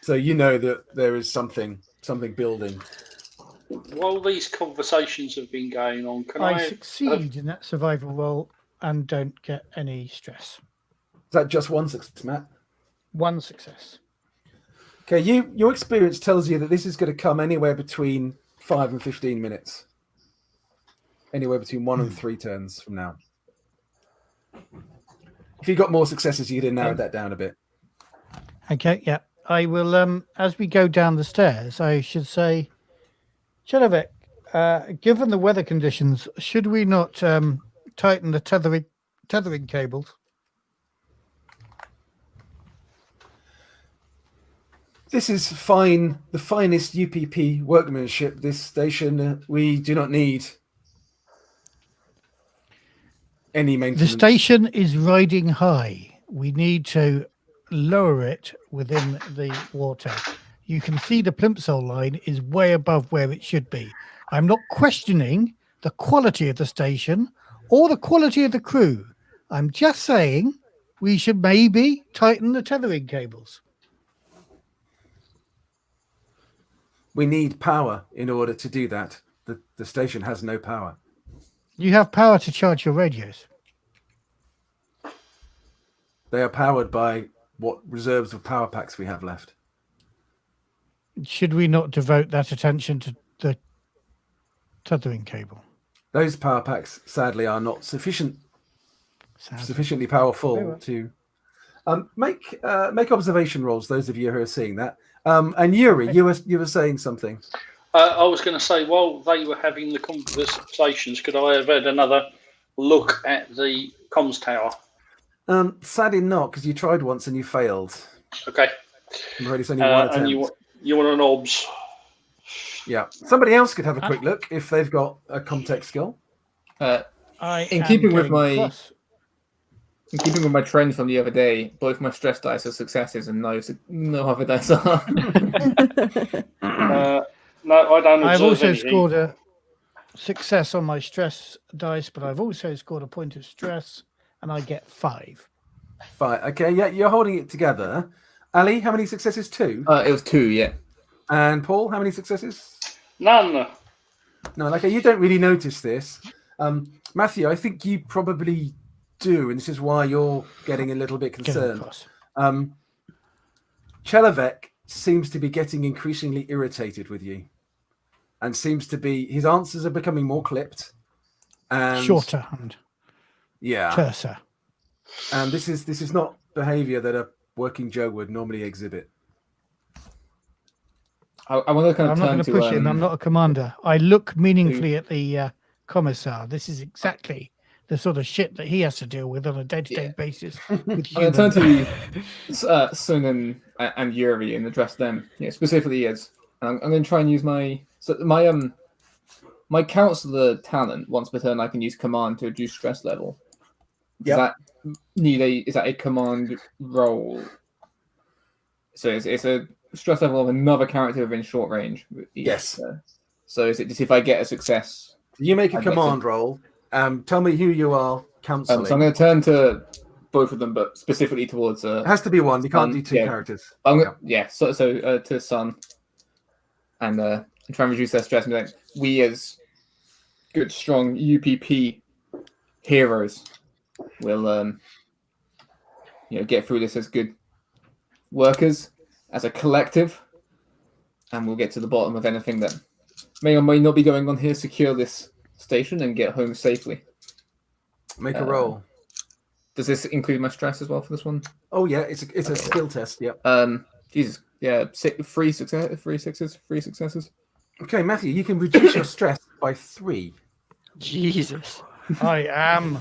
S2: So you know that there is something building.
S4: While these conversations have been going on, can I
S3: succeed in that survival roll and don't get any stress?
S2: Is that just one success, Matt?
S3: One success.
S2: Okay, your experience tells you that this is going to come anywhere between 5 and 15 minutes. Anywhere between 1 and 3 turns from now. If you got more successes, you'd have narrowed that down a bit.
S3: Okay, yeah. I will, as we go down the stairs, I should say, Chelavek, given the weather conditions, should we not tighten the tethering cables?
S2: This is fine, the finest UPP workmanship, this station. We do not need any maintenance.
S3: The station is riding high. We need to lower it within the water. You can see the plimsoll line is way above where it should be. I'm not questioning the quality of the station or the quality of the crew. I'm just saying we should maybe tighten the tethering cables.
S2: We need power in order to do that. The station has no power.
S3: You have power to charge your radios.
S2: They are powered by what reserves of power packs we have left.
S3: Should we not devote that attention to the tethering cable?
S2: Those power packs, sadly, are not sufficiently powerful to make observation rolls. Those of you who are seeing that. And Yuri, you were saying something.
S4: I was going to say, while they were having the conversations, could I have had another look at the comms tower?
S2: Sadly not, because you tried once and you failed.
S4: Okay.
S2: I'm afraid it's only one attempt.
S4: And you want an obs.
S2: Yeah. Somebody else could have a quick look if they've got a context skill.
S6: In keeping with my trend from the other day, both my stress dice are successes and no other dice are.
S4: No, I don't.
S3: I've also
S4: anything.
S3: scored a success on my stress dice, but I've also scored a point of stress, and I get 5.
S2: 5. Okay, yeah, you're holding it together. Ali, how many successes? 2?
S6: It was 2, yeah.
S2: And Paul, how many successes?
S4: None.
S2: No, okay, you don't really notice this. Matthew, I think you probably do, and this is why you're getting a little bit concerned. Chelovek seems to be getting increasingly irritated with you, and seems to be his answers are becoming more clipped and
S3: shorter and terser.
S2: And this is not behaviour that a working Joe would normally exhibit.
S6: I want to kind of
S3: I'm not going to push him. I'm not a commander. I look meaningfully at the commissar. This is exactly the sort of shit that he has to deal with on a day-to-day basis. With
S6: I'm going to turn to Sun and Yuri and address them. Yeah, specifically as I'm going to try and use my counselor talent. Once per turn, I can use command to reduce stress level. Is that a command roll? So it's a stress level of another character within short range.
S2: Yes.
S6: So is it just if I get a success?
S2: You make a command roll. Tell me who you are counseling.
S6: So I'm going to turn to both of them, but specifically towards.
S2: It has to be one. You can't do two characters.
S6: So to Sun, and try and reduce their stress. And we as good, strong UPP heroes will, get through this as good workers, as a collective, and we'll get to the bottom of anything that may or may not be going on here. Secure this station and get home safely.
S2: Make a roll.
S6: Does this include my stress as well for this one?
S2: Oh yeah, it's a skill test. Yep.
S6: Jesus, yeah, 3 successes.
S2: Okay, Matthew, you can reduce your stress by 3.
S5: Jesus,
S3: I am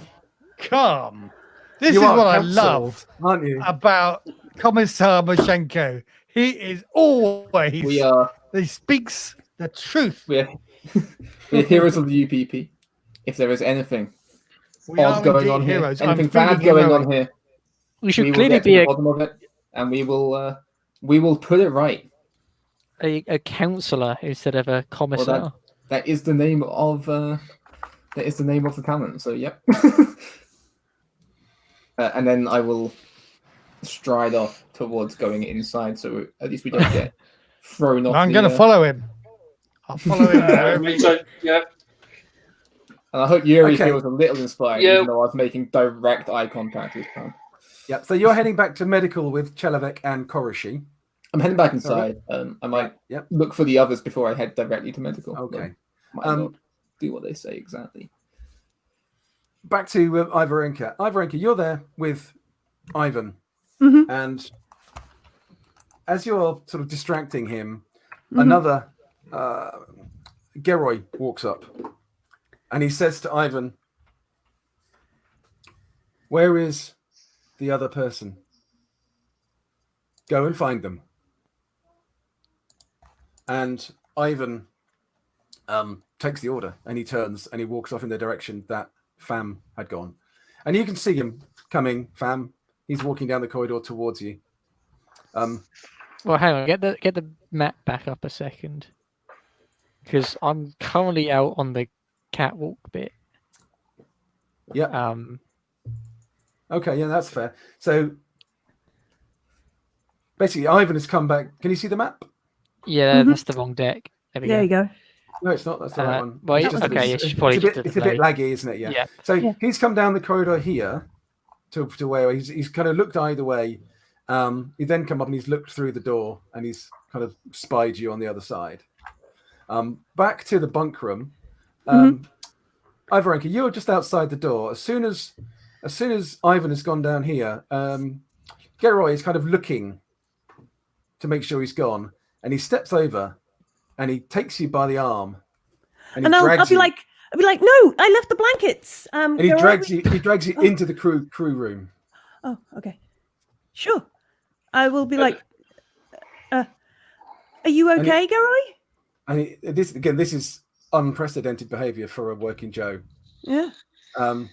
S3: calm. This is what I love,
S2: aren't you?
S3: About Commissar Mashenko. He is always. He speaks the truth.
S6: We're heroes of the UPP. If there is anything odd going on here, anything bad going on here,
S5: we should clearly be
S6: the bottom of it, and we will put it right.
S5: A counselor instead of a commissar.
S6: Well, that is the name of the talent. So yep. And then I will stride off towards going inside, so at least we don't get thrown off.
S3: I'm going to follow him. I'll follow him.
S4: Yeah.
S6: And I hope Yuri feels a little inspired, even though I was making direct eye contact this time.
S2: Yeah, so you're heading back to medical with Chelovek and Koroshi.
S6: I'm heading back inside. I might look for the others before I head directly to medical.
S2: Okay.
S6: Might not do what they say exactly.
S2: Back to Ivarenka. Ivarenka, you're there with Ivan.
S7: Mm-hmm.
S2: And as you're sort of distracting him, another Geroy walks up. And he says to Ivan, "Where is the other person? Go and find them." And Ivan takes the order, and he turns and he walks off in the direction that Fam had gone. And you can see him coming, Fam. He's walking down the corridor towards you.
S5: Well, hang on. Get the map back up a second, because I'm currently out on the catwalk bit.
S2: Yeah. Okay, yeah, that's fair. So basically, Ivan has come back. Can you see the map?
S5: Yeah, that's the wrong deck.
S7: There you go.
S2: No, it's not. That's the right one.
S5: Well,
S2: it's
S5: it's a
S2: bit laggy, isn't it? Yeah. So he's come down the corridor here to where he's kind of looked either way. He then come up and he's looked through the door and he's kind of spied you on the other side. Back to the bunk room. Ivarenka, you're just outside the door. As soon as Ivan has gone down here, Geroy is kind of looking to make sure he's gone, and he steps over and he takes you by the arm, and
S7: I'll be like, "No, I left the blankets."
S2: And he drags you into the crew room.
S7: Oh, okay, sure. I will be like, Are you okay, Gary?
S2: And this is unprecedented behaviour for a working Joe.
S7: Yeah.
S2: And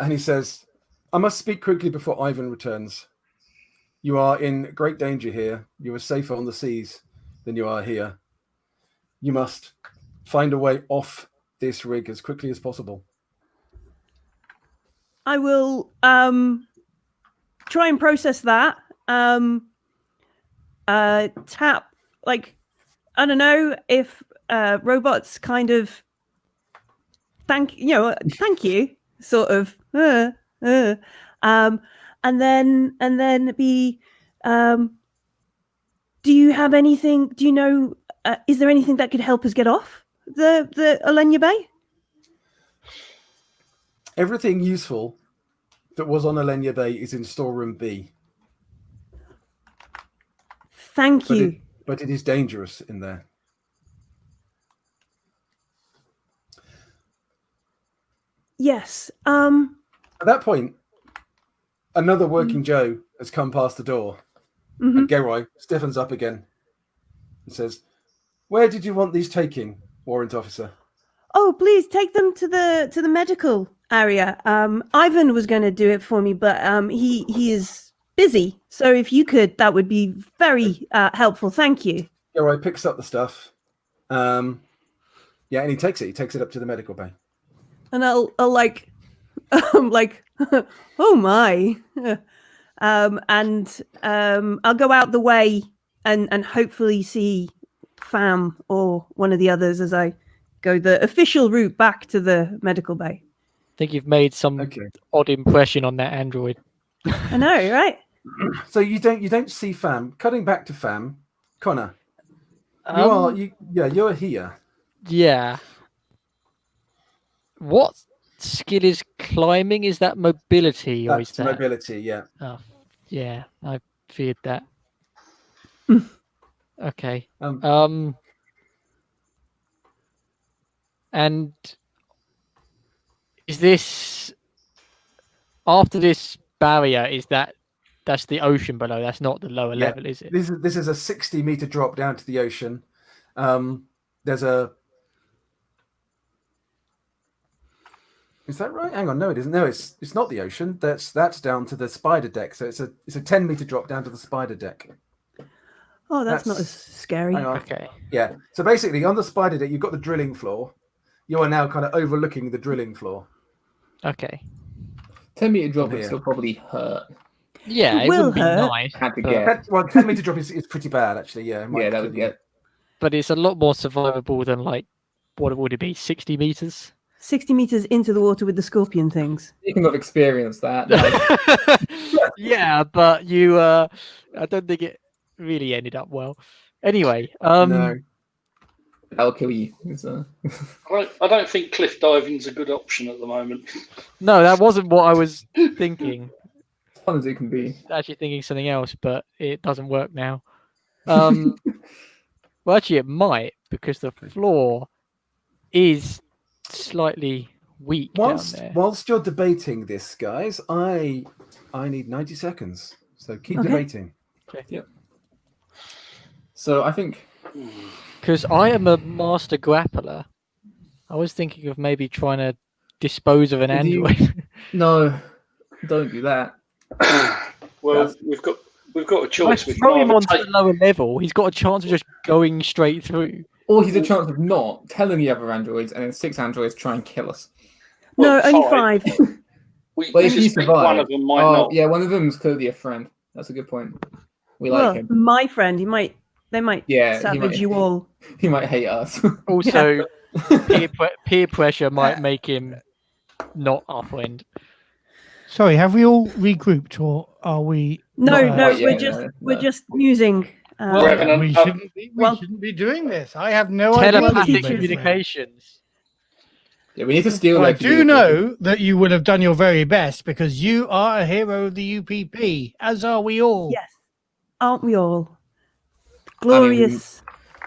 S2: he says, "I must speak quickly before Ivan returns. You are in great danger here. You are safer on the seas than you are here. You must find a way off this rig as quickly as possible."
S7: I will try and process that. Tap, like, I don't know if robots kind of thank you, sort of, and then be, do you have anything? Do you know? Is there anything that could help us get off the Olenya Bay?
S2: Everything useful that was on Olenya Bay is in storeroom B.
S7: Thank you.
S2: But it is dangerous in there.
S7: Yes.
S2: At that point, another working Joe has come past the door, and Geroy stiffens up again and says, "Where did you want these taking, warrant officer?"
S7: Oh, please take them to the medical area. Ivan was going to do it for me, but he is busy. So if you could, that would be very helpful. Thank you.
S2: Geroy picks up the stuff. And he takes it. He takes it up to the medical bay.
S7: And I'll like, I'm like, oh my, and I'll go out the way and hopefully see Fam or one of the others as I go the official route back to the medical bay.
S5: I think you've made some odd impression on that android.
S7: I know, right?
S2: So you don't see Fam. Cutting back to Fam, Connor, you're here.
S5: Yeah. What skill is climbing? Is that mobility or
S2: That's
S5: is that
S2: mobility? Yeah.
S5: Oh, yeah. I feared that. Okay. And is this after this barrier? Is that's the ocean below? That's not the lower level, is it?
S2: This is a 60-meter drop down to the ocean. There's a. Is that right? Hang on, no, it isn't. No, it's not the ocean. That's down to the spider deck. So it's a 10-meter drop down to the spider deck.
S7: Oh, that's not as scary.
S5: Okay.
S2: Yeah. So basically, on the spider deck, you've got the drilling floor. You are now kind of overlooking the drilling floor.
S5: Okay.
S6: 10-meter drop would still probably hurt.
S5: Yeah, it would be nice.
S6: Had to get.
S2: Well, 10-meter drop is pretty bad, actually. Yeah.
S6: That would get.
S5: But it's a lot more survivable than like what would it be? 60 meters.
S7: 60 meters into the water with the scorpion things.
S6: You can have experienced that.
S5: Yeah, but you I don't think it really ended up well. Anyway,
S2: no.
S6: That'll kill you.
S4: I don't think cliff diving's a good option at the moment.
S5: No, that wasn't what I was thinking.
S6: As fun as it can be.
S5: Actually thinking something else, but it doesn't work now. Well, actually it might, because the floor is slightly weak down there.
S2: Whilst you're debating this, guys, I need 90 seconds. So keep debating.
S5: Okay.
S6: Yep. So I think
S5: because I am a master grappler, I was thinking of maybe trying to dispose of an android.
S6: No, don't do that.
S4: Well, we've got a choice.
S5: If I throw him onto the lower level, he's got a chance of just going straight through.
S6: Or he's a chance of not telling the other androids, and then 6 androids try and kill us.
S7: No, only 5.
S6: But if you survive,
S4: one of them might not.
S6: Yeah, one of them's clearly a friend. That's a good point. We like him.
S7: My friend, they might savage you all.
S6: He might hate us.
S5: Also, peer pressure might make him not our friend.
S3: Sorry, have we all regrouped, or are we?
S7: No, we're just musing.
S3: We shouldn't be doing this. I have no idea.
S5: Telepathic communications.
S6: Yeah, we need to steal.
S3: I do know that you would have done your very best because you are a hero of the UPP, as are we all.
S7: Yes, aren't we all? Glorious,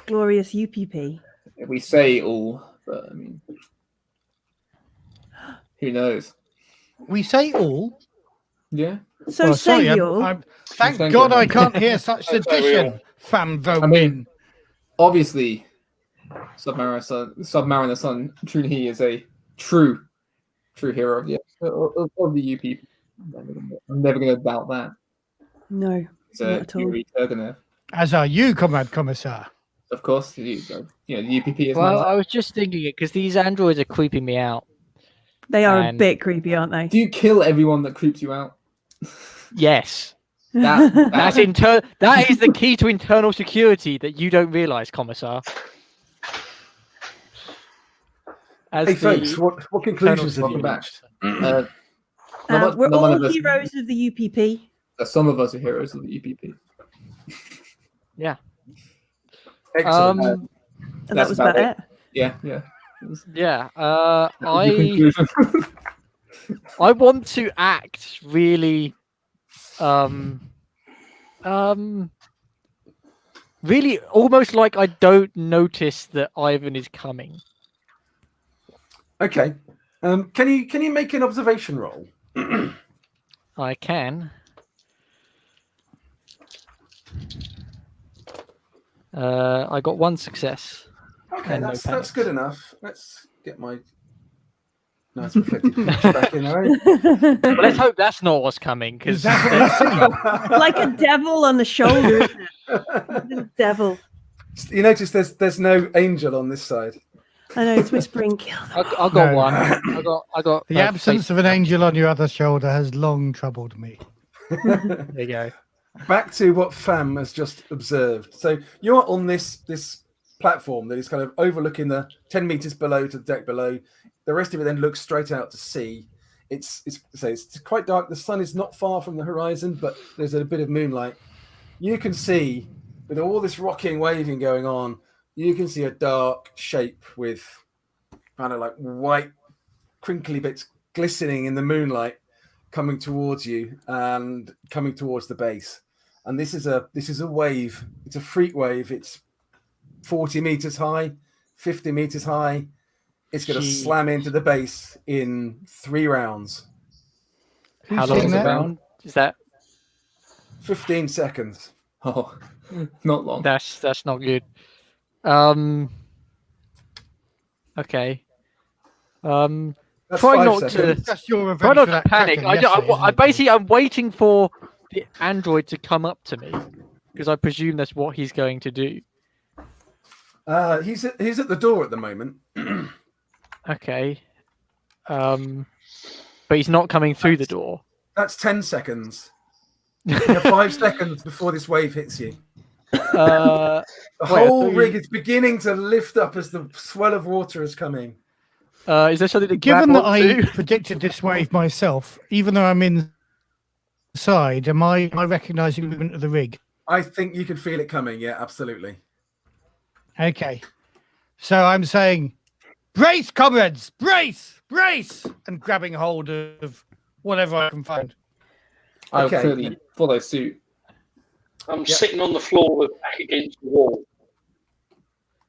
S7: glorious UPP.
S6: We say all, but I mean, who knows?
S3: We say all.
S6: Yeah.
S7: So
S3: Well, sorry,
S7: Savior.
S3: thank
S6: Thank
S3: God
S6: you.
S3: I can't hear such sedition, fam.
S6: I mean, obviously, Submariner Sun truly is a true hero of the UP. I'm never going to doubt that.
S7: No,
S6: He's
S7: not at all.
S6: Yuri Turgenev.
S3: As are you, Comrade Commissar.
S6: Of course, the UPP is.
S5: Well, I was just thinking it because these androids are creeping me out.
S7: They are a
S5: And-
S7: bit creepy, aren't they?
S6: Do you kill everyone that creeps you out?
S5: Yes,
S6: That
S5: that is the key to internal security that you don't realise, Commissar. As
S2: Hey,
S5: the
S2: folks, what conclusions have you
S6: Welcome back.
S2: reached?
S7: We're
S6: Not one
S7: all
S6: of us-
S7: heroes of the UPP.
S6: Some of us are heroes of the UPP.
S5: Yeah.
S2: Excellent.
S7: And that
S6: That's
S7: was
S6: about
S7: about it.
S6: Yeah.
S5: Yeah.
S6: That was your conclusion.
S5: I want to act really, really almost like I don't notice that Ivan is coming.
S2: Okay. Can you make an observation roll?
S5: I can. I got one success.
S2: Okay,
S5: And no
S2: that's
S5: panics.
S2: good enough. Let's get my nice reflected picture back in there.
S5: But let's hope that's not what's coming, because
S7: Like a devil on the shoulder, isn't it? Little devil.
S2: You notice there's no angel on this side.
S7: I know, it's whispering, kill them.
S5: I got
S3: No.
S5: one. I got
S3: The absence of an angel on your other shoulder has long troubled me.
S5: There you go.
S2: Back to what Fam has just observed. So you are on this platform that is kind of overlooking the 10 meters below to the deck below. The rest of it then looks straight out to sea. It's quite dark. The sun is not far from the horizon, but there's a bit of moonlight. You can see, with all this rocking, waving going on, you can see a dark shape with kind of like white, crinkly bits glistening in the moonlight coming towards you and coming towards the base. And this is a wave. It's a freak wave. It's 40 meters high, 50 meters high. It's going to
S5: Jeez.
S2: slam into the base in 3 rounds.
S5: How
S3: Who's
S5: long
S3: seen
S5: is it
S3: that?
S5: round? Is that
S2: 15 seconds.
S6: Oh, not long.
S5: that's not good. Okay.
S2: That's
S5: Try
S2: 5
S5: not
S2: seconds.
S5: to
S3: That's your
S5: try
S3: revenge
S5: not
S3: for
S5: to
S3: that
S5: panic.
S3: cracking
S5: I
S3: yesterday,
S5: basically I'm waiting for the android to come up to me because I presume that's what he's going to do.
S2: He's at the door at the moment.
S5: Okay. But he's not coming through the door.
S2: That's 10 seconds. You have 5 seconds before this wave hits you.
S5: Uh,
S2: The
S5: Wait, I
S2: whole
S5: thought you-
S2: rig is beginning to lift up as the swell of water is coming.
S5: is there something to
S3: Given
S5: grab
S3: that I
S5: onto?
S3: predicted this wave myself, even though I'm inside, am I recognizing the movement of the rig?
S2: I think you can feel it coming. Yeah, absolutely.
S3: Okay. So I'm saying, brace, comrades, brace, and grabbing hold of whatever I can find.
S6: I'll
S2: Okay.
S6: clearly follow suit.
S4: I'm sitting on the floor with back against the wall.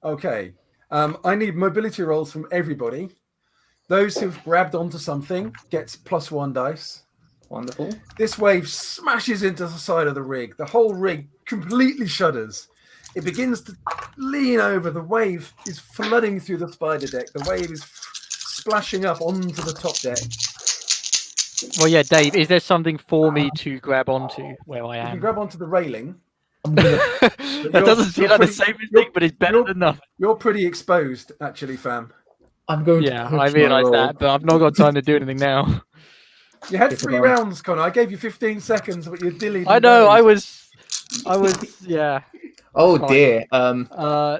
S2: Okay. I need mobility rolls from everybody. Those who've grabbed onto something gets +1 dice.
S6: Wonderful.
S2: This wave smashes into the side of the rig. The whole rig completely shudders. It begins to lean over. The wave is flooding through the spider deck. The wave is splashing up onto the top deck.
S5: Well, yeah, Dave. Is there something for me to grab onto where I
S2: You can
S5: am?
S2: grab onto the railing.
S5: That doesn't seem like the safest thing, but it's better than nothing.
S2: You're pretty exposed, actually, fam.
S6: I'm going
S5: Yeah,
S6: to
S5: I realise that, but I've not got time to do anything now.
S2: You had
S6: It's
S2: 3
S6: fine.
S2: rounds, Connor. I gave you 15 seconds, but you're dilly.
S5: I know. I was, yeah.
S6: Oh
S5: Fine.
S6: dear.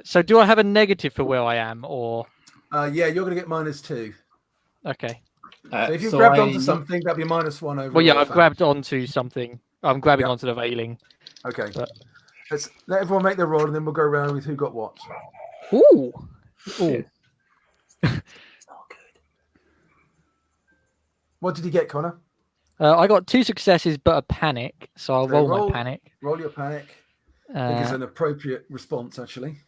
S5: So do I have a negative for where I am, or
S2: Yeah, you're going to get -2.
S5: okay?
S2: So if you grabbed onto something, that'd be -1 over.
S5: Well, yeah, I've grabbed onto something. I'm grabbing
S2: Yeah.
S5: onto the railing.
S2: Okay.
S5: But-
S2: Let's let everyone make their roll, and then we'll go around with who got what.
S5: Ooh. Ooh.
S2: What did you get, Connor?
S5: I got 2 successes, but a panic. So I'll
S2: Okay,
S5: roll
S2: roll.
S5: my panic.
S2: Roll your panic. I think it's
S5: Uh,
S2: an appropriate response, actually.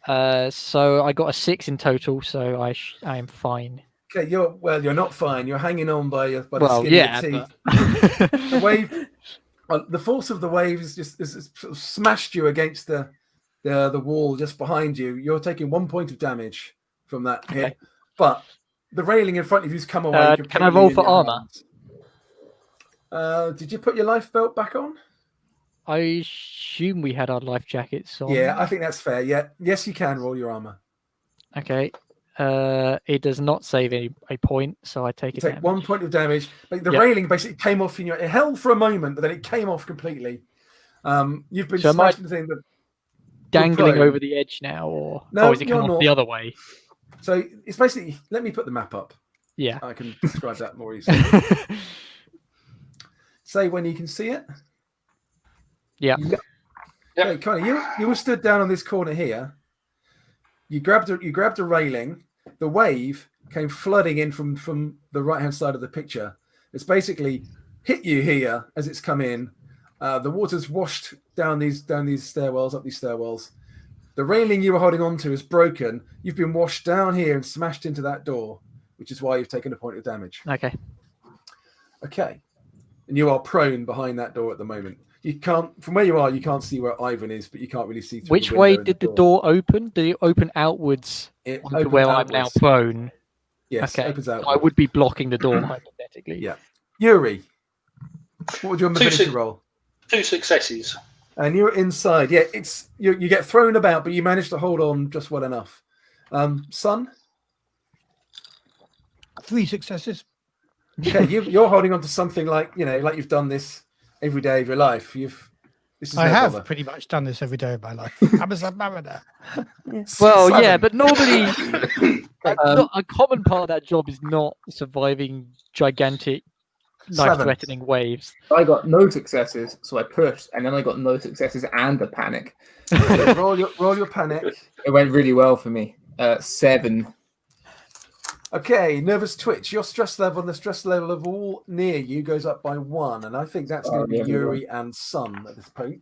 S5: so I got a 6 in total. So I am fine.
S2: Okay, you're not fine. You're hanging on by the
S5: Well,
S2: skin
S5: yeah.
S2: of your teeth.
S5: But...
S2: The The force of the waves just sort of smashed you against the wall just behind you. You're taking 1 point of damage from that hit, but the railing in front of you's come away.
S5: Can I roll for armor?
S2: Did you put your life belt back on?
S5: I assume we had our life jackets on.
S2: Yeah, I think that's fair. Yeah, yes, you can roll your armor.
S5: Okay. It does not save a point, so I take it.
S2: Take 1 point of damage. Like the railing basically came off in your. It held for a moment, but then it came off completely. You've been smashing the thing.
S5: Dangling over the edge now, or is it coming off the other way?
S2: So it's basically. Let me put the map up.
S5: Yeah,
S2: I can describe that more easily. Say when you can see it.
S5: Yeah.
S2: Okay, Connie, you were stood down on this corner here. You grabbed a railing. The wave came flooding in from the right-hand side of the picture. It's basically hit you here as it's come in. The water's washed down these stairwells, up these stairwells. The railing you were holding on to is broken. You've been washed down here and smashed into that door, which is why you've taken a point of damage. Okay. And you are prone behind that door at the moment. You can't, from where you are, you can't see where Ivan is, but you can't really see through.
S5: Which way did the door open? Did it open outwards onto where I'm now prone?
S2: Yes, it opens outwards.
S5: I would be blocking the door, hypothetically.
S2: Yeah. Yuri, what would your mobility roll?
S4: 2 successes.
S2: And you're inside. Yeah, it's you get thrown about, but you manage to hold on just well enough. Son?
S3: 3 successes.
S2: Okay, you're holding on to something like you've done this every day of your life.
S3: I have pretty much done this every day of my life. I'm a submariner.
S5: Well, yeah, but normally a common part of that job is not surviving gigantic, life-threatening waves.
S6: I got no successes, so I pushed, and then I got no successes and a panic.
S2: roll your panic.
S6: It went really well for me. 7.
S2: Okay, nervous twitch. Your stress level and the stress level of all near you goes up by 1, and I think that's going to be Yuri and Sun at this point.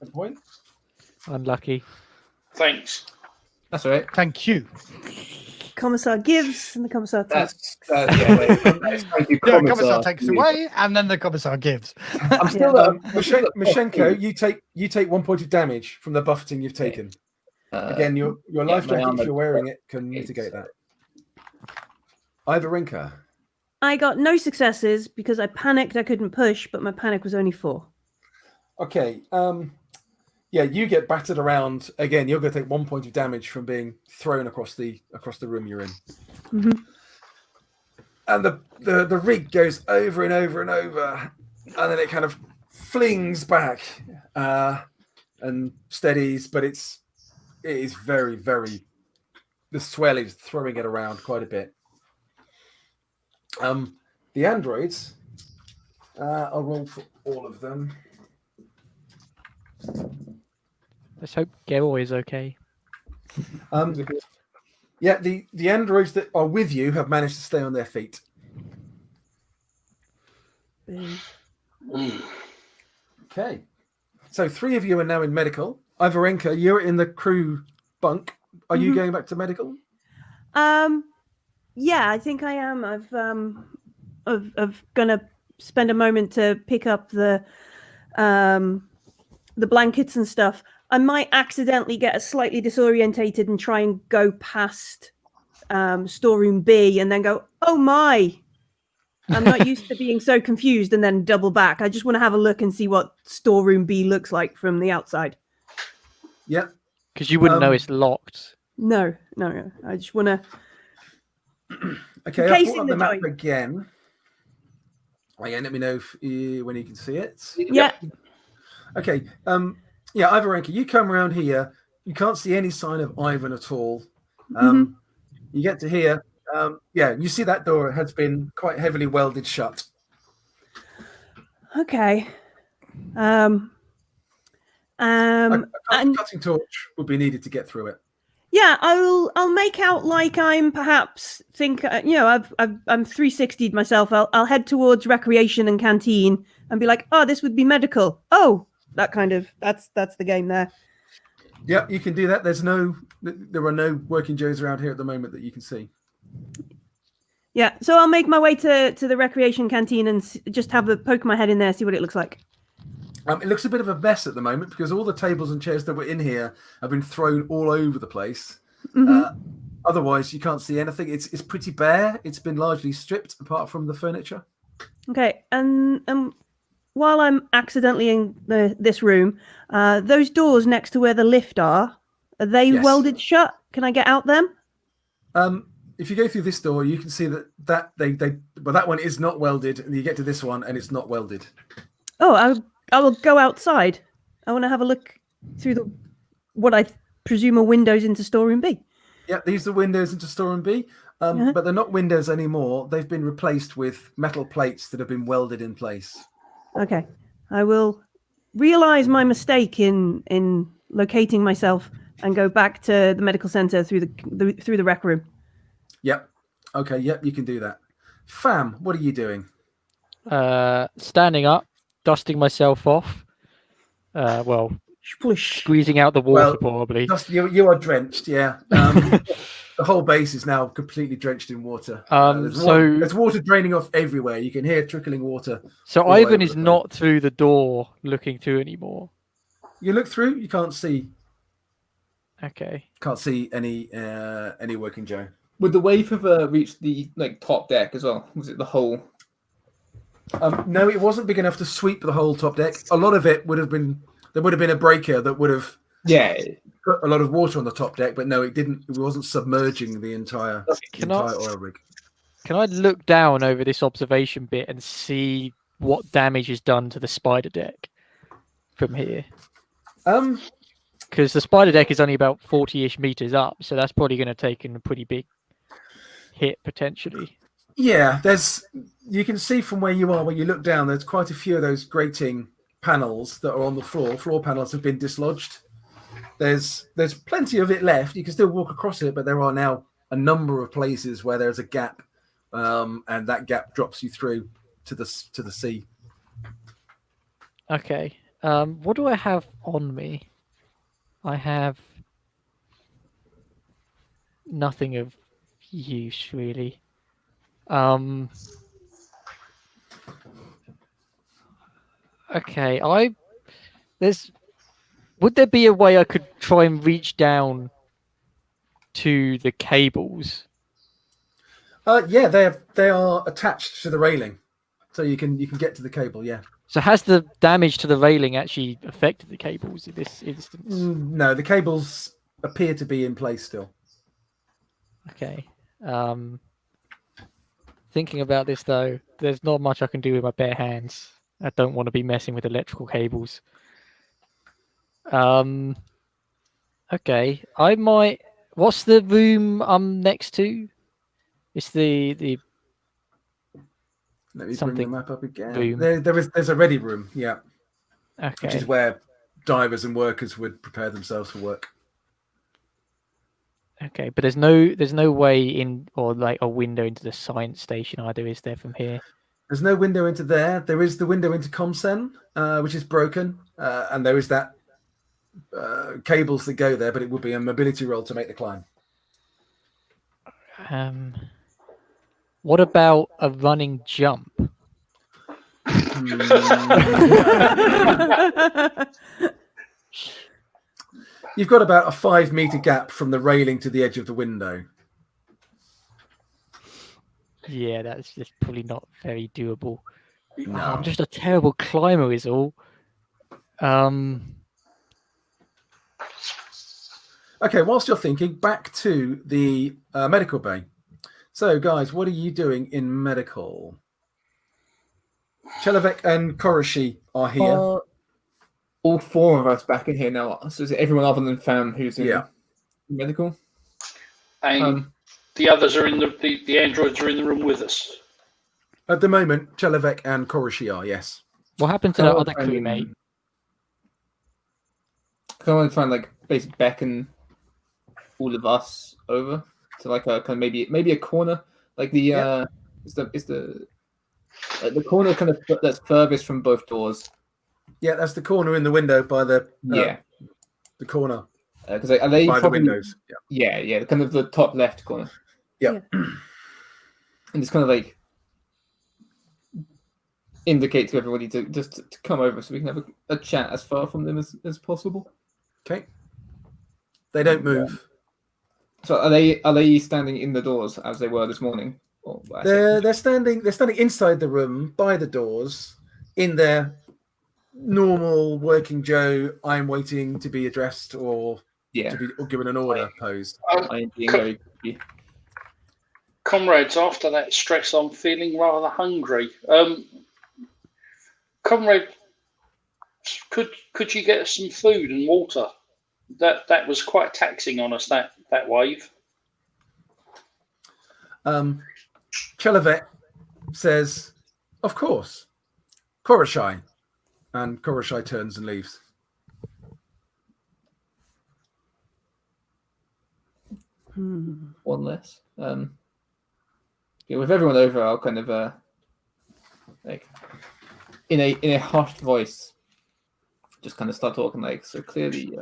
S5: Unlucky.
S4: Thanks.
S6: That's all right.
S3: Thank you.
S7: Commissar gives, and the commissar takes.
S3: Commissar takes away, and then the commissar gives.
S6: I'm still
S2: Mishenko, you take 1 point of damage from the buffeting you've taken. Again, your life jacket, if you're wearing it, can mitigate that. Ivarenka.
S7: I got no successes because I panicked. I couldn't push, but my panic was only 4.
S2: Okay. You get battered around again. You're going to take 1 point of damage from being thrown across the room you're in.
S7: Mm-hmm.
S2: And the rig goes over and over and over, and then it kind of flings back and steadies, but it is very, very. The swell is throwing it around quite a bit. The androids, I'll roll for all of them.
S5: Let's hope Gero is okay.
S2: The androids that are with you have managed to stay on their feet. Okay. So 3 of you are now in medical. Ivarenka, you're in the crew bunk. Are you going back to medical?
S7: Yeah, I think I am. I've gonna spend a moment to pick up the blankets and stuff. I might accidentally get slightly disorientated and try and go past storeroom B and then go, oh my, I'm not used to being so confused, and then double back. I just want to have a look and see what storeroom B looks like from the outside.
S2: Yeah.
S5: Because you wouldn't know it's locked.
S7: No. I just want to...
S2: Okay, I'll put up the map again. Let me know when you can see it.
S7: Yeah.
S2: Okay. Ivarenka, you come around here. You can't see any sign of Ivan at all. You get to here. You see that door has been quite heavily welded shut.
S7: Okay.
S2: A cutting torch would be needed to get through it.
S7: Yeah, I'll make out like I'm perhaps I'm 360'd myself. I'll head towards recreation and canteen and be like, oh, this would be medical. Oh, that kind of that's the game there.
S2: Yeah, you can do that. There are no working Joes around here at the moment that you can see.
S7: Yeah, so I'll make my way to the recreation canteen and just have a poke my head in there, see what it looks like.
S2: It looks a bit of a mess at the moment because all the tables and chairs that were in here have been thrown all over the place. Otherwise, you can't see anything. It's pretty bare. It's been largely stripped apart from the furniture.
S7: Okay, and while I'm accidentally in this room, those doors next to where the lift are they welded shut? Can I get out them?
S2: If you go through this door, you can see that that one is not welded, and you get to this one, and it's not welded.
S7: Oh, I will go outside. I want to have a look through what I presume are windows into storeroom B.
S2: Yeah, these are windows into storeroom B, but they're not windows anymore. They've been replaced with metal plates that have been welded in place.
S7: Okay, I will realize my mistake in locating myself and go back to the medical center through the rec room.
S2: Yep. Okay. Yep. You can do that. Fam, what are you doing?
S5: Standing up, dusting myself off. Squeezing out the water, probably.
S2: You are drenched. Yeah. The whole base is now completely drenched in water. There's water draining off everywhere. You can hear trickling water.
S5: So Ivan is not through the door looking through anymore.
S2: You look through. You can't see.
S5: Okay.
S2: Can't see any working Joe.
S6: Would the wave have reached the top deck as well? Was it the whole?
S2: No, it wasn't big enough to sweep the whole top deck. A lot of it would have been. There would have been a breaker that would have put a lot of water on the top deck, but no, it didn't. It wasn't submerging the entire oil rig.
S5: Can I look down over this observation bit and see what damage is done to the spider deck from here? Because the spider deck is only about 40-ish meters up, so that's probably going to take in a pretty big hit potentially.
S2: Yeah, you can see from where you are when you look down. There's quite a few of those grating panels that are on the floor. Floor panels have been dislodged. There's plenty of it left. You can still walk across it, but there are now a number of places where there's a gap, and that gap drops you through to the sea.
S5: Okay. What do I have on me? I have nothing of use really. Okay, would there be a way I could try and reach down to the cables?
S2: Yeah, they are attached to the railing, so you can get to the cable. Yeah.
S5: So has the damage to the railing actually affected the cables in this instance?
S2: No, the cables appear to be in place still.
S5: Okay. Thinking about this though, there's not much I can do with my bare hands. I don't want to be messing with electrical cables. Okay, I might. What's the room I'm next to? It's the.
S2: Let me bring the map up again. There's a ready room, yeah.
S5: Okay.
S2: Which is where divers and workers would prepare themselves for work.
S5: Okay, but there's no way in or like a window into the science station either, is there, from here?
S2: There's no window into there. There is the window into Comsen, which is broken, and there is that cables that go there, but it would be a mobility roll to make the climb.
S5: What about a running jump?
S2: You've got about a 5-meter gap from the railing to the edge of the window.
S5: Yeah, that's just probably not very doable.
S2: No.
S5: I'm just a terrible climber is all.
S2: Okay, whilst you're thinking, back to the medical bay. So, guys, what are you doing in medical? Chelovek and Koroshi are here.
S6: All 4 of us back in here now. So is it everyone other than Fam who's in medical?
S4: And the others are in the androids are in the room with us.
S2: At the moment, Chelovek and Koroshi are, yes.
S5: What happened to that other crewmate?
S6: I want to try and basically beckon all of us over to a kind of maybe a corner, the corner kind of that's furthest from both doors.
S2: Yeah, that's the corner in the window by the corner.
S6: Because are they
S2: by
S6: probably,
S2: the windows?
S6: Yeah, kind of the top left corner.
S2: Yeah.
S6: And it's kind of indicate to everybody to just to come over so we can have a chat as far from them as possible.
S2: Okay. They don't move.
S6: So are they standing in the doors as they were this morning?
S2: They're standing inside the room by the doors in their normal working Joe, I'm waiting to be addressed or given an order pose.
S6: I'm being very creepy.
S4: Comrades, after that stress, I'm feeling rather hungry. Comrade, could you get us some food and water? That was quite taxing on us, that wave.
S2: Chelavet says, of course. Koroshai. And Koroshai turns and leaves.
S6: One less. With everyone over, I'll kind of like in a hushed voice, just kind of start talking so clearly.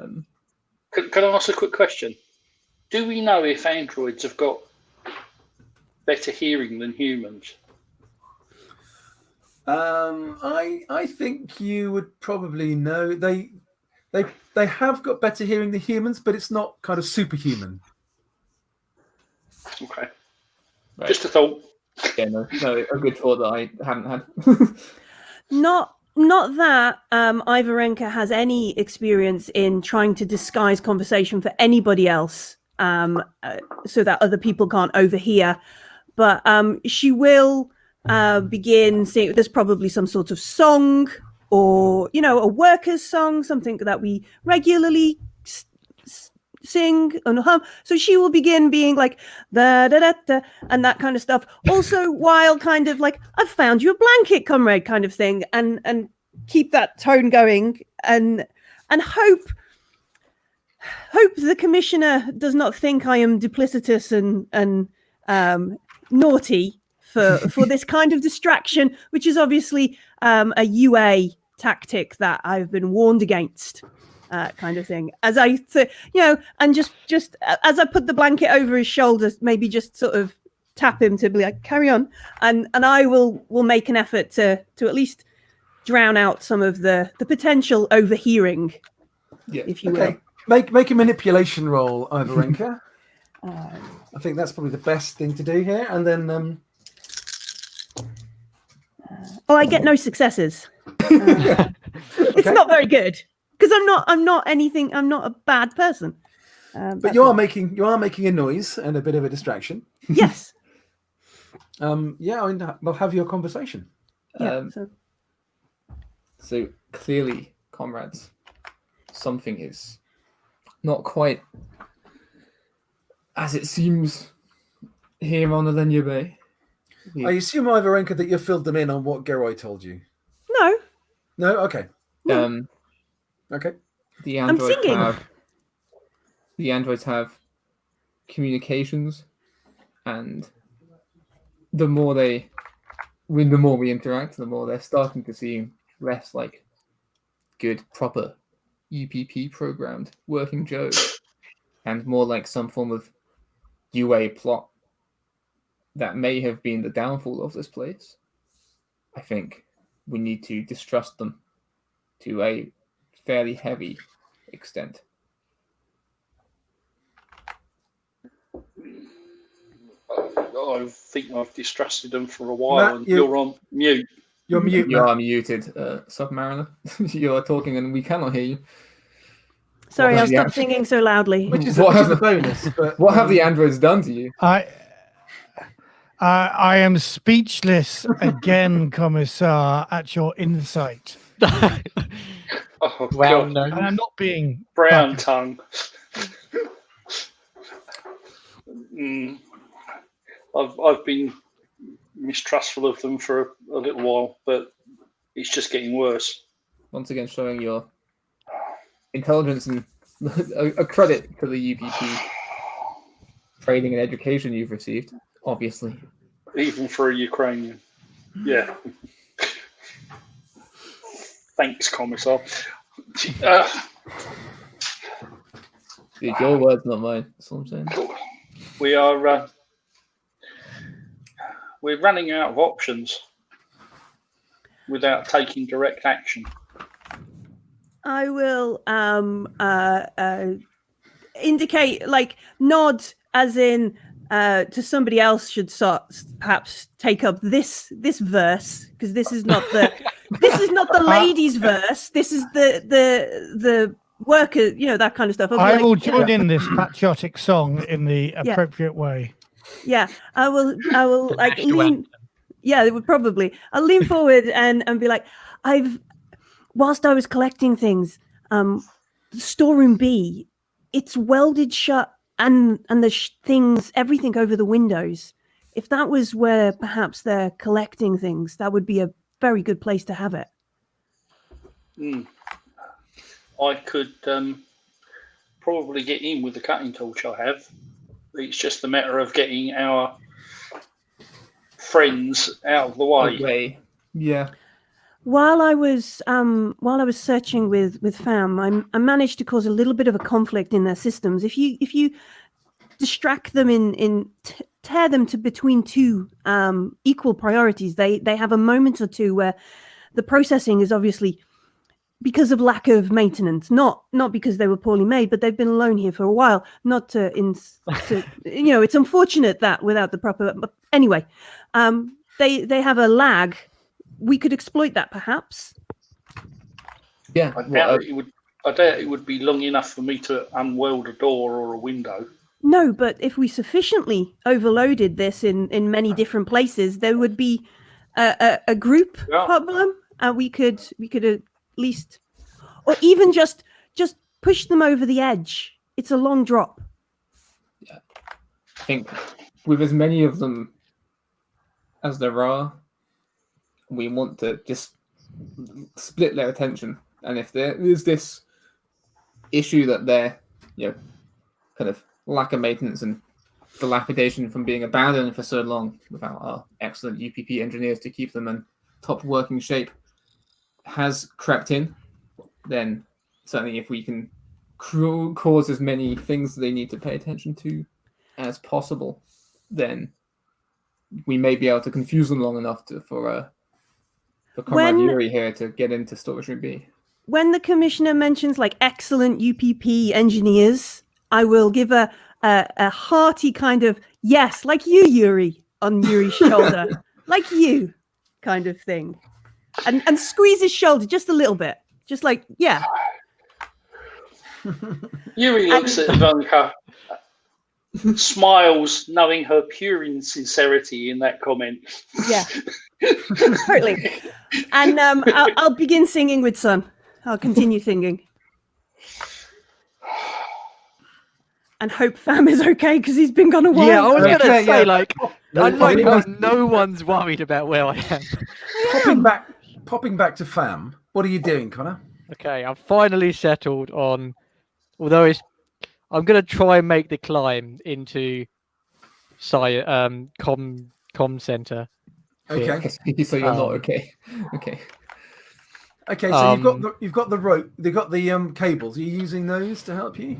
S4: Can I ask a quick question? Do we know if androids have got better hearing than humans?
S2: I think you would probably know. They have got better hearing than humans, but it's not kind of superhuman.
S4: Okay.
S6: Right.
S4: Just a thought.
S6: Yeah, no, a good thought that I hadn't had.
S7: Not that Ivarenka has any experience in trying to disguise conversation for anybody else, so that other people can't overhear. But she will begin seeing. There's probably some sort of song, or a workers' song, something that we regularly sing and hum. So she will begin being like da da da da and that kind of stuff. Also, while kind of like, I've found you a blanket, comrade, kind of thing, and keep that tone going, and hope the commissioner does not think I am duplicitous and naughty for this kind of distraction, which is obviously a UA tactic that I've been warned against. Kind of thing, as I and just as I put the blanket over his shoulders, maybe just sort of tap him to be like, carry on, and I will make an effort to at least drown out some of the potential overhearing, if you will.
S2: Make a manipulation roll, Ivarenka. I think that's probably the best thing to do here, and then
S7: I get no successes. It's not very good. Because I'm not anything. I'm not a bad person.
S2: But you are making a noise and a bit of a distraction.
S7: Yes.
S2: We'll have your conversation.
S6: So clearly, comrades, something is not quite as it seems here on Olenya Bay.
S2: I assume, Ivarenka, that you filled them in on what Geroy told you.
S7: No.
S2: No. Okay. Okay.
S6: The androids have communications, and the more we interact, the more they're starting to seem less like good, proper UPP programmed working Joes, and more like some form of UA plot that may have been the downfall of this place. I think we need to distrust them to a fairly heavy extent.
S4: I think I've distrusted them for a while. Matt, you're on mute.
S2: You're mute.
S6: You are muted, Submariner. You are talking and we cannot hear you.
S7: Sorry, I'll stop singing so loudly.
S2: Which is a bonus. But,
S6: what have the androids done to you?
S3: I am speechless again, Commissar, at your insight.
S4: Oh,
S5: well,
S4: God.
S5: no.
S3: And I'm not being
S4: brown tongue. I've been mistrustful of them for a little while, but it's just getting worse.
S6: Once again, showing your intelligence and a credit to the UPP training and education you've received, obviously.
S4: Even for a Ukrainian. Yeah. Thanks, Commissar.
S6: Dude, your words, not mine. That's what I'm saying.
S4: We are we're running out of options. without taking direct action?
S7: I will indicate, like, nod as in to somebody else should perhaps take up this verse, because this is not the ladies' verse. This is the worker, that kind of stuff.
S3: I will join in this patriotic song in the appropriate way.
S7: Yeah, I will like lean. Yeah, it would probably. I'll lean forward and be like, whilst I was collecting things, storeroom B, it's welded shut, and the things, everything over the windows. If that was where perhaps they're collecting things, that would be a very good place to have it.
S4: I could probably get in with the cutting torch I have. It's just a matter of getting our friends out of the way.
S6: Yeah.
S7: While I was searching with FAM, I managed to cause a little bit of a conflict in their systems. If you distract them tear them to between two equal priorities, they have a moment or two where the processing is obviously because of lack of maintenance, not because they were poorly made, but they've been alone here for a while. Not to it's unfortunate that without the proper. But anyway, they have a lag. We could exploit that, perhaps.
S6: Yeah,
S4: I doubt it would be long enough for me to unweld a door or a window.
S7: No, but if we sufficiently overloaded this in many different places, there would be a group problem. We could at least, or even just push them over the edge. It's a long drop.
S6: Yeah, I think with as many of them as there are, we want to just split their attention. And if there is this issue that they're, kind of lack of maintenance and dilapidation from being abandoned for so long without our excellent UPP engineers to keep them in top working shape has crept in, then certainly if we can cause as many things they need to pay attention to as possible, then we may be able to confuse them long enough for Comrade Yuri here to get into Storage Room B.
S7: When the commissioner mentions like excellent UPP engineers, I will give a hearty kind of yes, like you, Yuri, on Yuri's shoulder, like you, kind of thing, and squeeze his shoulder just a little bit, just like yeah.
S4: Yuri looks at Ivanka, smiles, knowing her pure insincerity in that comment.
S7: Yeah, totally. And I'll begin singing with Sun. I'll continue singing. And hope Fam is okay because he's been gone a while.
S5: Yeah, I was going to say, I like how no one's worried about where I am.
S2: Popping back to Fam. What are you doing, Connor?
S5: Okay, I'm finally settled on. Although I'm going to try and make the climb into com center.
S2: Okay.
S6: So you're not okay. Okay.
S2: Okay, so you've got the rope. They've got the cables. Are you using those to help you?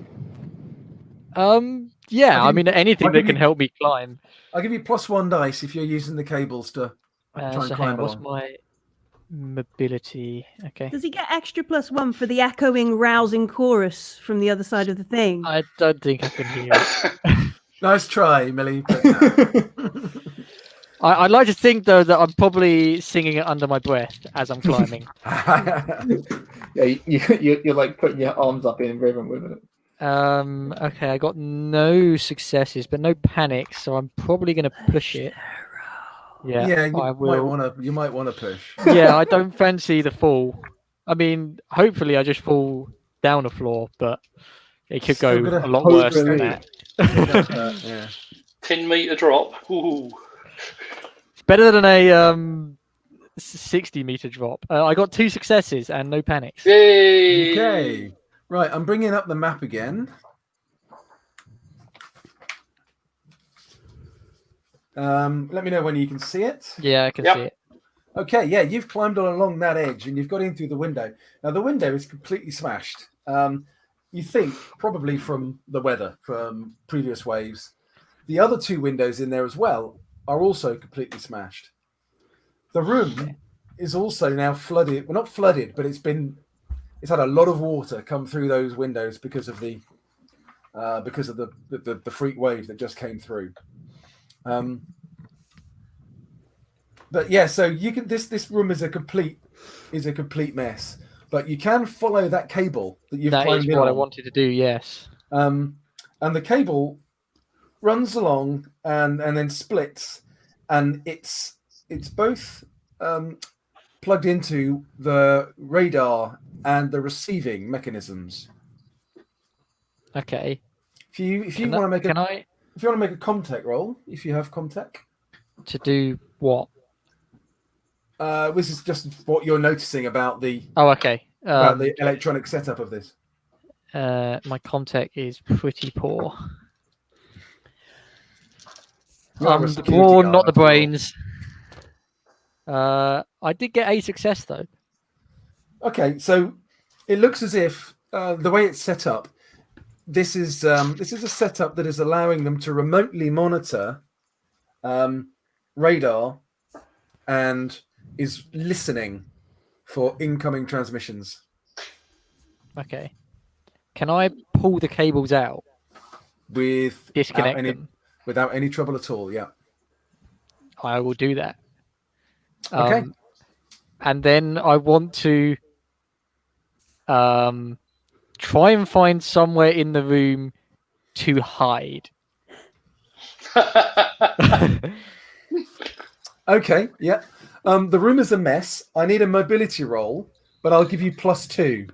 S5: Yeah, I mean anything that can help me climb.
S2: I'll give you +1 dice if you're using the cables to try and climb
S5: what's
S2: along.
S5: my mobility? Okay.
S7: Does he get extra +1 for the echoing, rousing chorus from the other side of the thing?
S5: I don't think I can hear it.
S2: Nice try, Millie. But no.
S5: I'd like to think though that I'm probably singing it under my breath as I'm climbing.
S6: Yeah, you're like putting your arms up in rhythm with it.
S5: Okay, I got no successes, but no panic, so I'm probably going to push it. Yeah,
S2: you might want to push.
S5: Yeah, I don't fancy the fall. I mean, hopefully I just fall down the floor, but it could go a lot worse than that.
S2: Yeah.
S4: 10-meter drop. Ooh.
S5: It's better than a 60-meter drop. I got 2 successes and no panics.
S4: Yay!
S2: Okay. Right, I'm bringing up the map again. Let me know when you can see it.
S5: Yeah, I can see it.
S2: Okay, yeah, you've climbed along that edge and you've got in through the window. Now, the window is completely smashed. You think probably from the weather, from previous waves. The other 2 windows in there as well are also completely smashed. The room is also now flooded. Well, not flooded, but it's had a lot of water come through those windows because of the freak wave that just came through. But yeah, so you can this room is a complete mess. But you can follow that cable that you've climbed in on.
S5: That is what I wanted to do. Yes.
S2: And the cable runs along and then splits, and it's both plugged into the radar and the receiving mechanisms.
S5: Okay.
S2: If you want to make a Comtech roll, if you have Comtech.
S5: To do what?
S2: This is just what you're noticing about the.
S5: Oh, okay.
S2: About the electronic setup of this.
S5: My Comtech is pretty poor.
S2: The
S5: brawn, not the brains. I did get a success though.
S2: Okay, so it looks as if the way it's set up, this is a setup that is allowing them to remotely monitor radar and is listening for incoming transmissions.
S5: Okay. Can I pull the cables out?
S2: Disconnect
S5: them?
S2: Without any trouble at all, yeah.
S5: I will do that.
S2: Okay.
S5: And then I want to try and find somewhere in the room to hide.
S2: Okay, yeah. The room is a mess. I need a mobility roll, but I'll give you +2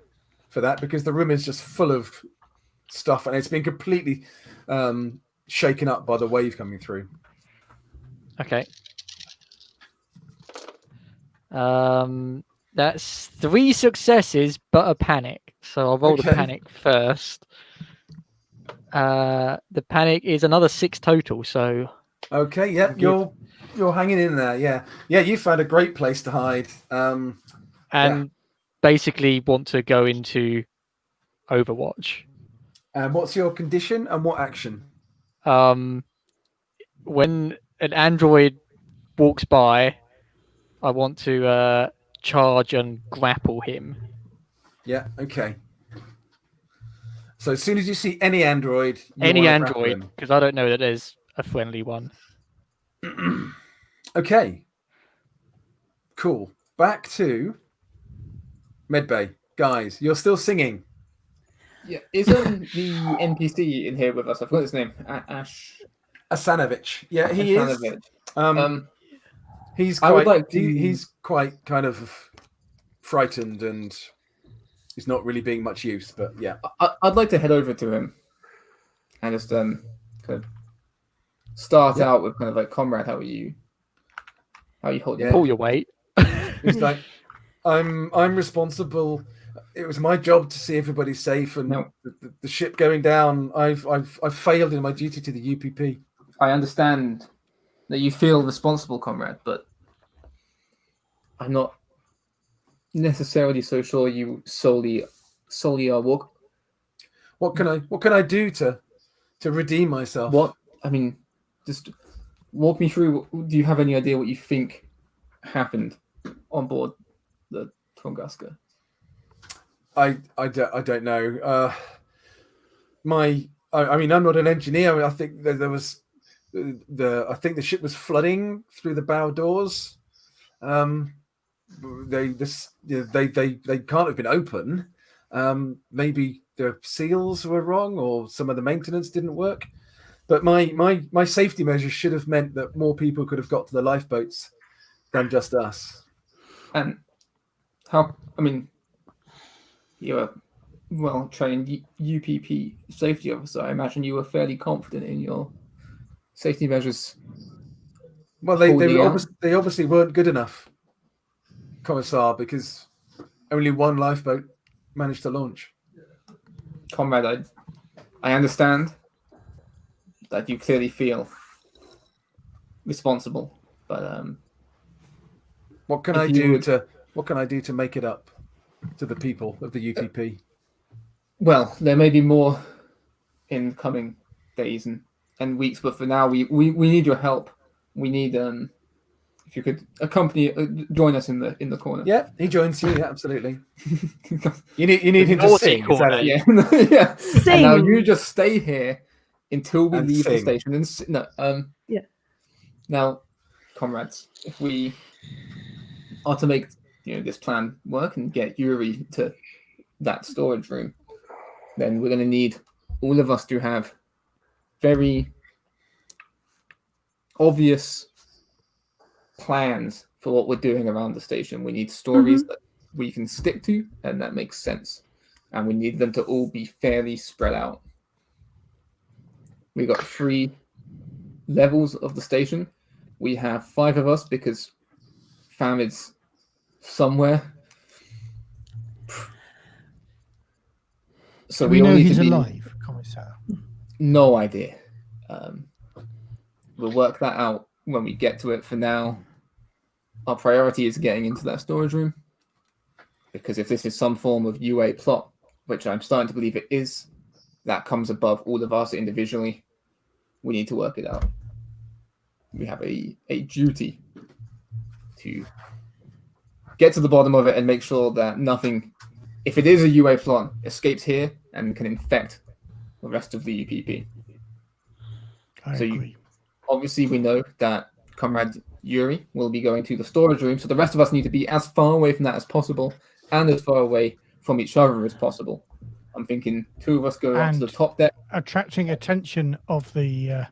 S2: for that because the room is just full of stuff and it's been completely shaken up by the wave coming through.
S5: Okay. That's 3 successes, but a panic. So I'll roll the panic first. The panic is another 6 total. So.
S2: Okay. Yeah, you're hanging in there. Yeah. You found a great place to hide.
S5: And basically want to go into Overwatch.
S2: And what's your condition and what action?
S5: When an android walks by, I want to charge and grapple him.
S2: Yeah, okay. So as soon as you see any android...
S5: because I don't know that there's a friendly one.
S2: Okay. Cool. Back to Medbay. Guys, you're still singing.
S6: Yeah, isn't the NPC in here with us? I forgot his name. Ash...
S2: Asanovich. Yeah, he is. He's quite kind of frightened and he's not really being much use, but yeah.
S6: I'd like to head over to him and just kind of start out with kind of like, comrade, how are you holding?
S5: Pull your weight.
S2: He's like, I'm responsible. It was my job to see everybody safe, and the ship going down. I've failed in my duty to the UPP.
S6: I understand that you feel responsible, comrade, but I'm not necessarily so sure you solely are work.
S2: What can I do to redeem myself?
S6: Just walk me through. Do you have any idea what you think happened on board the Tunguska?
S2: I don't know. I'm not an engineer. I think there was I think the ship was flooding through the bow doors. They can't have been open. Maybe the seals were wrong, or some of the maintenance didn't work. But my safety measures should have meant that more people could have got to the lifeboats than just us.
S6: And you're a well-trained UPP safety officer. I imagine you were fairly confident in your safety measures.
S2: Well, they obviously weren't good enough, Commissar, because only one lifeboat managed to launch.
S6: Comrade, I understand that you clearly feel responsible, but
S2: what can I do to make it up to the people of the UPP?
S6: Well, there may be more in coming days and weeks, but for now we need your help. We need if you could join us in the corner.
S2: Yeah, he joins you. Yeah, absolutely. You need him to sing. Is that it?
S6: Yeah, yeah.
S7: Sing.
S6: And now you just stay here until we
S2: And
S6: leave the
S2: sing.
S6: station. And
S7: Yeah.
S6: Now, comrades, if we are to make this plan work and get Yuri to that storage room, then we're going to need all of us to have very obvious plans for what we're doing around the station. We need stories that we can stick to and that makes sense. And we need them to all be fairly spread out. We got 3 levels of the station. We have 5 of us because Fam is somewhere. So
S3: Do we know
S6: all need
S3: he's
S6: to be...
S3: alive, Commissar?
S6: No idea. We'll work that out when we get to it. For now, our priority is getting into that storage room. Because if this is some form of UA plot, which I'm starting to believe it is, that comes above all of us individually. We need to work it out. We have a duty to get to the bottom of it and make sure that nothing, if it is a UA plot, escapes here and can infect the rest of the UPP.
S3: I agree.
S6: Obviously, we know that Comrade Yuri will be going to the storage room, so the rest of us need to be as far away from that as possible and as far away from each other as possible. I'm thinking 2 of us go up to the top deck.
S3: Attracting attention of the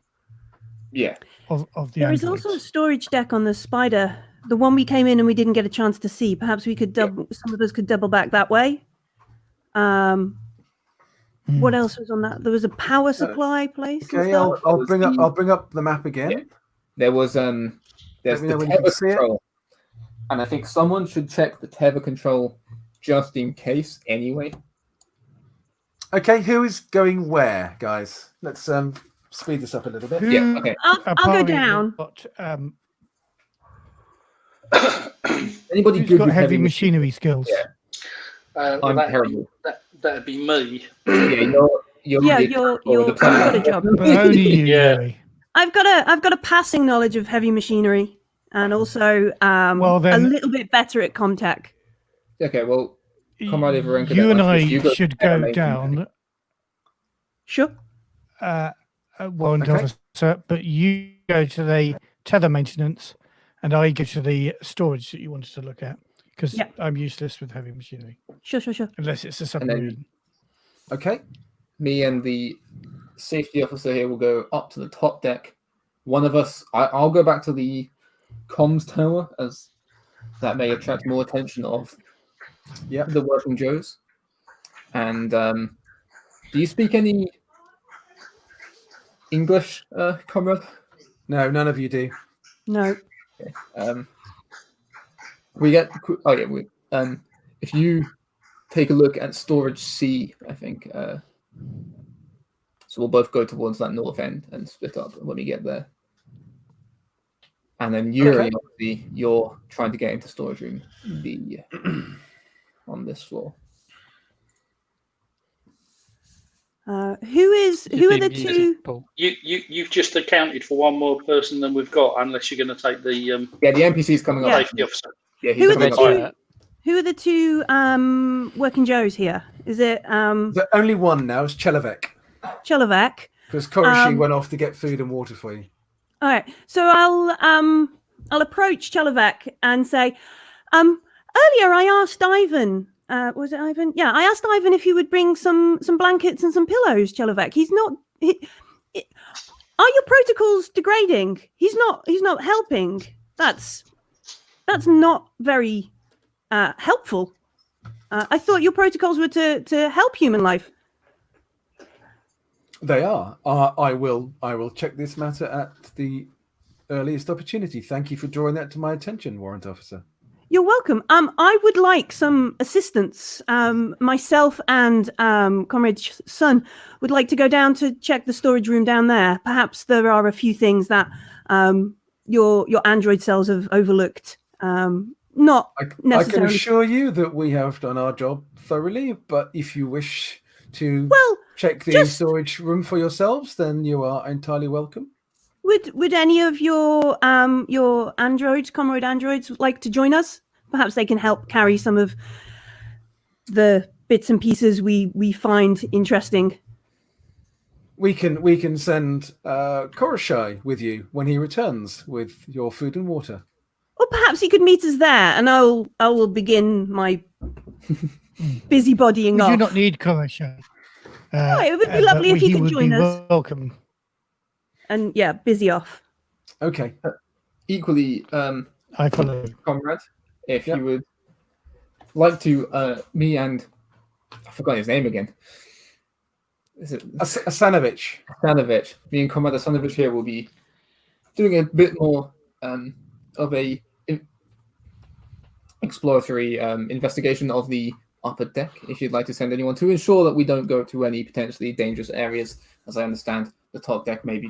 S3: of the
S7: There is
S3: androids.
S7: also a storage deck on the Spider, the one we came in and we didn't get a chance to see. Perhaps we could some of us could double back that way. What else was on that? There was a power supply place.
S2: Okay, I'll bring up the map again.
S6: Yeah. There was there's the tether control, and I think someone should check the tether control just in case anyway.
S2: Okay, who is going where, guys? Let's speed this up a little bit.
S6: Okay.
S7: I'll go down.
S6: Anybody
S3: Who's
S6: good
S3: got
S6: with
S3: heavy machinery skills?
S6: Yeah. I'm terrible.
S4: That'd be me.
S6: You've
S7: got a job.
S3: But only you, Yuri.
S7: I've got a passing knowledge of heavy machinery and also a little bit better at Comtech.
S6: Okay, well, Comrade Ivarenko,
S3: you and I should go down.
S7: Sure.
S3: Warrant officer, but you go to the tether maintenance, and I go to the storage that you wanted to look at because I'm useless with heavy machinery.
S7: Sure.
S3: Unless it's a submarine.
S2: Okay.
S6: Me and the safety officer here will go up to the top deck. One of us, I'll go back to the comms tower, as that may attract more attention of the working Joes. And do you speak any English, comrade?
S2: No, none of you do.
S7: No.
S6: Okay. If you take a look at storage C, I think. So we'll both go towards that north end and split up when we get there. And then Yuri, obviously, you're trying to get into storage room B on this floor.
S7: Who are the two?
S4: You've just accounted for one more person than we've got, unless you're going to take the
S6: the NPC's coming up.
S4: Safety officer.
S6: Yeah,
S7: who are the two working Joes here? Is it
S2: the only one now is Chelovek.
S7: Chelovek?
S2: Because Koroshi went off to get food and water for you.
S7: All right, so I'll approach Chelovek and say, earlier I asked Ivan. Was it Ivan? Yeah, I asked Ivan if he would bring some blankets and some pillows. Chelovek, he's not. Are your protocols degrading? He's not helping. That's not very helpful. I thought your protocols were to help human life.
S2: They are. I will check this matter at the earliest opportunity. Thank you for drawing that to my attention, Warrant Officer.
S7: You're welcome. I would like some assistance. Myself and Comrade Sun would like to go down to check the storage room down there. Perhaps there are a few things that your android cells have overlooked. Not necessarily.
S2: I can assure you that we have done our job thoroughly, but if you wish to check the storage room for yourselves, then you are entirely welcome.
S7: Would any of your androids, comrade androids, like to join us? Perhaps they can help carry some of the bits and pieces we find interesting.
S2: We can send Korashai with you when he returns with your food and water.
S7: Or perhaps he could meet us there, and I will begin my busybodying off.
S3: We do not need Korashai.
S7: It would be lovely if he could join us.
S3: Welcome.
S7: And yeah, busy off.
S2: Okay.
S6: Equally,
S3: I follow.
S6: comrade, if you would like to, me and I forgot his name again. Is it
S2: Asanovich?
S6: Asanovich. Me and Comrade Asanovich here will be doing a bit more of a exploratory investigation of the upper deck, if you'd like to send anyone to ensure that we don't go to any potentially dangerous areas. As I understand, the top deck may be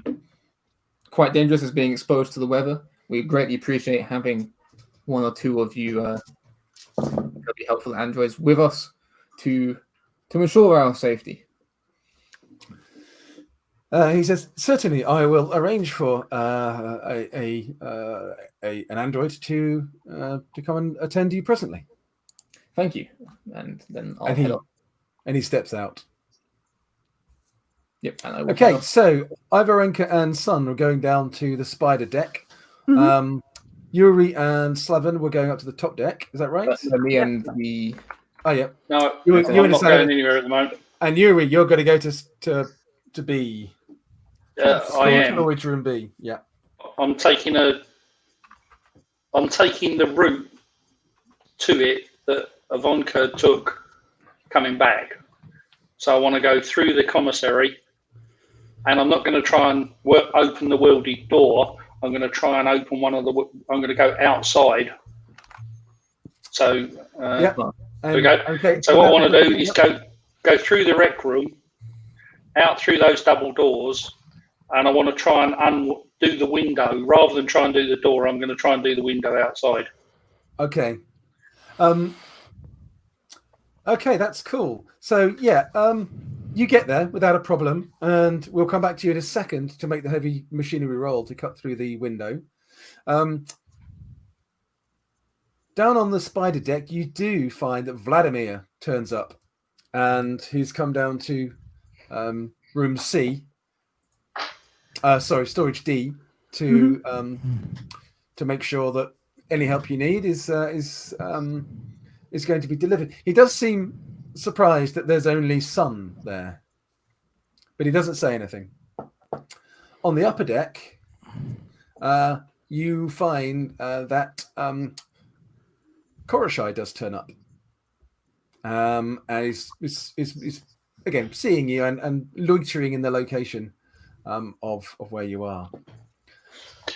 S6: quite dangerous as being exposed to the weather. We greatly appreciate having one or two of you be helpful androids with us to ensure our safety.
S2: He says, certainly, I will arrange for an android to come and attend you presently.
S6: Thank you. And then I'll head up.
S2: And he steps out.
S6: Yep. And I will
S2: okay, so Ivarenka and Sun are going down to the spider deck. Mm-hmm. Yuri and Slaven were going up to the top deck. Is that right?
S6: Me and the...
S2: Oh, yeah.
S4: No, I'm not going anywhere at the moment.
S2: And Yuri, you're going to go to B.
S4: I am.
S2: Storage room B. Yeah.
S4: I'm taking the route to it that Ivanka took coming back. So I want to go through the commissary, and I'm not going to try and open the welded door. I'm going to try and open I'm going to go outside. So
S2: yeah.
S4: Okay. So what I want to do is go through the rec room, out through those double doors, and I want to try and undo the window rather than try and do the door. I'm going to try and do the window outside.
S2: Okay. Okay, that's cool. So yeah, you get there without a problem, and we'll come back to you in a second to make the heavy machinery roll to cut through the window. Down on the spider deck, you do find that Vladimir turns up, and he's come down to room C. Storage D to make sure that any help you need is going to be delivered. He does seem surprised that there's only Sun there, but he doesn't say anything. On the upper deck, you find that Korashai does turn up, and is again seeing you and loitering in the location of where you are.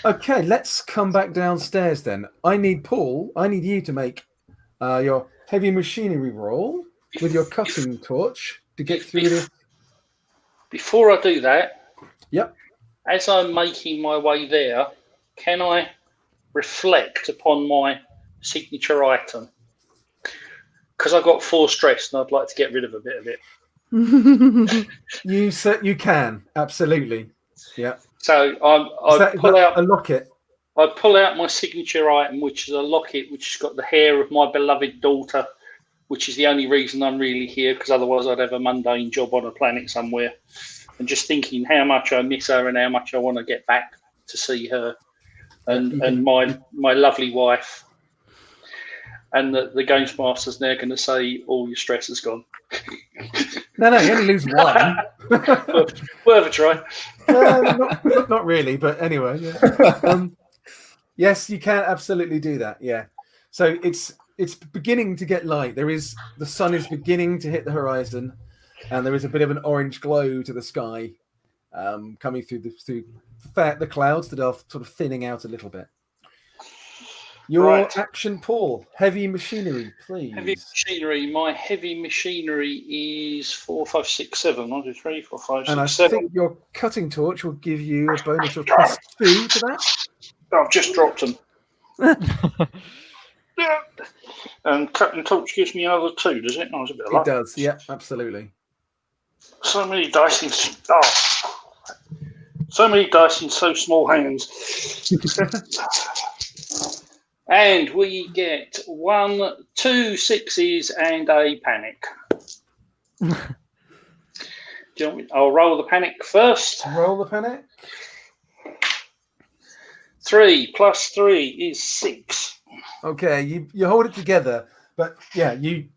S2: Okay, let's come back downstairs then. I need you to make your heavy machinery roll with your cutting torch to get through this.
S4: Before I do that,
S2: yep.
S4: As I'm making my way there, can I reflect upon my signature item? Because I've got 4 stress and I'd like to get rid of a bit of it.
S2: You can, absolutely. Yeah.
S4: So I pull out
S2: a locket.
S4: I pull out my signature item, which is a locket, which has got the hair of my beloved daughter, which is the only reason I'm really here, because otherwise I'd have a mundane job on a planet somewhere. And just thinking how much I miss her and how much I want to get back to see her and my lovely wife. And the Games Master's now going to say all your stress is gone.
S2: No, you only lose one.
S4: Worth a try.
S2: Not really, but anyway. Yeah. Yes, you can absolutely do that. Yeah. So it's beginning to get light. The sun is beginning to hit the horizon, and there is a bit of an orange glow to the sky, coming through the clouds that are sort of thinning out a little bit. Your action, Paul. Heavy machinery, please.
S4: Heavy machinery. My heavy machinery is 4, 5, 6, 7. 1, 2, 3, 4, 5, 6,
S2: and I
S4: 7.
S2: think your cutting torch will give you a bonus of +2 to that.
S4: I've just dropped them. Yeah. And cutting torch gives me another 2, does it? No, it's a bit of luck.
S2: It does. Yeah, absolutely.
S4: So many dice. So So many dice in so small hands. And we get 1, 2 6s and a panic. I'll roll the panic first.
S2: Roll the panic.
S4: 3 plus 3 is 6.
S2: Okay, you hold it together, but yeah, you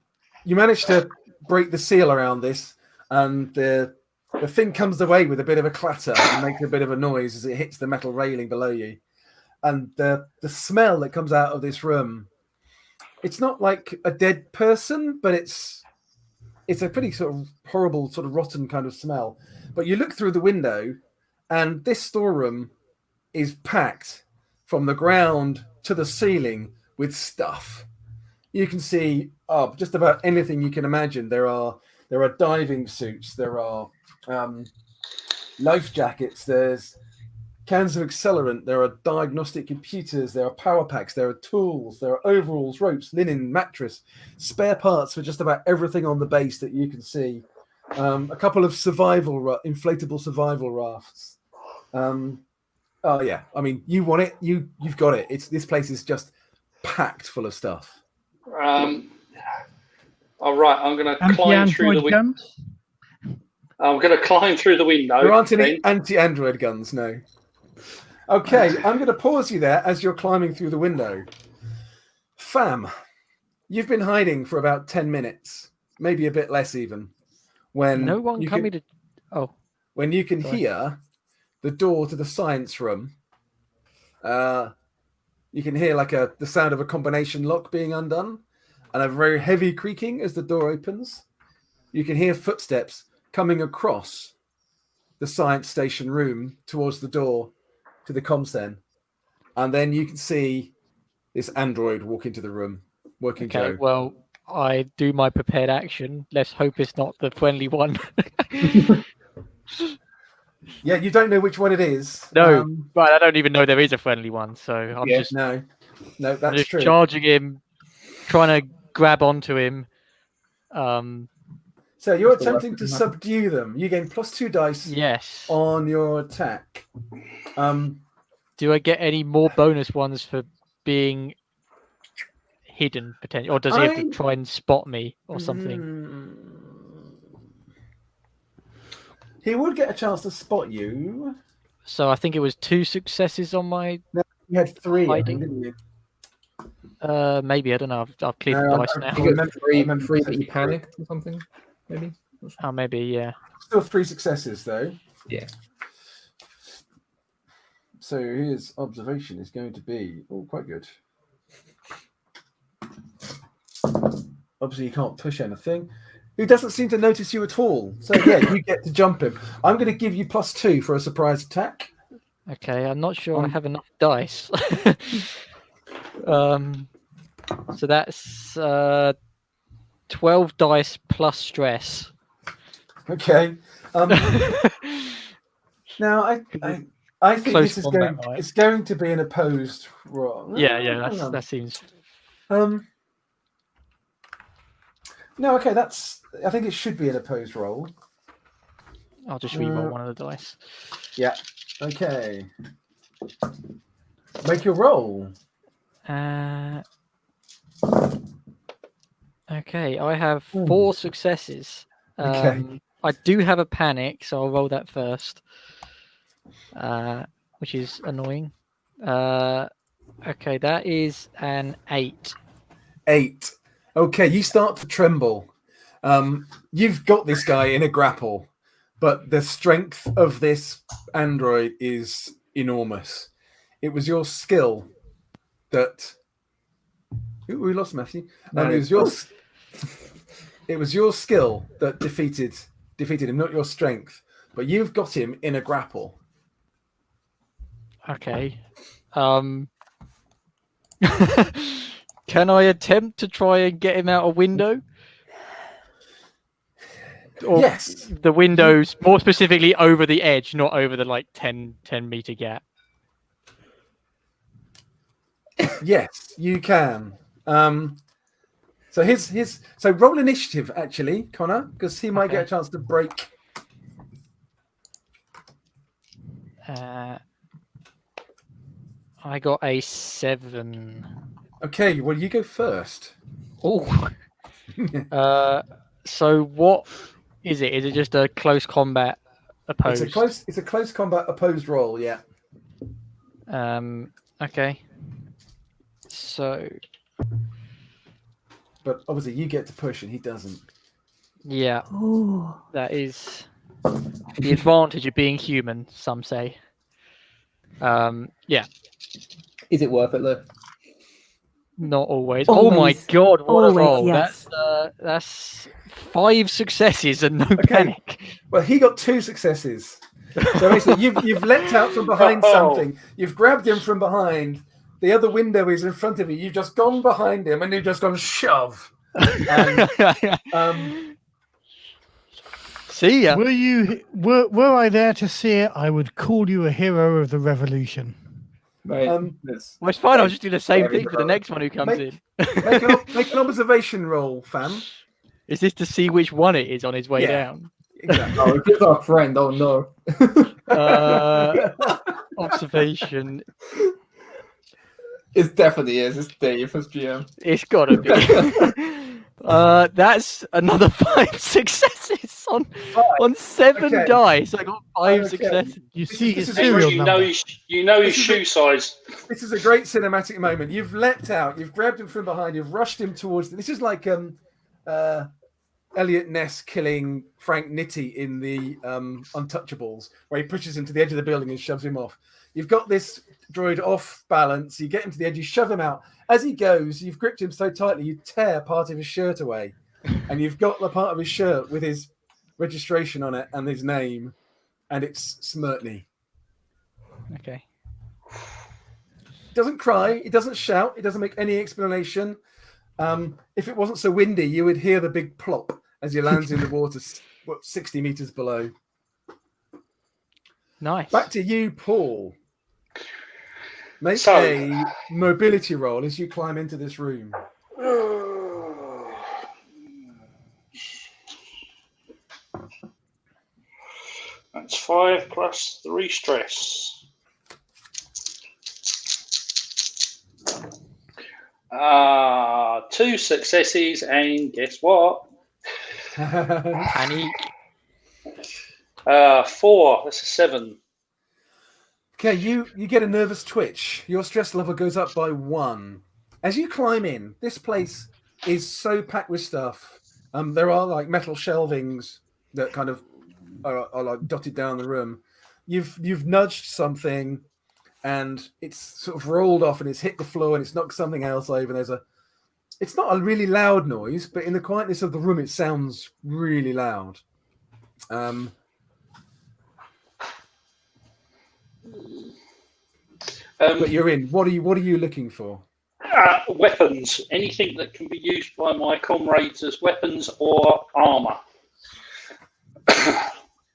S2: manage to break the seal around this, and the thing comes away with a bit of a clatter and makes a bit of a noise as it hits the metal railing below you. And the smell that comes out of this room, it's not like a dead person, but it's a pretty sort of horrible, sort of rotten kind of smell. But you look through the window, and this storeroom is packed from the ground to the ceiling with stuff. You can see just about anything you can imagine. There are diving suits, there are life jackets, there's cans of accelerant, there are diagnostic computers, there are power packs, there are tools, there are overalls, ropes, linen, mattress, spare parts for just about everything on the base that you can see. A couple of inflatable survival rafts. Oh yeah, I mean, you want it, you've got it. This place is just packed full of stuff.
S4: All right, I'm going to climb through the window. I'm going to climb through the window.
S2: There aren't any anti-android guns, no. Okay, I'm going to pause you there as you're climbing through the window. Fam, you've been hiding for about 10 minutes, maybe a bit less even. When
S5: no one coming to... Oh.
S2: When you can hear the door to the science room, you can hear like the sound of a combination lock being undone and a very heavy creaking as the door opens. You can hear footsteps coming across the science station room towards the door to the comsen. And then you can see this android walk into the room, working Joe.
S5: Well, I do my prepared action. Let's hope it's not the friendly one.
S2: Yeah, you don't know which one it is.
S5: No, but I don't even know there is a friendly one. So I'm just
S2: no, that's true.
S5: Charging him, trying to grab onto him.
S2: So you're attempting to subdue them. You gain +2 dice.
S5: Yes.
S2: On your attack.
S5: Do I get any more bonus ones for being hidden potentially, or does he have to try and spot me or something?
S2: He would get a chance to spot you.
S5: So I think it was 2 successes on my.
S2: No, you had 3, I think, didn't you?
S5: Maybe, I don't know. I've cleared the dice now.
S6: You got 3 that you panicked or something, maybe.
S5: Oh, maybe, yeah.
S2: Still 3 successes though.
S6: Yeah.
S2: So his observation is going to be quite good. Obviously, you can't push anything. He doesn't seem to notice you at all. So yeah, you get to jump him. I'm going to give you +2 for a surprise attack.
S5: Okay, I'm not sure I have enough dice. So that's 12 dice plus stress.
S2: Okay. Now I think this is it's going to be an opposed roll.
S5: Yeah, that seems.
S2: No, okay, I think it should be an opposed roll.
S5: I'll just re-roll one of the dice.
S2: Yeah. Okay. Make your roll.
S5: Okay, I have 4 successes.
S2: Okay.
S5: I do have a panic, so I'll roll that first, which is annoying. Okay, that is an 8.
S2: 8. Okay, you start to tremble. You've got this guy in a grapple, but the strength of this android is enormous. It was your skill that... Ooh, we lost Matthew. It was your skill that defeated him, not your strength. But you've got him in a grapple.
S5: Okay. Can I attempt to try and get him out a window? Or
S2: yes.
S5: The windows, more specifically over the edge, not over the 10 meter gap.
S2: Yes, you can. So roll initiative actually, Connor, because he might get a chance to break.
S5: I got a 7.
S2: Okay, well, you go first.
S5: Oh. So what is it? Is it just a close combat opposed?
S2: It's a close combat opposed roll, yeah.
S5: Okay. So.
S2: But obviously, you get to push and he doesn't.
S5: Yeah.
S7: Ooh.
S5: That is the advantage of being human, some say. Yeah.
S6: Is it worth it though?
S5: Not always.
S7: Always.
S5: Oh my god, what
S7: Always,
S5: a roll.
S7: yes.
S5: That's 5 successes and no panic.
S2: Well, he got 2 successes. So basically, you've leapt out from behind something. You've grabbed him from behind. The other window is in front of you. You've just gone behind him and you've just gone shove. And,
S5: See ya.
S3: Were I there to see it, I would call you a hero of the revolution.
S6: Right.
S5: Well, it's fine. I'll just do the same thing for the next one who comes in.
S2: make an observation roll, fam.
S5: Is this to see which one it is on his way down?
S2: Exactly.
S6: Oh, it's our friend. Oh no.
S5: Observation.
S6: It definitely is. It's Dave as GM.
S5: It's gotta be. That's another 5 successes on 7 dice. I got 5 successes.
S3: You see his
S2: is
S3: serial
S4: You
S3: number.
S4: know his shoe size.
S2: This is a great cinematic moment. You've leapt out. You've grabbed him from behind. You've rushed him towards. This is like Elliot Ness killing Frank Nitti in the Untouchables, where he pushes him to the edge of the building and shoves him off. You've got this droid off balance. You get him to the edge. You shove him out. As he goes, you've gripped him so tightly, you tear part of his shirt away, and you've got the part of his shirt with his registration on it and his name, and it's Smirtney.
S5: Okay.
S2: He doesn't cry. He doesn't shout. He doesn't make any explanation. If it wasn't so windy, you would hear the big plop as he lands in the water, 60 meters below.
S5: Nice.
S2: Back to you, Paul. Make a mobility roll as you climb into this room.
S4: That's 5 plus 3 stress. 2 successes, and guess what?
S5: Panic.
S4: 4. That's a 7.
S2: Okay, you get a nervous twitch. Your stress level goes up by 1. As you climb in, this place is so packed with stuff. There are like metal shelvings that kind of are like dotted down the room. You've nudged something, and it's sort of rolled off and it's hit the floor and it's knocked something else over. It's not a really loud noise, but in the quietness of the room, it sounds really loud. But you're in. What are you looking for?
S4: Weapons. Anything that can be used by my comrades as weapons or armor.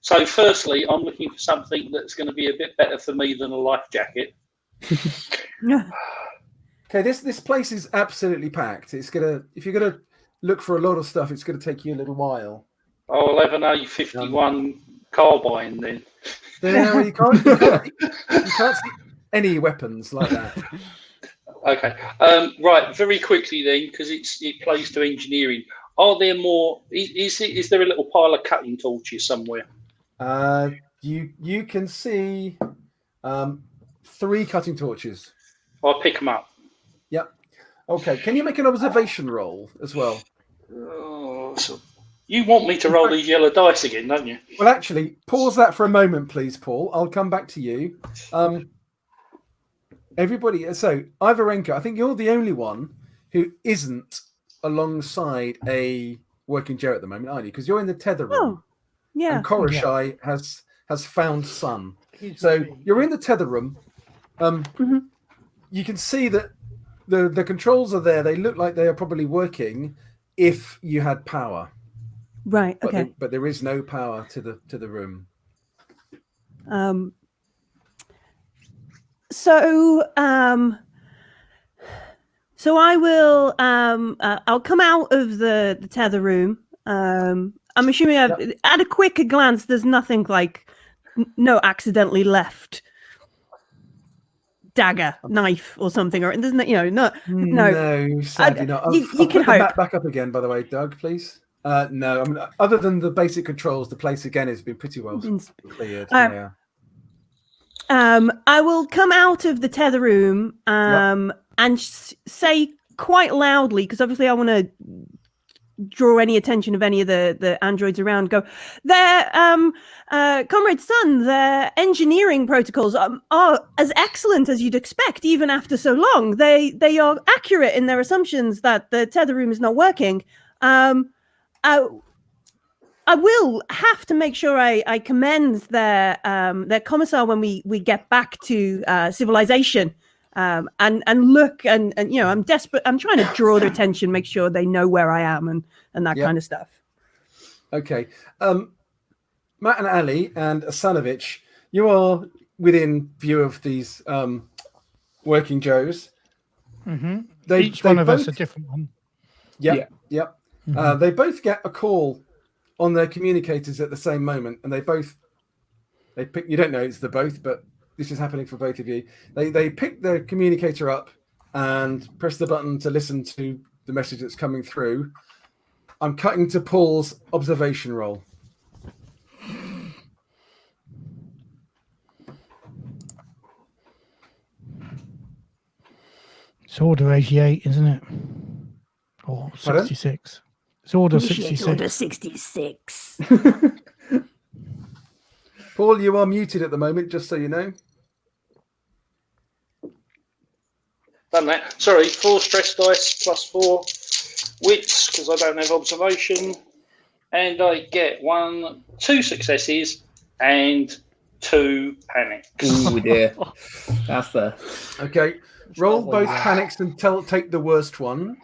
S4: So firstly, I'm looking for something that's going to be a bit better for me than a life jacket.
S2: Okay, this place is absolutely packed. If you're gonna look for a lot of stuff, it's gonna take you a little while.
S4: I'll have an A51 carbine then.
S2: No, you can't see any weapons like that.
S4: Okay. Right. Very quickly then, because it plays to engineering. Are there more? Is there a little pile of cutting torches somewhere?
S2: You can see 3 cutting torches.
S4: I'll pick them up.
S2: Yep. Okay. Can you make an observation roll as well?
S4: So you want me to roll these yellow dice again, don't you?
S2: Well, actually, pause that for a moment, please, Paul. I'll come back to you. Everybody. So, Ivarenko, I think you're the only one who isn't alongside a working Joe at the moment, aren't you? Because you're in the tether room.
S7: Oh, yeah.
S2: And Koroshai has found Sun. So you're in the tether room. You can see that the controls are there. They look like they are probably working if you had power.
S7: Right. Okay.
S2: But there is no power to the room.
S7: So I will. I'll come out of the tether room. I'm assuming at a quicker glance, there's nothing like no accidentally left dagger, knife, or something, or isn't it?
S2: No, sadly not.
S7: You
S2: I'll
S7: can
S2: put the
S7: hope.
S2: map back up again, by the way, Doug, please. No, I mean, other than the basic controls, the place again has been pretty well cleared. Yeah.
S7: I will come out of the tether room and say quite loudly, because obviously I want to draw any attention of any of the androids around. Go, their comrade Sun, their engineering protocols are as excellent as you'd expect, even after so long. They are accurate in their assumptions that the tether room is not working. I will have to make sure I commend their commissar when we get back to civilization. And look, and I'm desperate. I'm trying to draw their attention, make sure they know where I am, and that kind of stuff.
S2: Okay, Matt and Ali and Asanovich, you are within view of these working Joes.
S3: Mm-hmm. Each one of us a different one.
S2: Yep. Mm-hmm. They both get a call on their communicators at the same moment, and they pick. You don't know it's the both, but this is happening for both of you. They pick the communicator up and press the button to listen to the message that's coming through. I'm cutting to Paul's observation roll.
S3: It's order 88, isn't it? Or 66. It's order 66.
S7: Order 66.
S2: Paul, you are muted at the moment, just so you know.
S4: Done that. Sorry, 4 stress dice plus 4 wits, because I don't have observation. And I get 2 successes and 2 panics.
S6: Ooh, dear. That's the...
S2: Okay. Roll both panics and take the worst one.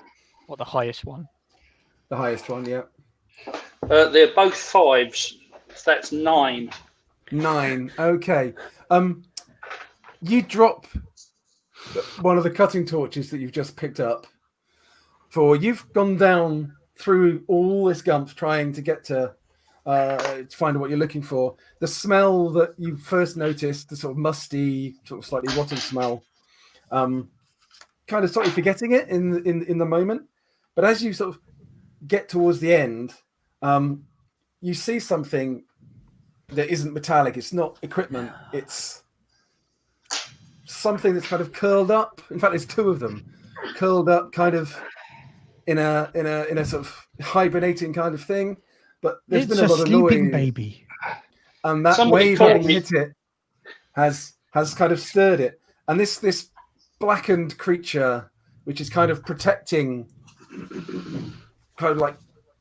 S5: Or the highest one.
S2: The highest one, yeah.
S4: They're both 5s. So that's 9.
S2: 9. Okay. You drop one of the cutting torches that you've just picked up. You've gone down through all this gump trying to get to find what you're looking for. The smell that you first noticed, the sort of musty, sort of slightly rotten smell, kind of slightly forgetting it in the moment. But as you sort of get towards the end, you see something that isn't metallic. It's not equipment. It's something that's kind of curled up. In fact, there's 2 of them curled up, kind of in a sort of hibernating kind of thing. But there's been a lot of
S3: sleeping
S2: noise,
S3: baby,
S2: and that wave having hit it has kind of stirred it. And this blackened creature, which is kind of protecting, kind of like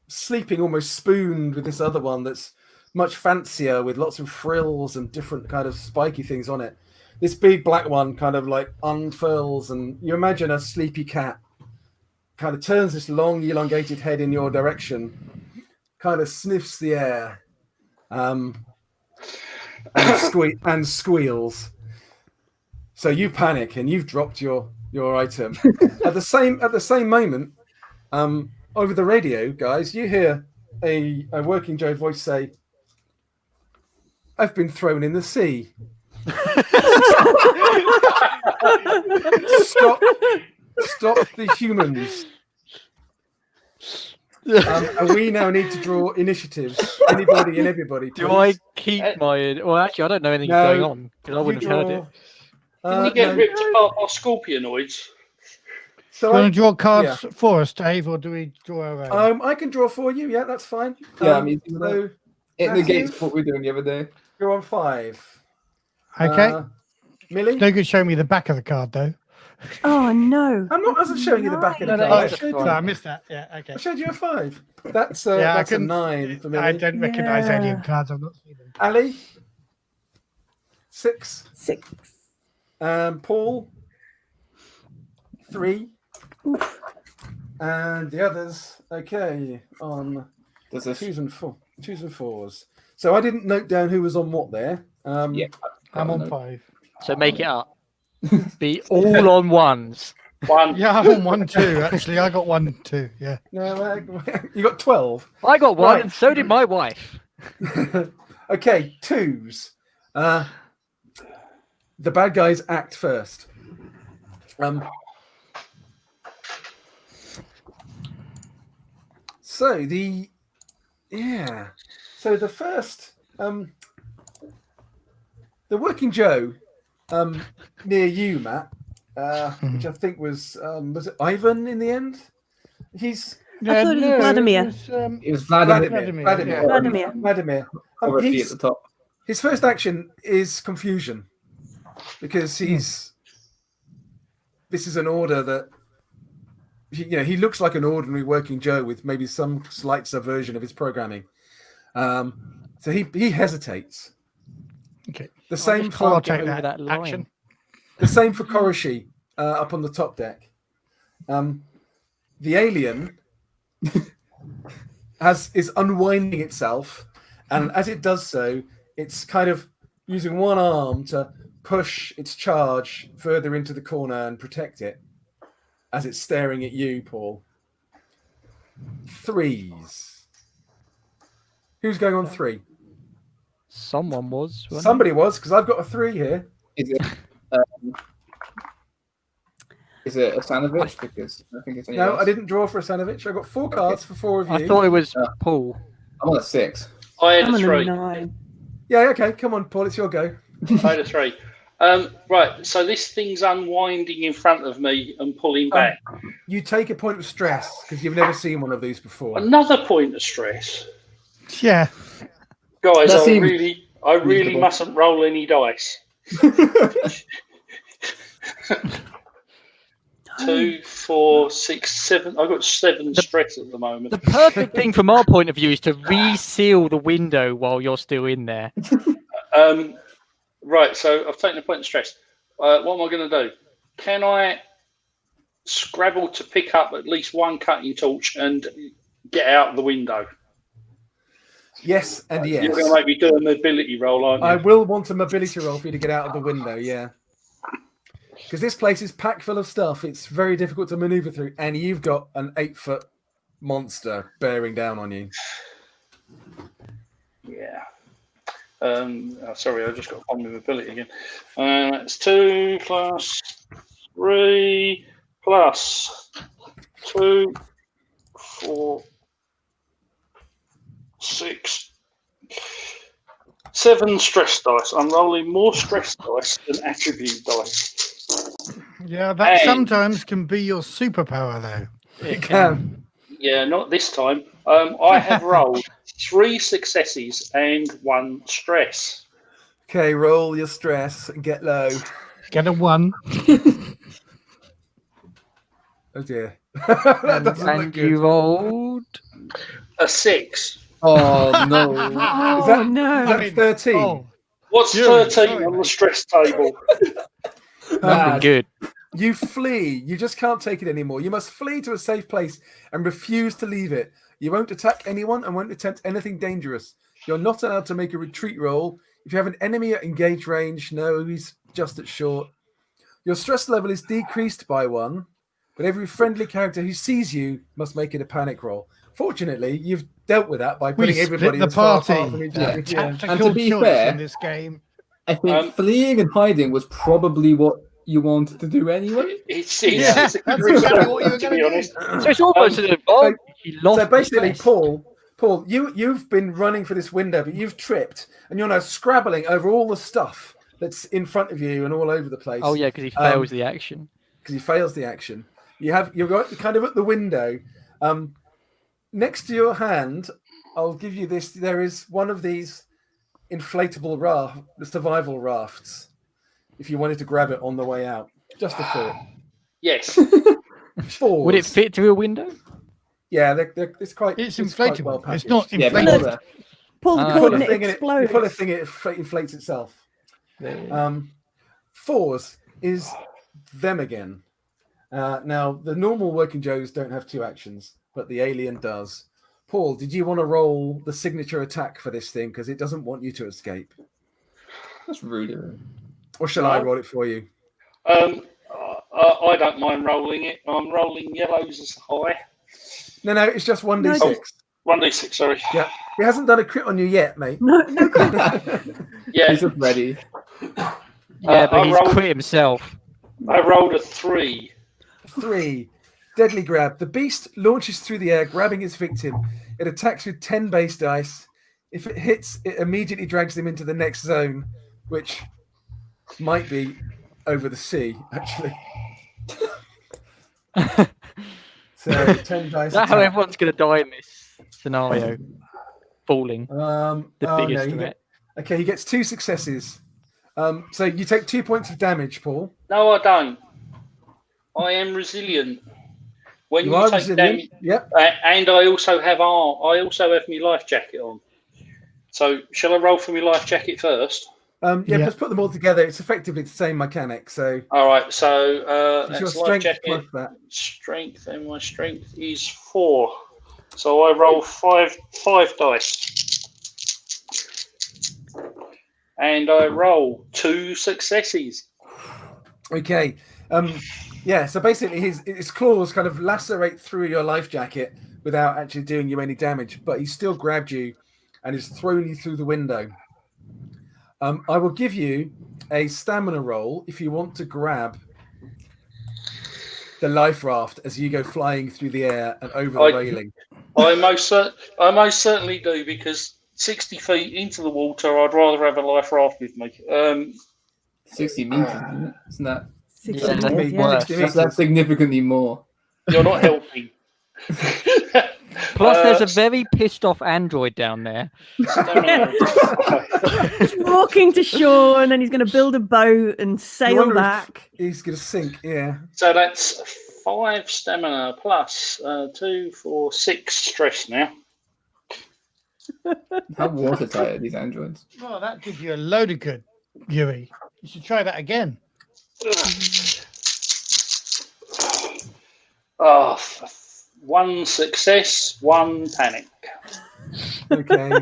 S2: sleeping almost spooned with this other one that's much fancier with lots of frills and different kind of spiky things on it. This big black one kind of like unfurls, and you imagine a sleepy cat kind of turns this long elongated head in your direction, kind of sniffs the air, and squeals. So you panic and you've dropped your item. At the same moment, over the radio, guys, you hear a working Joe voice say, "I've been thrown in the sea." Stop the humans. And we now need to draw initiatives. Anybody and everybody. Please.
S5: Do I keep my... Well, actually, I don't know anything going on, because I wouldn't have heard it.
S4: Didn't you get ripped apart by scorpionoids?
S3: So do you want to draw cards for us, Dave, or do we draw our own?
S2: I can draw for you. Yeah, that's fine.
S6: Yeah, it negates what we were doing the other day.
S2: You're on 5.
S3: Okay.
S2: Millie?
S3: No good showing me the back of the card, though.
S7: Oh, no.
S2: I'm not showing you the back of the card.
S3: I missed that. Yeah, okay.
S2: I showed you a 5. That's a 9 for Millie.
S3: I don't recognise alien cards. I've not seen them.
S2: Ali? 6.
S7: 6.
S2: Paul? 3.
S7: Oof.
S2: And the others, okay, on 2s and 4s. So I didn't note down who was on what there.
S3: I'm on 5.
S5: So make it up. Be all on 1s.
S4: 1.
S3: Yeah, I'm on 1 too. Actually, I got 1 too. Yeah.
S2: No, you got 12.
S5: I got 1,
S2: Right.
S5: and so did my wife.
S2: Okay, 2s. The bad guys act first. So the first the Working Joe near you, Matt, which I think was it Ivan in the end?
S7: I thought it was Vladimir.
S6: It was Vladimir.
S2: Vladimir.
S6: Already at the top.
S2: His first action is confusion because this is an order that he looks like an ordinary Working Joe with maybe some slight subversion of his programming. So he hesitates.
S3: Okay.
S2: The same
S3: I'll
S2: for
S3: take that action.
S2: The same for Koroshi up on the top deck. The alien is unwinding itself, and as it does so, it's kind of using one arm to push its charge further into the corner and protect it as it's staring at you, Paul. 3s. Who's going on 3?
S5: Someone was.
S2: Somebody was, because I've got a 3 here.
S6: Is it a Sanovich? Because I think it's
S2: No, I didn't draw for a Sanovich. I got 4 cards for 4 of you.
S5: I thought it was Paul.
S6: I'm on a 6.
S4: I had
S7: I'm
S4: a
S7: on
S4: 3.
S7: 9.
S2: Yeah, okay. Come on, Paul. It's your go.
S4: I had a 3. Right, so this thing's unwinding in front of me and pulling back.
S2: You take a point of stress because you've never seen one of these before.
S4: Another point of stress.
S3: Yeah.
S4: Guys,
S6: That
S4: I
S6: seems
S4: really
S6: reasonable.
S4: mustn't roll any dice. 2, 4, 6, 7. I've got 7 stress at the moment.
S5: The perfect thing from our point of view is to reseal the window while you're still in there.
S4: Right, so I've taken a point of stress. What am I going to do? Can I scrabble to pick up at least one cutting torch and get out of the window?
S2: Yes and yes.
S4: You're going to make me do a mobility roll, aren't you?
S2: I will want a mobility roll for you to get out of the window, yeah. Because this place is packed full of stuff. It's very difficult to maneuver through. And you've got an 8-foot monster bearing down on you.
S4: Yeah. Sorry, I just got on with mobility again. It's 2 plus 3 plus 2, 4, 6, 7 stress dice. I'm rolling more stress dice than attribute dice.
S3: Yeah, that sometimes can be your superpower, though.
S2: It can.
S4: Yeah, not this time. I have rolled 3 successes and 1 stress.
S2: Okay, roll your stress and get low.
S3: Get a 1.
S2: Oh dear. That doesn't look
S5: And
S2: good.
S5: you rolled
S4: A 6.
S6: Oh no!
S7: Oh, no.
S2: Is that 13?
S3: Oh,
S4: What's
S3: Yeah,
S4: 13
S3: sorry,
S4: on the
S3: mate.
S4: stress table?
S5: nothing good.
S2: You flee. You just can't take it anymore. You must flee to a safe place and refuse to leave it. You won't attack anyone and won't attempt anything dangerous. You're not allowed to make a retreat roll. If you have an enemy at engaged range, no, he's just at short. Your stress level is decreased by 1, but every friendly character who sees you must make it a panic roll. Fortunately, you've dealt with that by
S3: we
S2: putting
S3: split
S2: everybody
S3: the
S2: as far
S3: party.
S2: apart from each other. Yeah.
S3: Tactical
S6: And to be
S3: choice
S6: fair-
S3: in this game.
S6: I think fleeing and hiding was probably what you wanted to do anyway.
S4: It's
S3: Yeah,
S4: it's a
S3: that's
S4: good
S3: exactly what you were
S4: to
S3: going
S4: be
S3: to
S4: honest.
S3: do.
S5: So it's almost an advantage. You lost
S2: So basically,
S5: the stress.
S2: Paul, you've been running for this window, but you've tripped, and you're now scrabbling over all the stuff that's in front of you and all over the place.
S5: Oh yeah, because he fails the action.
S2: Because he fails the action. You're got kind of at the window. Next to your hand, I'll give you this. There is one of these inflatable the survival rafts. If you wanted to grab it on the way out, just a thought.
S4: Yes.
S2: 4s.
S5: Would it fit through a window?
S2: Yeah, it's quite.
S3: It's
S2: quite
S3: inflatable.
S2: well
S3: It's
S2: packaged.
S3: not
S6: Yeah,
S3: inflatable.
S6: but there.
S7: Pull the
S5: Ah.
S2: You
S7: cord
S2: pull
S7: and
S2: a
S7: it
S2: thing and
S7: explodes.
S2: you pull a thing, it inflates itself. 4s is them again. Now, the normal Working Joes don't have 2 actions, but the alien does. Paul, did you want to roll the signature attack for this thing? Because it doesn't want you to escape.
S6: That's rude.
S2: Or shall I roll it for you?
S4: I don't mind rolling it. I'm rolling yellows as high.
S2: No, it's just 1d6.
S4: 1d6, sorry.
S2: Yeah. He hasn't done a crit on you yet, mate.
S7: No,
S4: Yeah.
S6: He's just ready.
S5: Yeah, but he's
S4: rolled-
S5: quit himself.
S4: I rolled a 3.
S2: 3. Deadly grab. The beast launches through the air, grabbing its victim. It attacks with 10 base dice. If it hits, it immediately drags them into the next zone, which might be over the sea, actually. So 10 dice.
S5: Is that how
S2: attack.
S5: everyone's going to die in this scenario? Falling.
S2: The
S5: biggest
S2: no,
S5: threat.
S2: Okay, he gets 2 successes. So you take 2 points of damage, Paul.
S4: No, I don't. I am resilient. When
S2: You are
S4: take
S2: resilient.
S4: damage,
S2: Yep.
S4: and I also have my life jacket on. So shall I roll for my life jacket first?
S2: Yeah, just put them all together. It's effectively the same mechanic. So
S4: All right. So
S2: it's your
S4: that's life
S2: strength
S4: jacket,
S2: plus that.
S4: strength, and my strength is 4. So I roll five dice, and I roll 2 successes.
S2: Okay. Yeah, so basically his claws kind of lacerate through your life jacket without actually doing you any damage, but he still grabbed you and has thrown you through the window. I will give you a stamina roll if you want to grab the life raft as you go flying through the air and over the railing.
S4: I most certainly do, because 60 feet into the water, I'd rather have a life raft with me.
S6: 60 meters, isn't it? Isn't that?
S7: 60
S5: Yeah,
S7: meters, yeah.
S5: worse.
S6: That's significantly more.
S4: You're not helping.
S5: Plus, there's a very pissed off android down there.
S7: Just walking to shore, and then he's going to build a boat and sail back.
S2: He's going to sink, yeah.
S4: So that's 5 stamina plus 2, 4, 6 stress now.
S6: How watertight are these androids?
S3: Well, that gives you a load of good, Yuri. You should try that again.
S4: Oh, 1 success, 1 panic.
S2: Okay.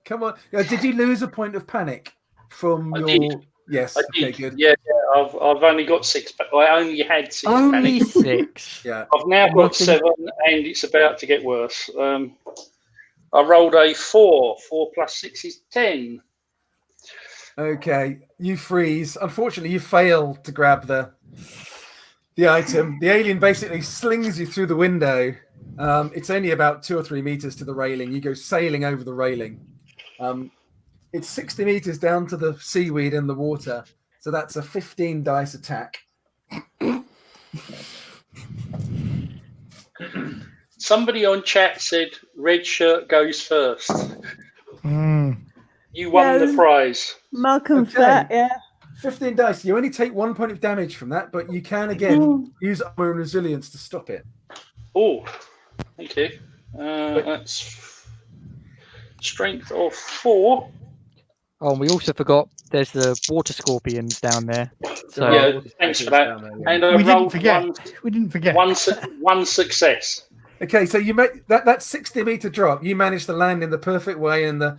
S2: Come on. Did you lose a point of panic from
S4: I
S2: your?
S4: did.
S2: Yes.
S4: I
S2: Okay.
S4: did.
S2: Good.
S4: Yeah, I've only got 6, but I only had 6
S5: Only
S4: panic.
S5: 6.
S2: Yeah.
S4: I've now got 7, and it's about to get worse. I rolled a 4. 4 plus 6 is 10.
S2: Okay. You freeze. Unfortunately, you fail to grab the item. The alien basically slings you through the window. It's only about 2 or 3 meters to the railing. You go sailing over the railing. It's 60 meters down to the seaweed in the water. So that's a 15 dice attack.
S4: Somebody on chat said red shirt goes first. You won the prize.
S7: Malcolm
S2: Okay.
S7: Fat, yeah.
S2: 15 dice. You only take 1 point of damage from that, but you can again use armor and resilience to stop it.
S4: Oh, thank you. That's strength of 4.
S5: Oh, and we also forgot there's the water scorpions down there. So
S4: Yeah, thanks for that. And I
S3: We didn't
S4: rolled
S3: forget. We didn't forget.
S4: one success.
S2: Okay, so you make that 60-meter drop. You managed to land in the perfect way, and the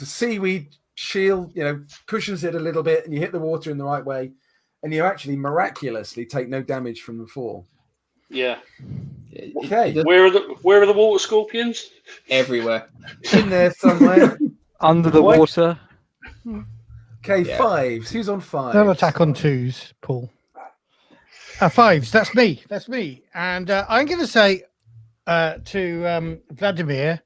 S2: seaweed shield, cushions it a little bit, and you hit the water in the right way, and you actually miraculously take no damage from the fall.
S4: Yeah.
S2: Okay,
S4: Where are the water scorpions?
S6: Everywhere.
S2: in there somewhere.
S5: under the water.
S2: Okay,
S6: Yeah.
S2: 5s. Who's on 5?
S3: They'll attack on 2s, Paul. 5s. That's me. That's me. And I'm going to say to Vladimir,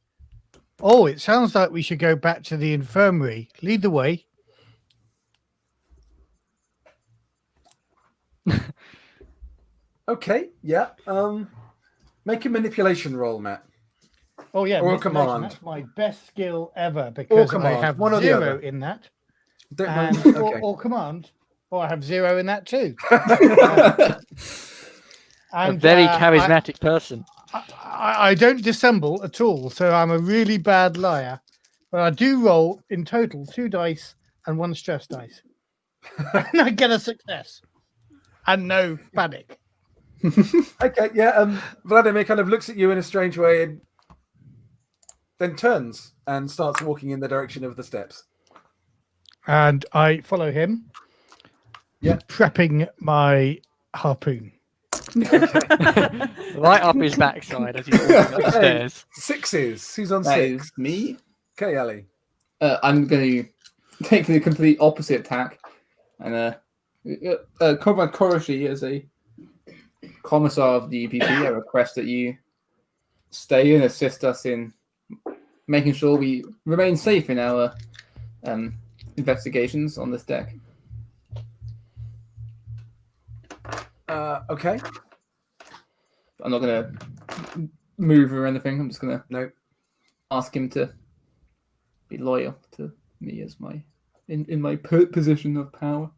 S3: oh, it sounds like we should go back to the infirmary. Lead the way.
S2: Okay, yeah. Make a manipulation roll, Matt.
S3: Oh, yeah.
S2: Or
S3: manipulation.
S2: command.
S3: That's my best skill ever because I
S2: command,
S3: have
S2: one or the
S3: 0
S2: other.
S3: in that.
S2: Don't
S3: And,
S2: mind. Okay.
S3: or command. Or I have 0 in that too.
S5: A
S3: And,
S5: very charismatic person.
S3: I don't dissemble at all, so I'm a really bad liar. But I do roll in total 2 dice and 1 stress dice. And I get a success. And no panic.
S2: Okay, yeah. Vladimir kind of looks at you in a strange way and then turns and starts walking in the direction of the steps.
S3: And I follow him.
S2: Yeah.
S3: Prepping my harpoon.
S5: Right up his backside as he's walking up the stairs.
S2: 6s. Who's on
S6: That
S2: 6?
S6: is me.
S2: Okay, Ali.
S6: I'm going to take the complete opposite tack and Comrade Koroshi, as a commissar of the EPP, I request that you stay and assist us in making sure we remain safe in our investigations on this deck.
S2: Okay.
S6: I'm not going to move or anything. I'm just going to ask him to be loyal to me as my in my position of power.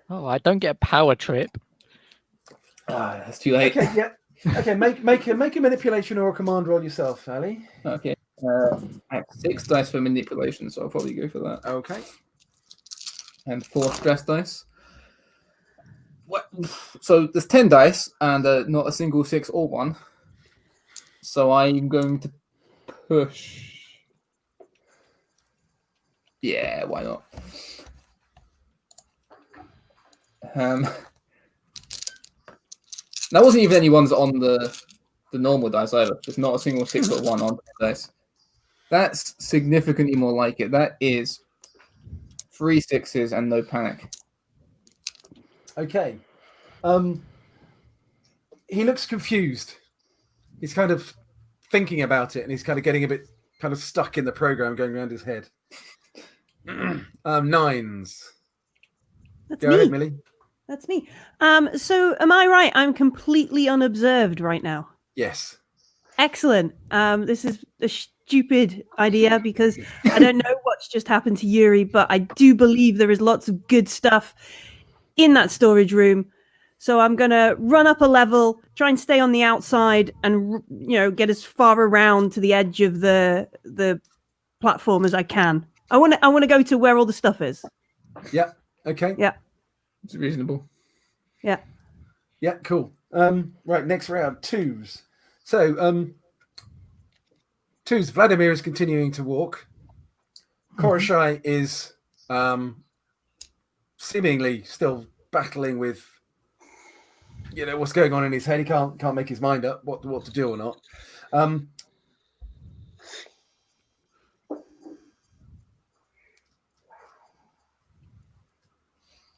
S5: Oh, I don't get a power trip.
S6: That's too late.
S2: Okay, yeah. Okay, make a manipulation or a command roll yourself, Ali.
S6: Okay. I have 6 dice for manipulation, so I'll probably go for that.
S2: Okay.
S6: And 4 stress dice. What? So there's 10 dice and not a single 6 or 1. So I'm going to push. Yeah, why not? That wasn't even any ones on the normal dice either. There's not a single 6 or 1 on the dice. That's significantly more like it. That is 3 6s and no panic.
S2: Okay. He looks confused. He's kind of thinking about it, and he's kind of getting a bit kind of stuck in the program going around his head. 9s.
S7: That's
S2: Go
S7: me.
S2: ahead, Millie.
S7: That's me. So am I right? I'm completely unobserved right now.
S2: Yes.
S7: Excellent. This is a stupid idea because I don't know what's just happened to Yuri, but I do believe there is lots of good stuff in that storage room. So I'm going to run up a level, try and stay on the outside and, get as far around to the edge of the platform as I can. I want to go to where all the stuff is.
S2: Yeah. Okay.
S7: Yeah.
S6: It's reasonable.
S7: Yeah.
S2: Yeah, cool. Right, next round, 2s. So, 2s, Vladimir is continuing to walk. Koroshai is seemingly still battling with, what's going on in his head. He can't make his mind up what to do or not.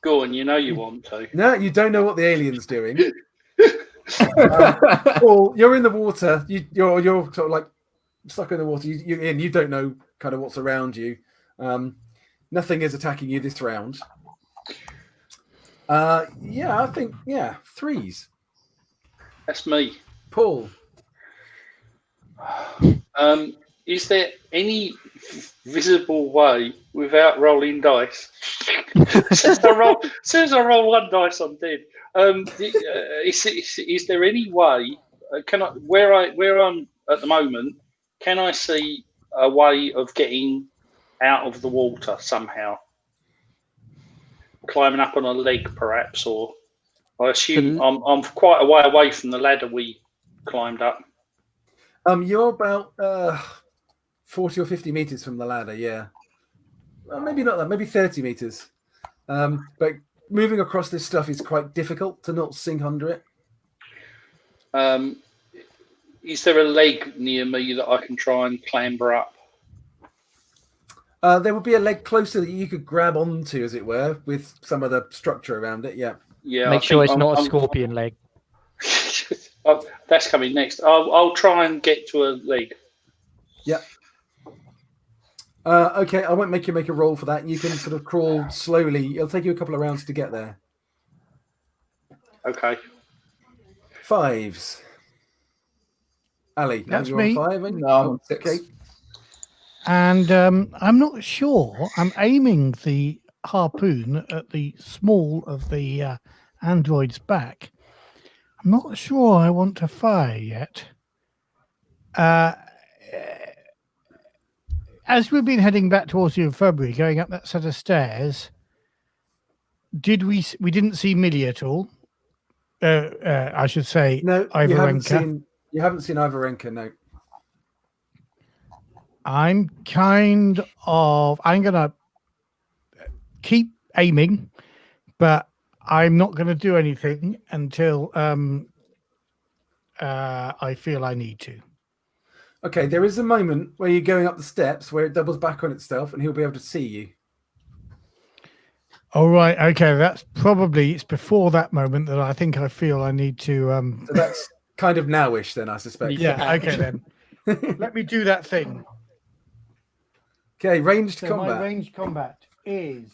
S4: Go on, you want to.
S2: No, you don't know what the alien's doing. Paul, you're in the water. You're sort of like stuck in the water. You don't know kind of what's around you. Nothing is attacking you this round. I think 3s.
S4: That's me.
S2: Paul.
S4: Is there any visible way without rolling dice? Since I roll 1 dice, I'm dead. Is there any way? Can I, where I'm at the moment? Can I see a way of getting out of the water somehow? Climbing up on a leg, perhaps, or I assume I'm quite a way away from the ladder we climbed up.
S2: You're about 40 or 50 meters from the ladder. Yeah, well, maybe not that. Maybe 30 meters. But moving across this stuff is quite difficult to not sink under it.
S4: Is there a leg near me that I can try and clamber up?
S2: There would be a leg closer that you could grab onto, as it were, with some of the structure around it. Yeah.
S4: Yeah.
S5: Make sure it's not a scorpion leg.
S4: That's coming next. I'll try and get to a leg.
S2: Yeah. Okay, I won't make you make a roll for that. You can sort of crawl slowly. It'll take you a couple of rounds to get there.
S4: Okay.
S2: 5s. Ali,
S3: That's
S2: you're
S3: me.
S2: on 5.
S6: No, I'm on 6.
S2: Okay.
S3: And I'm not sure. I'm aiming the harpoon at the small of the android's back. I'm not sure I want to fire yet. As we've been heading back towards the infirmary, going up that set of stairs, we didn't see Millie at all? I should say,
S2: No,
S3: Ivarenka.
S2: you haven't seen Ivarenka, no.
S3: I'm going to keep aiming, but I'm not going to do anything until I feel I need to.
S2: Okay, there is a moment where you're going up the steps where it doubles back on itself, and he'll be able to see you.
S3: All right. Okay, that's probably it's before that moment that I think I feel I need to.
S2: So that's kind of nowish, then I suspect.
S3: Yeah. Okay then. Let me do that thing.
S2: Okay, ranged
S3: So
S2: combat.
S3: my ranged combat is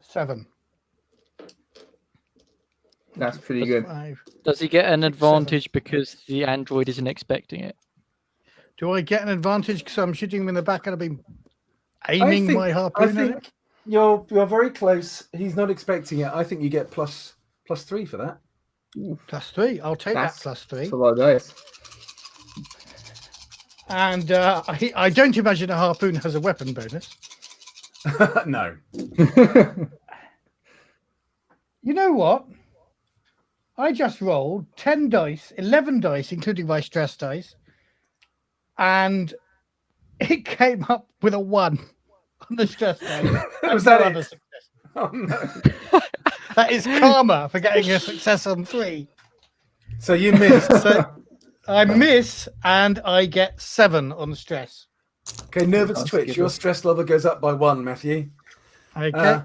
S3: 7.
S6: That's pretty good.
S3: 5.
S5: Does he get an advantage because the android isn't expecting it?
S3: Do I get an advantage because I'm shooting him in the back and I've been aiming my harpoon at him?
S2: You're very close. He's not expecting it. I think you get +3 for that.
S3: Ooh, +3. I'll take that +3.
S6: That's a lot of dice.
S3: And I don't imagine a harpoon has a weapon bonus.
S2: No.
S3: You know what? I just rolled 10 dice, 11 dice, including my stress dice, and it came up with a 1 on the stress dice.
S2: Was that it? Oh, no.
S3: That is karma for getting a success on 3.
S2: So you missed.
S3: So I miss, and I get 7 on stress.
S2: Okay, nervous twitch. Your stress level goes up by 1, Matthew.
S3: Okay.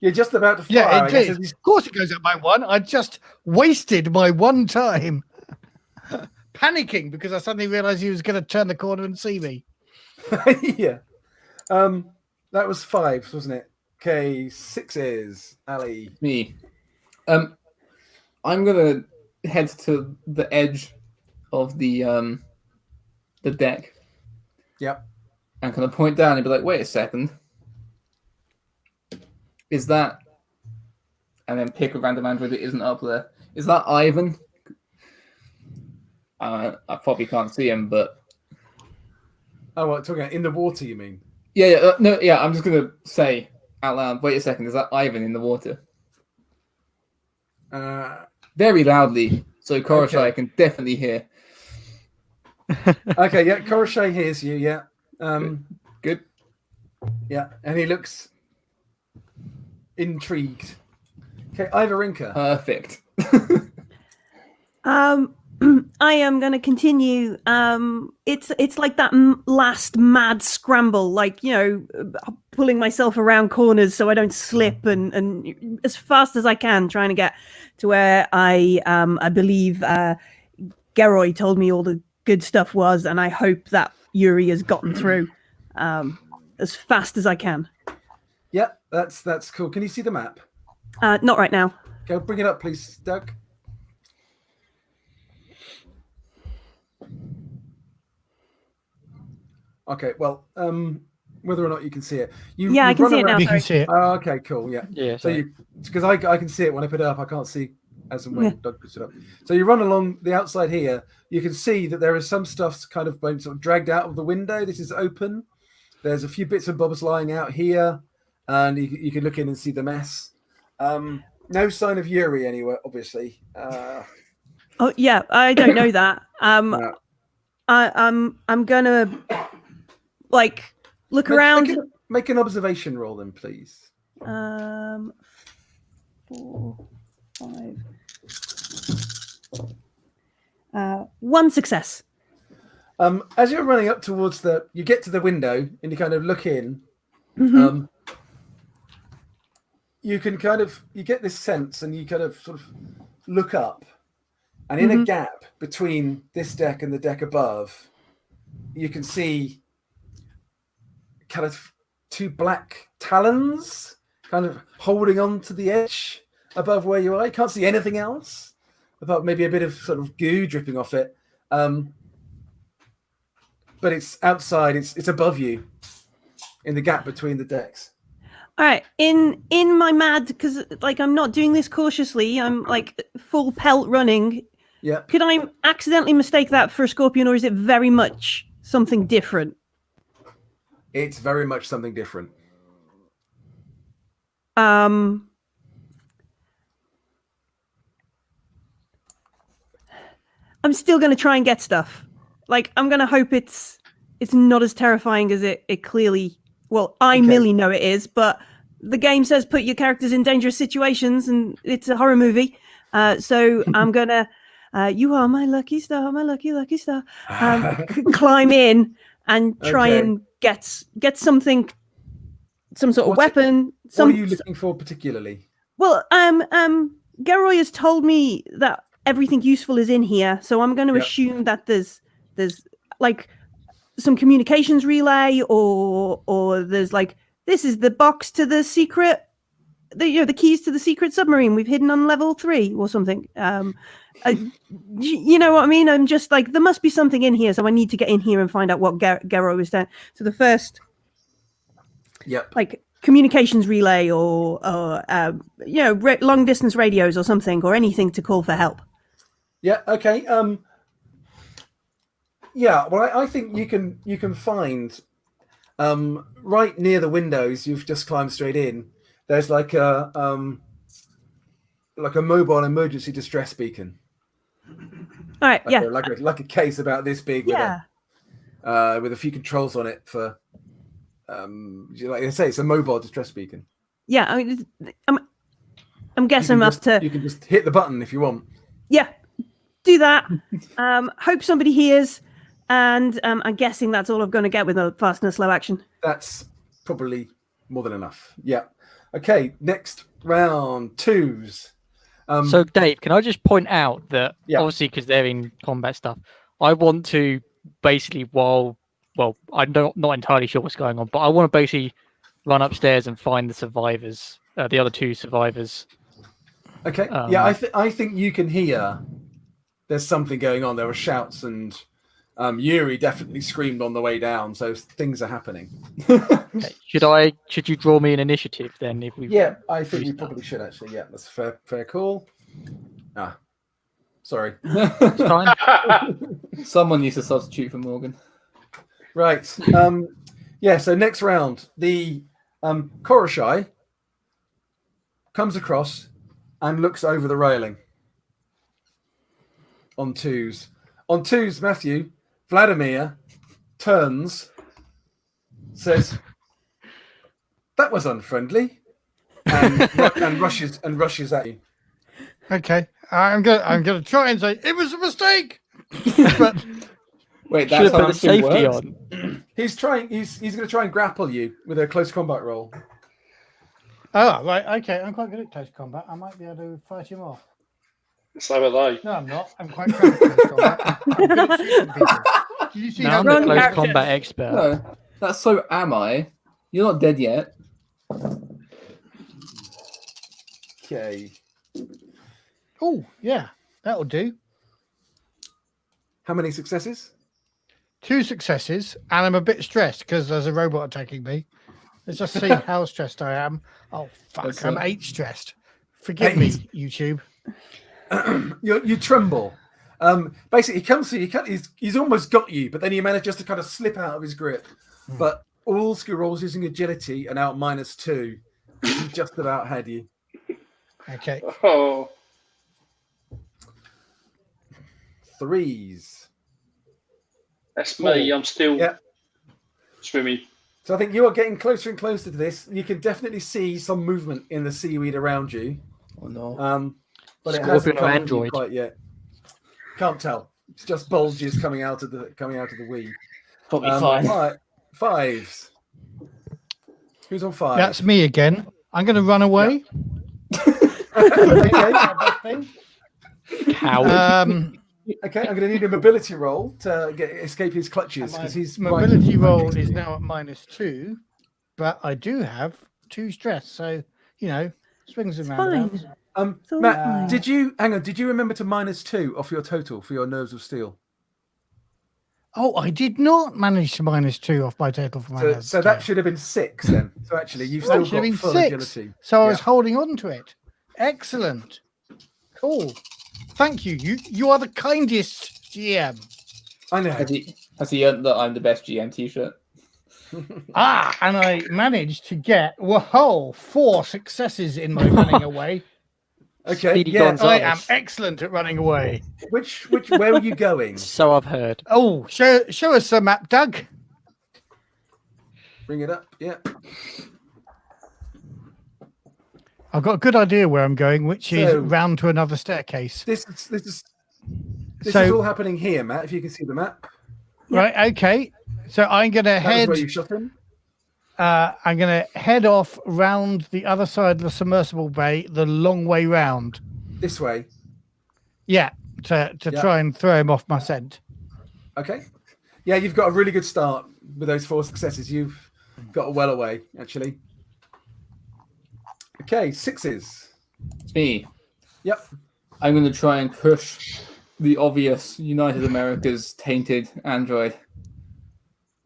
S2: You're just about to fire.
S3: Yeah, it is. Of course it goes up by 1. I just wasted my 1 time. Panicking because I suddenly realized he was going to turn the corner and see me.
S2: Yeah. That was 5, wasn't it? Okay, 6 is Ali.
S6: Me. I'm gonna head to the edge of the deck.
S2: Yep.
S6: And kind of point down and be like, wait a second. Is that, and then pick a random android that isn't up there. Is that Ivan? I probably can't see him, but...
S2: Oh, what, talking about in the water, you mean?
S6: Yeah, no, yeah, I'm just going to say out loud, wait a second, is that Ivan in the water? Very loudly, so Koroshay can definitely hear.
S2: Okay, yeah, Koroshay hears you, yeah.
S6: Good.
S2: Yeah, and he looks intrigued. Okay, Ivarinka.
S6: Perfect.
S7: I am going to continue. It's like that last mad scramble, like, you know, pulling myself around corners so I don't slip, and as fast as I can, trying to get to where I believe Geroy told me all the good stuff was, and I hope that Yuri has gotten through as fast as I can.
S2: Yeah, that's cool. Can you see the map?
S7: Not right now.
S2: Go bring it up, please, Doug. Okay, well, whether or not you can see it,
S7: I can see it now.
S3: You can see it.
S2: Oh, okay, cool. Yeah.
S5: Yeah.
S2: So because I can see it when I put it up, I can't see as and when Doug puts it up. So you run along the outside here. You can see that there is some stuff kind of been sort of dragged out of the window. This is open. There's a few bits and bobs lying out here, and you can look in and see the mess. No sign of Yuri anywhere, obviously.
S7: Oh yeah, I don't know that.
S2: No.
S7: I'm gonna look around.
S2: Make an observation roll, then, please.
S7: 4, 5. 1 success.
S2: As you're running up towards you get to the window and you kind of look in.
S7: Mm-hmm.
S2: You get this sense, and you kind of sort of look up, and in a gap between this deck and the deck above, you can see kind of 2 black talons kind of holding on to the edge above where you are. You can't see anything else about maybe a bit of sort of goo dripping off it. But it's outside, it's above you in the gap between the decks.
S7: All right, in my mad, because I'm not doing this cautiously, I'm full pelt running.
S2: Yeah.
S7: Could I accidentally mistake that for a scorpion, or is it very much something different?
S2: It's very much something different.
S7: I'm still going to try and get stuff. I'm going to hope it's not as terrifying as it clearly. Well, I merely know it is, but the game says put your characters in dangerous situations, and it's a horror movie. So I'm gonna, you are my lucky star, my lucky star. Climb in and try and get something, some sort of weapon.
S2: What are you looking for particularly?
S7: Well, Geroy has told me that everything useful is in here, so I'm going to assume that there's like some communications relay, or there's like, this is the box to the secret, the keys to the secret submarine we've hidden on level 3 or something. You know what I mean? I'm just like, there must be something in here, so I need to get in here and find out what Geroy is doing. So the first, like communications relay, or long distance radios or something, or anything to call for help.
S2: Yeah. Okay. Yeah. Well, I think you can find right near the windows. You've just climbed straight in. There's like a mobile emergency distress beacon.
S7: All right.
S2: Like a case about this big. With a few controls on it for. Like I say, it's a mobile distress beacon. Yeah. I mean, I'm guessing I'm up to. You can just hit the button if you want. Yeah. Do that. Hope somebody hears, and I'm guessing that's all I'm going to get with a fast and slow action. That's probably more than enough. Yeah. Okay. Next round, 2s.
S5: So, Dave, can I just point out that obviously because they're in combat stuff, I want to basically I'm not entirely sure what's going on, but I want to basically run upstairs and find the survivors, the other 2 survivors.
S2: Okay. I think you can hear. There's something going on. There were shouts, and Yuri definitely screamed on the way down. So things are happening.
S5: Okay. Should you draw me an initiative then?
S2: I think you probably should actually. Yeah, that's a fair call. Sorry.
S5: It's fine.
S6: Someone needs to substitute for Morgan.
S2: Right. So next round, the Koroshai comes across and looks over the railing. On 2s. On 2s, Matthew, Vladimir turns, says, "That was unfriendly," and rushes at you.
S3: Okay, I'm gonna try and say it was a mistake. But
S6: wait, that's how
S5: the safety
S6: works?
S5: on.
S2: He's going to try and grapple you with a close combat roll.
S3: Oh, right. Okay, I'm quite good at close combat. I might be able to fight him off.
S4: So are they.
S3: No, I'm not. I'm quite crap at close combat. I'm good at shooting people. Did you see
S5: I'm
S3: that?
S5: the close combat expert.
S6: No, that's so am I. You're not dead yet.
S2: Okay.
S3: Oh, yeah. That'll do.
S2: How many successes?
S3: 2 successes, and I'm a bit stressed because there's a robot attacking me. Let's just see how stressed I am. Oh, fuck. I'm 8 stressed. Forgive me, YouTube.
S2: You tremble. Basically, he comes to you. He's almost got you, but then you manage just to kind of slip out of his grip. But all skill rolls using agility are now at -2. He just about had you.
S3: Okay.
S4: Oh.
S2: 3s.
S4: That's me. I'm still swimming.
S2: So I think you are getting closer and closer to this. You can definitely see some movement in the seaweed around you.
S6: Oh no.
S2: But it
S5: Scorpion
S2: hasn't
S5: or
S2: come
S5: Android?
S2: quite yet. Can't tell. It's just bulges coming out of the weed.
S6: Probably fine.
S2: 5s. Who's on 5?
S3: That's me again. I'm going to run away.
S2: Okay.
S5: Coward.
S2: Okay, I'm going to need a mobility roll to escape his clutches because his
S3: mobility roll is now at -2, but I do have 2 stress, so swings and roundabouts.
S2: Matt, did you remember to -2 off your total for your nerves of steel?
S3: Oh, I did not manage to -2 off my total for my nerves.
S2: So that should have been 6 then. So actually, you've still got full
S3: 6.
S2: agility.
S3: So I was holding on to it. Excellent. Cool. Thank you. You are the kindest GM.
S2: I know.
S6: Has he earned that I'm the best GM t-shirt?
S3: And I managed to get 4 successes in my running away.
S2: Okay.
S5: Speedy
S2: Yeah,
S3: I am excellent at running away.
S2: Where are you going?
S5: So I've heard.
S3: Oh, show us the map, Doug.
S2: Bring it up. Yeah.
S3: I've got a good idea where I'm going, which is round to another staircase.
S2: This is all happening here, Matt. If you can see the map.
S3: Right. Okay. So I'm going to head.
S2: Where you shot him.
S3: I'm going to head off round the other side of the submersible bay, the long way round.
S2: This way.
S3: Yeah, to try and throw him off my scent.
S2: Okay. Yeah, you've got a really good start with those 4 successes. You've got well away, actually. Okay, 6s.
S6: It's me.
S2: Yep.
S6: I'm going to try and push the obvious United America's tainted android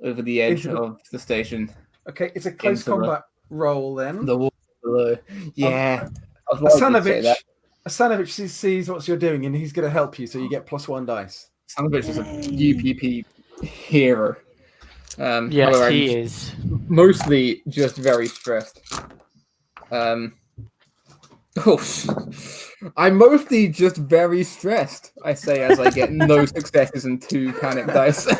S6: over the edge of the station.
S2: Okay, it's a close combat roll then.
S6: The wall below. Yeah.
S2: Asanovich sees what you're doing and he's going to help you, so you get +1 dice.
S6: Asanovich is a UPP hero.
S5: Yes, he is.
S6: Mostly just very stressed. I'm mostly just very stressed, I say, as I get no successes and 2 panic dice.
S2: You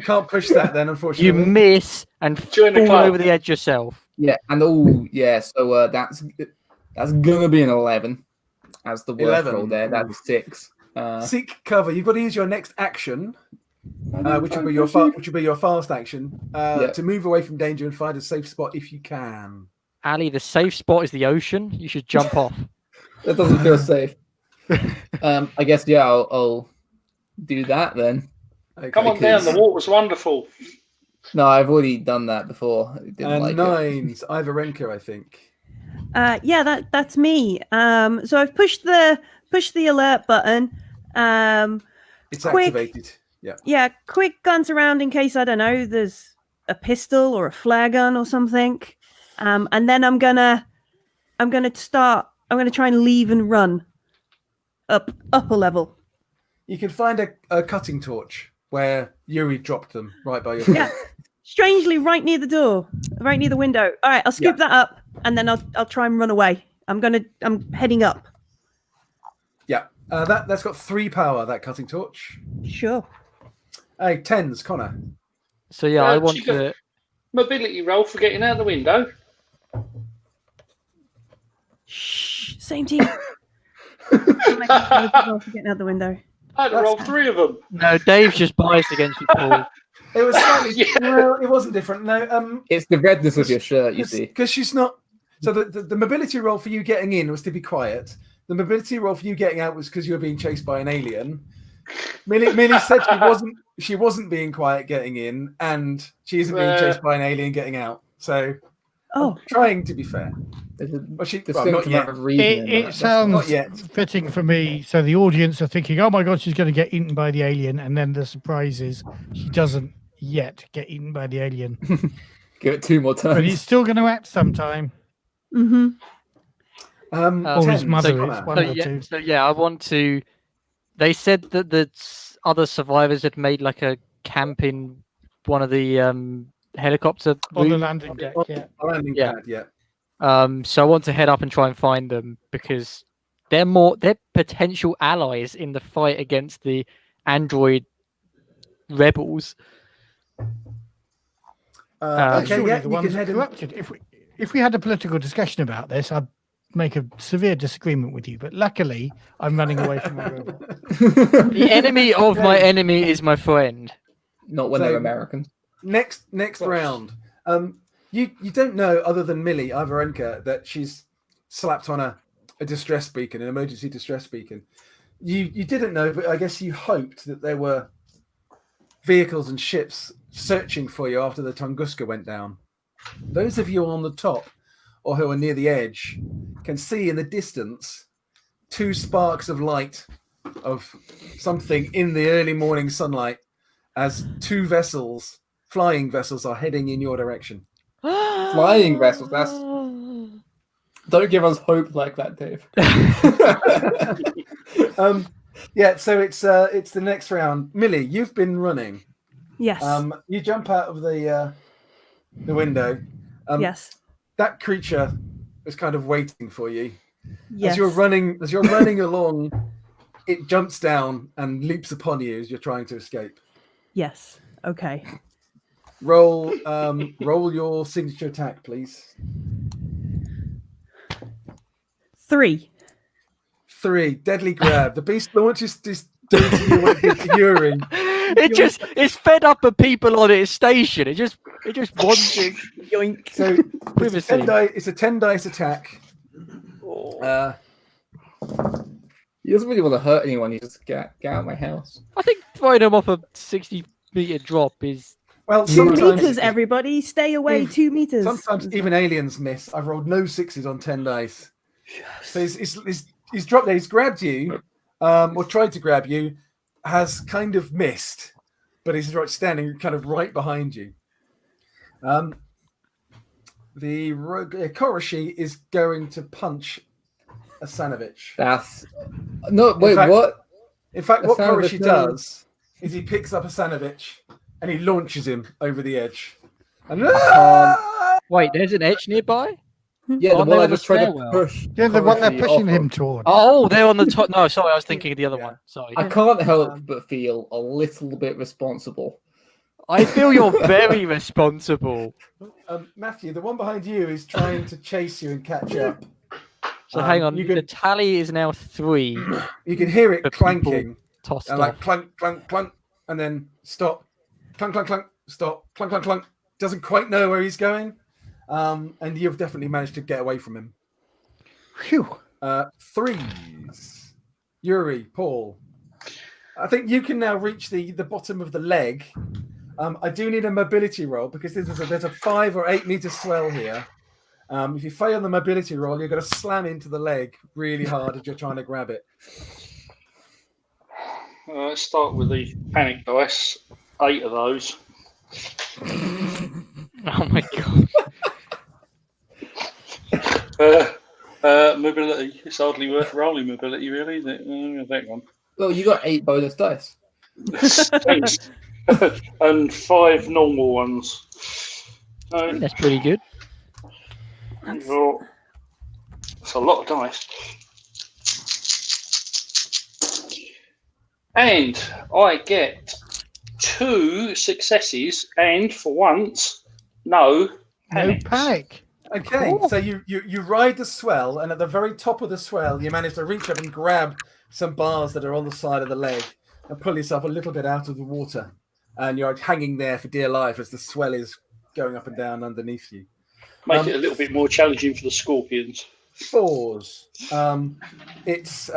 S2: can't push that then, unfortunately.
S5: You miss and fall over the edge yourself.
S6: Yeah, and so that's gonna be an 11 as the worst roll there. That's 6.
S2: Seek cover. You've got to use your next action, which will be your fast action, to move away from danger and find a safe spot if you can.
S5: Ali, the safe spot is the ocean. You should jump off.
S6: That doesn't feel safe. I guess I'll do that then.
S4: Okay, come on down. The water's wonderful.
S6: No, I've already done that before.
S2: Didn't like 9s. Ivarenko, I think.
S7: Yeah, that's me. So I've pushed the alert button.
S2: It's activated. Yeah.
S7: Yeah, quick guns around in case, I don't know, there's a pistol or a flare gun or something. And then I'm gonna try and leave and run up a level.
S2: You can find a cutting torch where Yuri dropped them right by your feet.
S7: Yeah. Strangely, right near the door, right near the window. All right, I'll scoop that up and then I'll try and run away. I'm heading up.
S2: Yeah. That's got 3 power, that cutting torch.
S7: Sure.
S2: Hey, 10s, Connor.
S5: So yeah, I want to
S4: mobility roll for getting out the window.
S7: Shh, same team. Getting out the window.
S4: I had to roll 3 of them.
S5: No, Dave's just biased against you, Paul.
S2: It was slightly. Well, it wasn't different. No,
S6: it's the redness of your shirt, you see.
S2: Because she's not. So the mobility roll for you getting in was to be quiet. The mobility roll for you getting out was because you were being chased by an alien. Millie said she wasn't being quiet getting in, and she isn't being chased by an alien getting out. So, I'm trying to be fair.
S6: Not yet.
S3: It sounds fitting for me. So the audience are thinking, "Oh my God, she's going to get eaten by the alien," and then the surprise is she doesn't yet get eaten by the alien.
S6: Give it 2 more turns.
S3: But he's still going to act sometime.
S7: Mm-hmm.
S3: Or his mother is one or two.
S5: So yeah, I want to. They said that the other survivors had made like a camp in one of the helicopter
S3: on the landing deck.
S5: So I want to head up and try and find them because they're potential allies in the fight against the android rebels.
S3: The ones corrupted. If we had a political discussion about this, I'd make a severe disagreement with you. But luckily, I'm running away from my robot.
S5: The enemy of my enemy is my friend.
S6: Not when they're American.
S2: Next round. You don't know, other than Millie Ivarenko, that she's slapped on a distress beacon, an emergency distress beacon. You didn't know, but I guess you hoped that there were vehicles and ships searching for you after the Tunguska went down. Those of you on the top or who are near the edge can see in the distance 2 sparks of light of something in the early morning sunlight as 2 vessels, flying vessels, are heading in your direction.
S6: Flying vessels, that's... Don't give us hope like that, Dave.
S2: So it's the next round. Millie, you've been running.
S7: Yes.
S2: You jump out of the window.
S7: Yes.
S2: That creature is kind of waiting for you.
S7: Yes.
S2: As you're running along, it jumps down and leaps upon you as you're trying to escape.
S7: Yes. Okay.
S2: Roll your signature attack, please.
S7: 3.
S2: 3. Deadly grab. The beast launches this dirty you what it did to Yuri.
S5: It's fed up of people on its station. It just wants it.
S7: Yoink.
S2: So it's a 10 dice attack.
S6: He doesn't really want to hurt anyone. He just get out of my house.
S5: I think throwing him off a 60-meter drop is.
S2: Well,
S7: 2
S2: sometimes
S7: meters, everybody. Stay away 2 meters.
S2: Sometimes even aliens miss. I've rolled no 6s on 10 dice. So he's dropped there. He's grabbed you, or tried to grab you, has kind of missed, but he's standing kind of right behind you. The Koroshi is going to punch Asanovic.
S6: That's what?
S2: In fact, what Koroshi does is he picks up Asanovic and he launches him over the edge. And
S5: Wait, there's an edge nearby?
S6: Yeah, the one I just tried to push.
S3: Yeah, the one they're pushing him toward.
S5: Oh, they're on the top. No, sorry, I was thinking of the other one. Sorry.
S6: I can't help but feel a little bit responsible.
S5: I feel you're very responsible.
S2: Matthew, the one behind you is trying to chase you and catch up.
S5: So hang on, the tally is now 3.
S2: You can hear it clanking.
S5: Tossed
S2: and like clunk, clunk, clunk, and then stop. Clunk, clunk, clunk, stop. Clunk, clunk, clunk. Doesn't quite know where he's going. And you've definitely managed to get away from him.
S3: Phew.
S2: 3s. Yuri, Paul. I think you can now reach the bottom of the leg. I do need a mobility roll because there's a 5 or 8 meter swell here. If you fail the mobility roll, you're going to slam into the leg really hard as you're trying to grab it.
S4: Let's start with the panic dice. 8 of those.
S5: Oh my god.
S4: Mobility. It's hardly worth rolling mobility, really. That one.
S6: Well, you got 8 bonus dice.
S4: Thanks. And 5 normal ones.
S5: That's pretty good.
S4: That's a lot of dice. And I get 2 successes, and for once, no
S3: panic.
S2: Okay, cool. So you ride the swell, and at the very top of the swell, you manage to reach up and grab some bars that are on the side of the leg and pull yourself a little bit out of the water. And you're hanging there for dear life as the swell is going up and down underneath you.
S4: Make it a little bit more challenging for the scorpions.
S2: 4s. It's...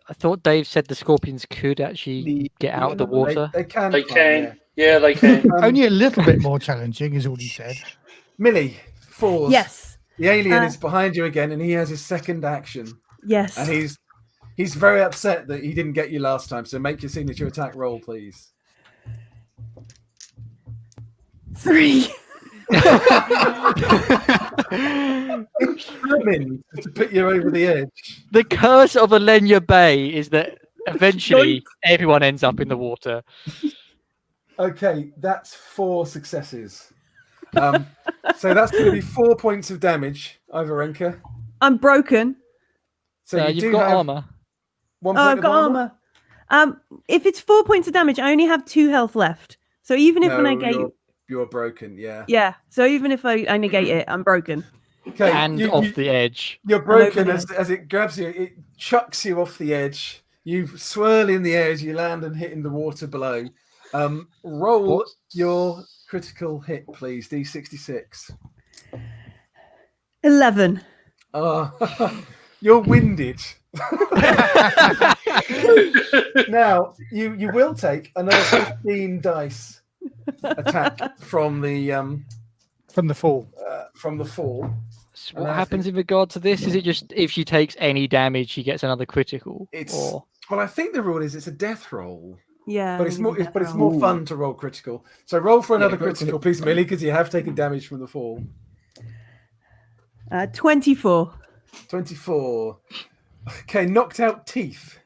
S5: I thought Dave said the scorpions could actually get out of the water.
S2: They can.
S4: They can. Yeah, they can.
S3: Only a little bit more challenging is all he said.
S2: Millie, 4s.
S7: Yes.
S2: The alien is behind you again, and he has his second action.
S7: Yes.
S2: And he's very upset that he didn't get you last time. So make your signature attack roll, please.
S7: 3.
S2: Determined to put you over the edge.
S5: The curse of Olenya Bay is that eventually everyone ends up in the water.
S2: Okay, that's 4 successes. So that's going to be 4 points of damage, Ivarenka.
S7: I'm broken.
S2: So
S5: you've got armor.
S2: 1 point
S7: I've got armor. If it's 4 points of damage, I only have 2 health left. So even if I negate,
S2: you're broken. Yeah.
S7: Yeah. So even if I negate it, I'm broken.
S2: Okay.
S5: And off the edge.
S2: You're broken as it grabs you. It chucks you off the edge. You swirl in the air as you land and hit in the water below. Roll your critical hit, please. D66.
S7: 11.
S2: You're winded. Now you will take another 15 dice attack from the
S3: fall.
S2: From the fall.
S5: So what happens in regard to this? Is it just if she takes any damage, she gets another critical?
S2: Well, I think the rule is it's a death roll.
S7: Yeah,
S2: but it's more fun to roll critical. So roll for another critical, please, Millie, because you have taken damage from the fall.
S7: 24.
S2: 24. Okay, knocked out teeth.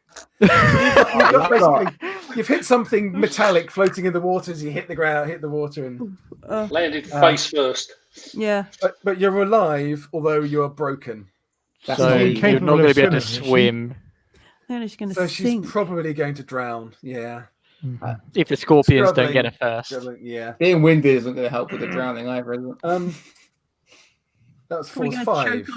S2: You've hit something metallic floating in the water as you hit the ground, hit the water, and
S4: landed face first.
S7: Yeah,
S2: but you're alive, although you're broken.
S5: So you're not going to be able to swim.
S2: She's probably going to drown. Yeah.
S5: If the scorpions don't get her first.
S2: Yeah.
S6: Being winded isn't going to help with the drowning either, is it?
S2: That was 4 5.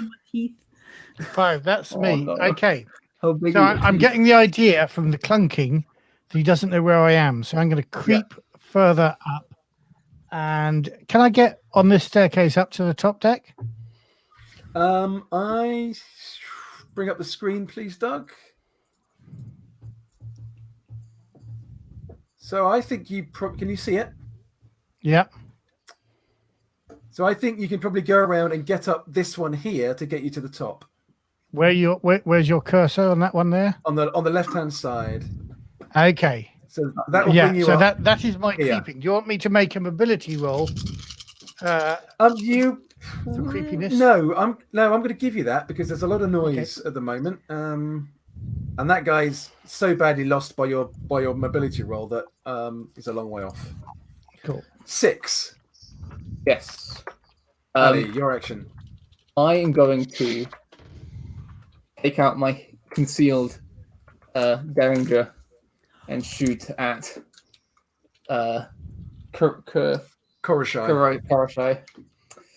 S3: 5. That's me.
S6: no.
S3: Okay.
S6: How big
S3: So
S6: are your
S3: I'm
S6: teeth?
S3: getting the idea from the clunking that he doesn't know where I am. So I'm going to creep further up. And can I get on this staircase up to the top deck?
S2: I bring up the screen, please, Doug. So I think can you see it?
S3: Yeah.
S2: So I think you can probably go around and get up this one here to get you to the top.
S3: Where's your cursor on that one there?
S2: On the left-hand side.
S3: Okay.
S2: So that will bring you
S3: so
S2: up.
S3: that is my
S2: here.
S3: creeping. Do you want me to make a mobility roll?
S2: You
S3: For creepiness?
S2: No, I'm going to give you that because there's a lot of noise at the moment. And that guy's so badly lost by your mobility roll that he's a long way off.
S3: Cool.
S2: 6.
S6: Yes.
S2: Ali, your action.
S6: I am going to take out my concealed Derringer and shoot at
S2: Korashai.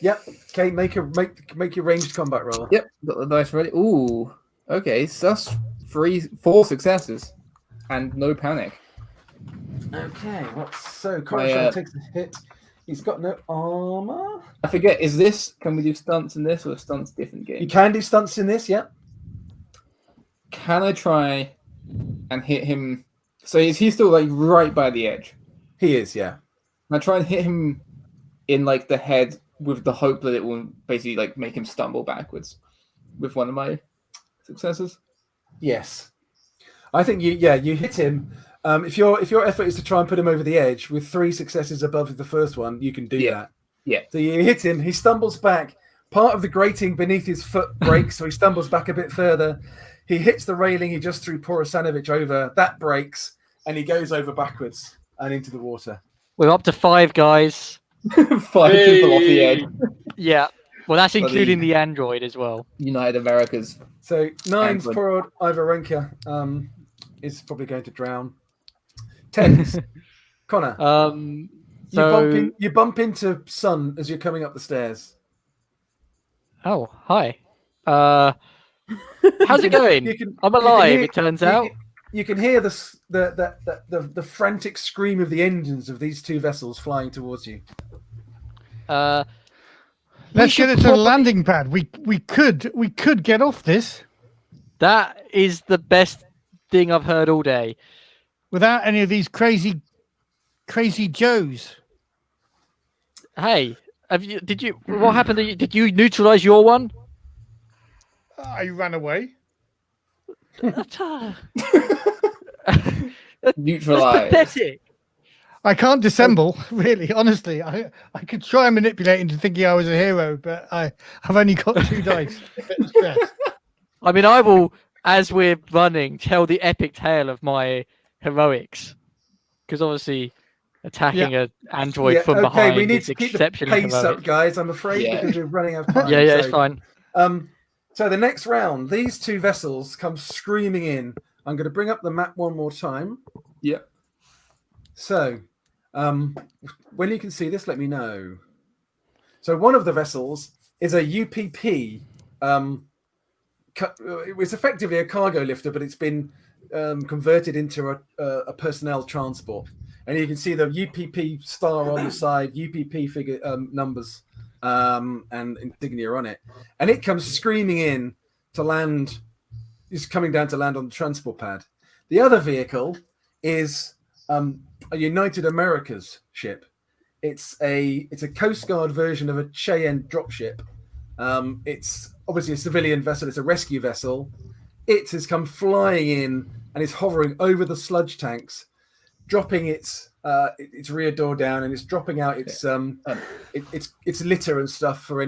S2: Yep. Okay, make your ranged combat roll.
S6: Yep, got the dice ready. Ooh. Okay, so that's 4 successes and no panic.
S2: Okay, so Korashai takes a hit. He's got no armor.
S6: I forget, can we do stunts in this or stunts different game?
S2: You can do stunts in this, yeah.
S6: Can I try and hit him? So is he still like right by the edge?
S2: He is, yeah.
S6: Can I try and hit him in like the head with the hope that it will basically like make him stumble backwards with one of my successes?
S2: Yes. I think you hit him. If your effort is to try and put him over the edge with 3 successes above the first one, you can do that.
S6: Yeah.
S2: So you hit him, he stumbles back. Part of the grating beneath his foot breaks, so he stumbles back a bit further. He hits the railing he just threw Porosanovic over. That breaks, and he goes over backwards and into the water.
S5: We're up to 5 guys.
S6: 5 people off the edge.
S5: Yeah. Well, that's including the android as well.
S6: United Americas.
S2: So 9's poor old Ivarenka is probably going to drown. 10's Connor. You bump into Sun as you're coming up the stairs.
S5: Oh, hi. How's it going? I'm alive. It turns out.
S2: You can hear the frantic scream of the engines of these 2 vessels flying towards you.
S3: Let's get it to the landing pad. We could get off this.
S5: That is the best thing I've heard all day.
S3: Without any of these crazy Joes.
S5: Hey, what happened? Did you neutralize your one?
S3: I ran away.
S6: Neutralize.
S5: That's pathetic.
S3: I can't dissemble, really, honestly. I could try and manipulate into thinking I was a hero, but I've only got 2 dice.
S5: I mean, I will, as we're running, tell the epic tale of my heroics. Because obviously, attacking an android from behind
S2: we need
S5: is
S2: to keep the
S5: exceptionally
S2: pace
S5: heroic.
S2: up, guys, I'm afraid, because we're running out of time.
S5: Yeah, it's fine.
S2: So the next round, these 2 vessels come screaming in. I'm going to bring up the map one more time.
S6: Yep.
S2: So, when you can see this, let me know. So one of the vessels is a UPP. It was effectively a cargo lifter, but it's been converted into a personnel transport. And you can see the UPP star on the side, UPP figure numbers and insignia on it. And it comes screaming in to land. Is coming down to land on the transport pad. The other vehicle is a United Americas ship. It's a Coast Guard version of a Cheyenne dropship. It's obviously a civilian vessel. It's a rescue vessel. It has come flying in and is hovering over the sludge tanks, dropping its rear door down, and it's dropping out its litter and stuff for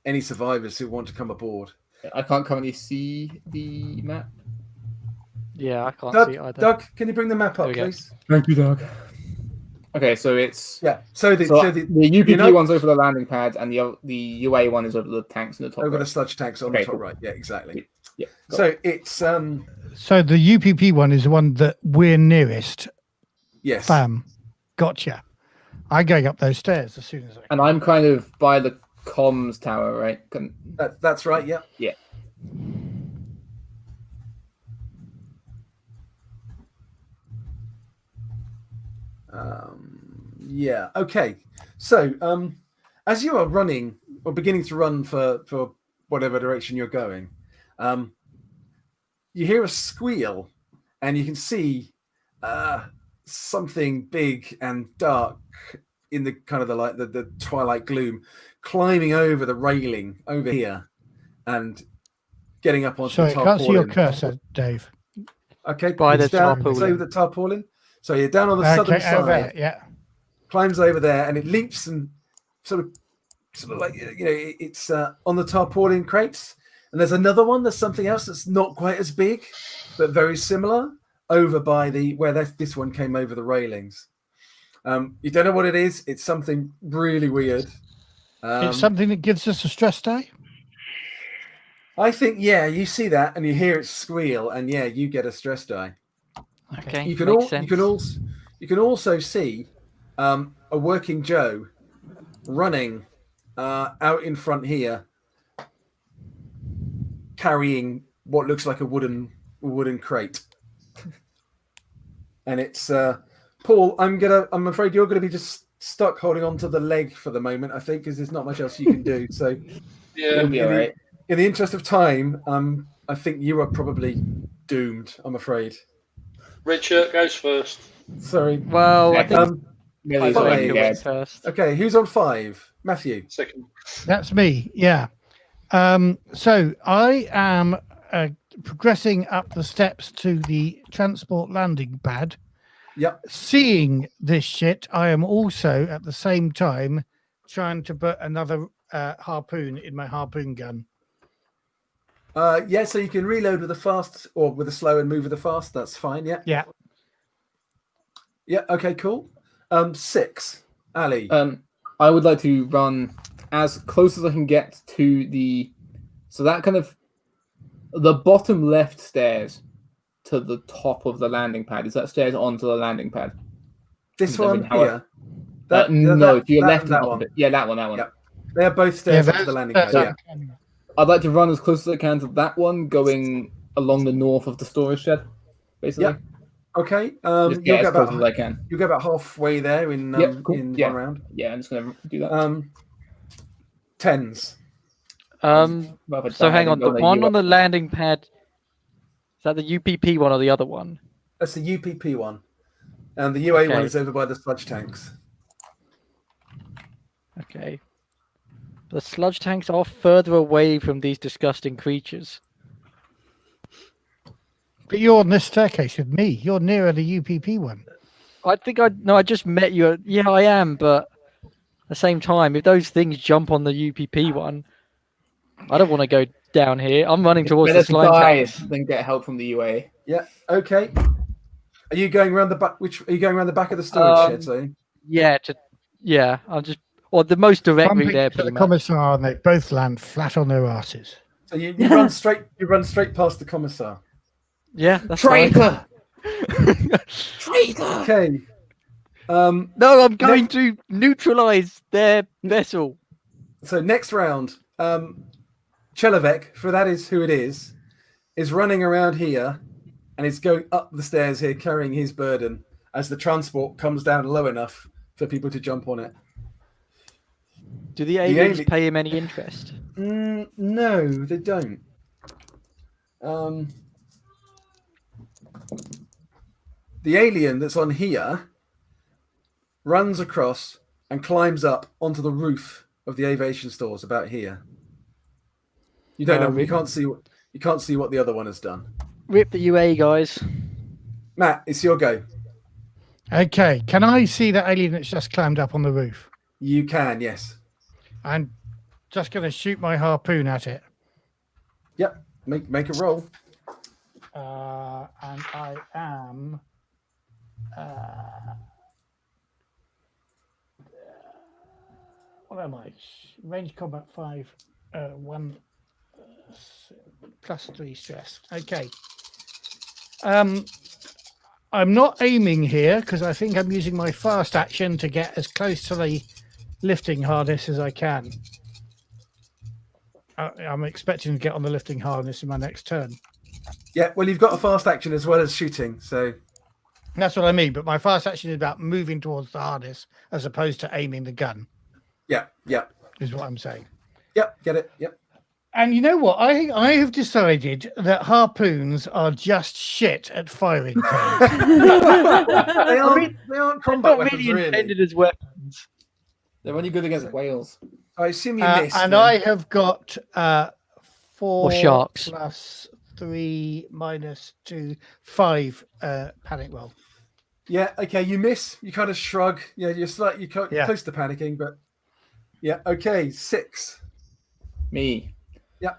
S2: any survivors who want to come aboard.
S6: I can't currently see the map.
S5: Yeah, I can't see it either.
S2: Doug, can you bring the map up, please?
S6: Thank you, Doug. Okay, so it's
S2: So the
S6: UPP one's over the landing pad, and the UA one is over the tanks in the top.
S2: Over
S6: right.
S2: the sludge tanks on the top right. Yeah, exactly.
S6: Yeah.
S2: So it's
S3: So the UPP one is the one that we're nearest.
S2: Yes.
S3: Gotcha. I'm going up those stairs as soon as I can.
S6: And I'm kind of by the comms tower, right?
S2: That's right. Yeah.
S6: Yeah.
S2: Yeah. Okay. So, as you are running or beginning to run for whatever direction you're going, you hear a squeal, and you can see something big and dark in the kind of the twilight gloom, climbing over the railing over here, and getting up onto the tarpaulin.
S3: Can't see your cursor, Dave.
S2: Okay,
S5: by the
S2: tarpaulin.
S5: tarpaulin.
S2: Over the tarpaulin. So you're down on the southern side.
S3: There, yeah.
S2: Climbs over there, and it leaps and sort of like, you know, it's on the tarpaulin crates. And there's another one. There's something else that's not quite as big, but very similar, over by where this one came over the railings. You don't know what it is. It's something really weird.
S3: It's something that gives us a stress die.
S2: I think, yeah, you see that and you hear it squeal, and yeah, you get a stress die.
S5: Okay,
S2: You can also see a working Joe running out in front here, carrying what looks like a wooden crate. And it's Paul. I'm afraid you're gonna be just stuck holding on to the leg for the moment, I think, because there's not much else you can do. So
S4: Yeah.
S6: It'll be all right.
S2: in the interest of time, I think you are probably doomed, I'm afraid.
S4: Richard goes first.
S2: Sorry.
S5: Well, I think
S6: Millie's
S2: Fine.
S6: already
S5: I
S6: dead.
S5: first.
S2: Okay, who's on 5? Matthew.
S4: Second.
S3: That's me. Yeah. So I am progressing up the steps to the transport landing pad.
S2: Yep.
S3: Seeing this shit, I am also at the same time trying to put another harpoon in my harpoon gun.
S2: Yeah, so you can reload with a fast or with a slow and move with a fast. That's fine. Yeah.
S3: Yeah.
S2: Yeah. Okay. Cool. 6. Ali.
S6: I would like to run as close as I can get to the bottom left stairs to the top of the landing pad. Is that stairs onto the landing pad?
S2: This one here.
S6: No, to your
S2: that
S6: left
S2: and that
S6: and
S2: one.
S6: Yeah, that one.
S2: Yep. They are both stairs up to the landing pad. Yeah.
S6: I'd like to run as close as I can to that one, going along the north of the storage shed, basically.
S2: Yep. Okay.
S6: Just get as close as I can.
S2: You'll go about halfway there in
S6: Cool.
S2: in
S6: Yeah.
S2: one round.
S6: Yeah, I'm just going to do that.
S2: 10s.
S5: So hang on, the one on the landing pad, is that the UPP one or the other one?
S2: That's the UPP one, and the UA one
S5: Okay.
S2: is over by the sludge tanks.
S5: Okay. The sludge tanks are further away from these disgusting creatures.
S3: But you're on this staircase with me. You're nearer the UPP one.
S5: I think I just met you. Yeah, I am, but at the same time, if those things jump on the UPP one, I don't want to go down here. I'm running towards the slime
S6: guys,
S5: tanks.
S6: then get help from the UA.
S2: Yeah. Okay. Are you going around the back? Are you going around the back of the storage shed? So
S5: Yeah, I'm just the most direct route
S3: Bumping
S5: there.
S3: to the
S5: pretty much.
S3: commissar, and they both land flat on their asses.
S2: So you run straight. You run straight past the commissar.
S5: Yeah, that's fine.
S6: Traitor!
S2: Okay.
S5: No, I'm going to neutralize their vessel.
S2: So next round, Chelovek, for that is who it is running around here, and is going up the stairs here, carrying his burden as the transport comes down low enough for people to jump on it.
S5: Do the aliens pay him any interest?
S2: No, they don't. The alien that's on here runs across and climbs up onto the roof of the aviation stores about here. You don't know. You can't see what the other one has done.
S5: Rip the UA, guys.
S2: Matt, it's your go.
S3: Okay, can I see that alien that's just climbed up on the roof?
S2: You can, yes.
S3: I'm just going to shoot my harpoon at it.
S2: Yep. Make a roll.
S3: And I am. What am I? Range combat 5, 1 plus 3 stress. Okay. I'm not aiming here because I think I'm using my fast action to get as close to the lifting harness as I can. I'm expecting to get on the lifting harness in my next turn.
S2: Yeah, well, you've got a fast action as well as shooting, so
S3: That's what I mean. But my fast action is about moving towards the harness as opposed to aiming the gun.
S2: yeah,
S3: Is what I'm saying.
S2: yep, get it, yep.
S3: And you know what? I have decided that harpoons are just shit at firing things.
S2: They aren't combat
S5: Not
S2: weapons,
S5: really intended as weapons.
S6: They're only good against whales.
S2: I assume you missed.
S3: And
S2: then.
S3: I have got 4
S5: sharks.
S3: plus 3 minus 2, 5 panic roll.
S2: Yeah, okay, you miss. You kind of shrug. Yeah, you're slightly close to panicking, but yeah, okay, 6.
S6: Me.
S2: Yeah.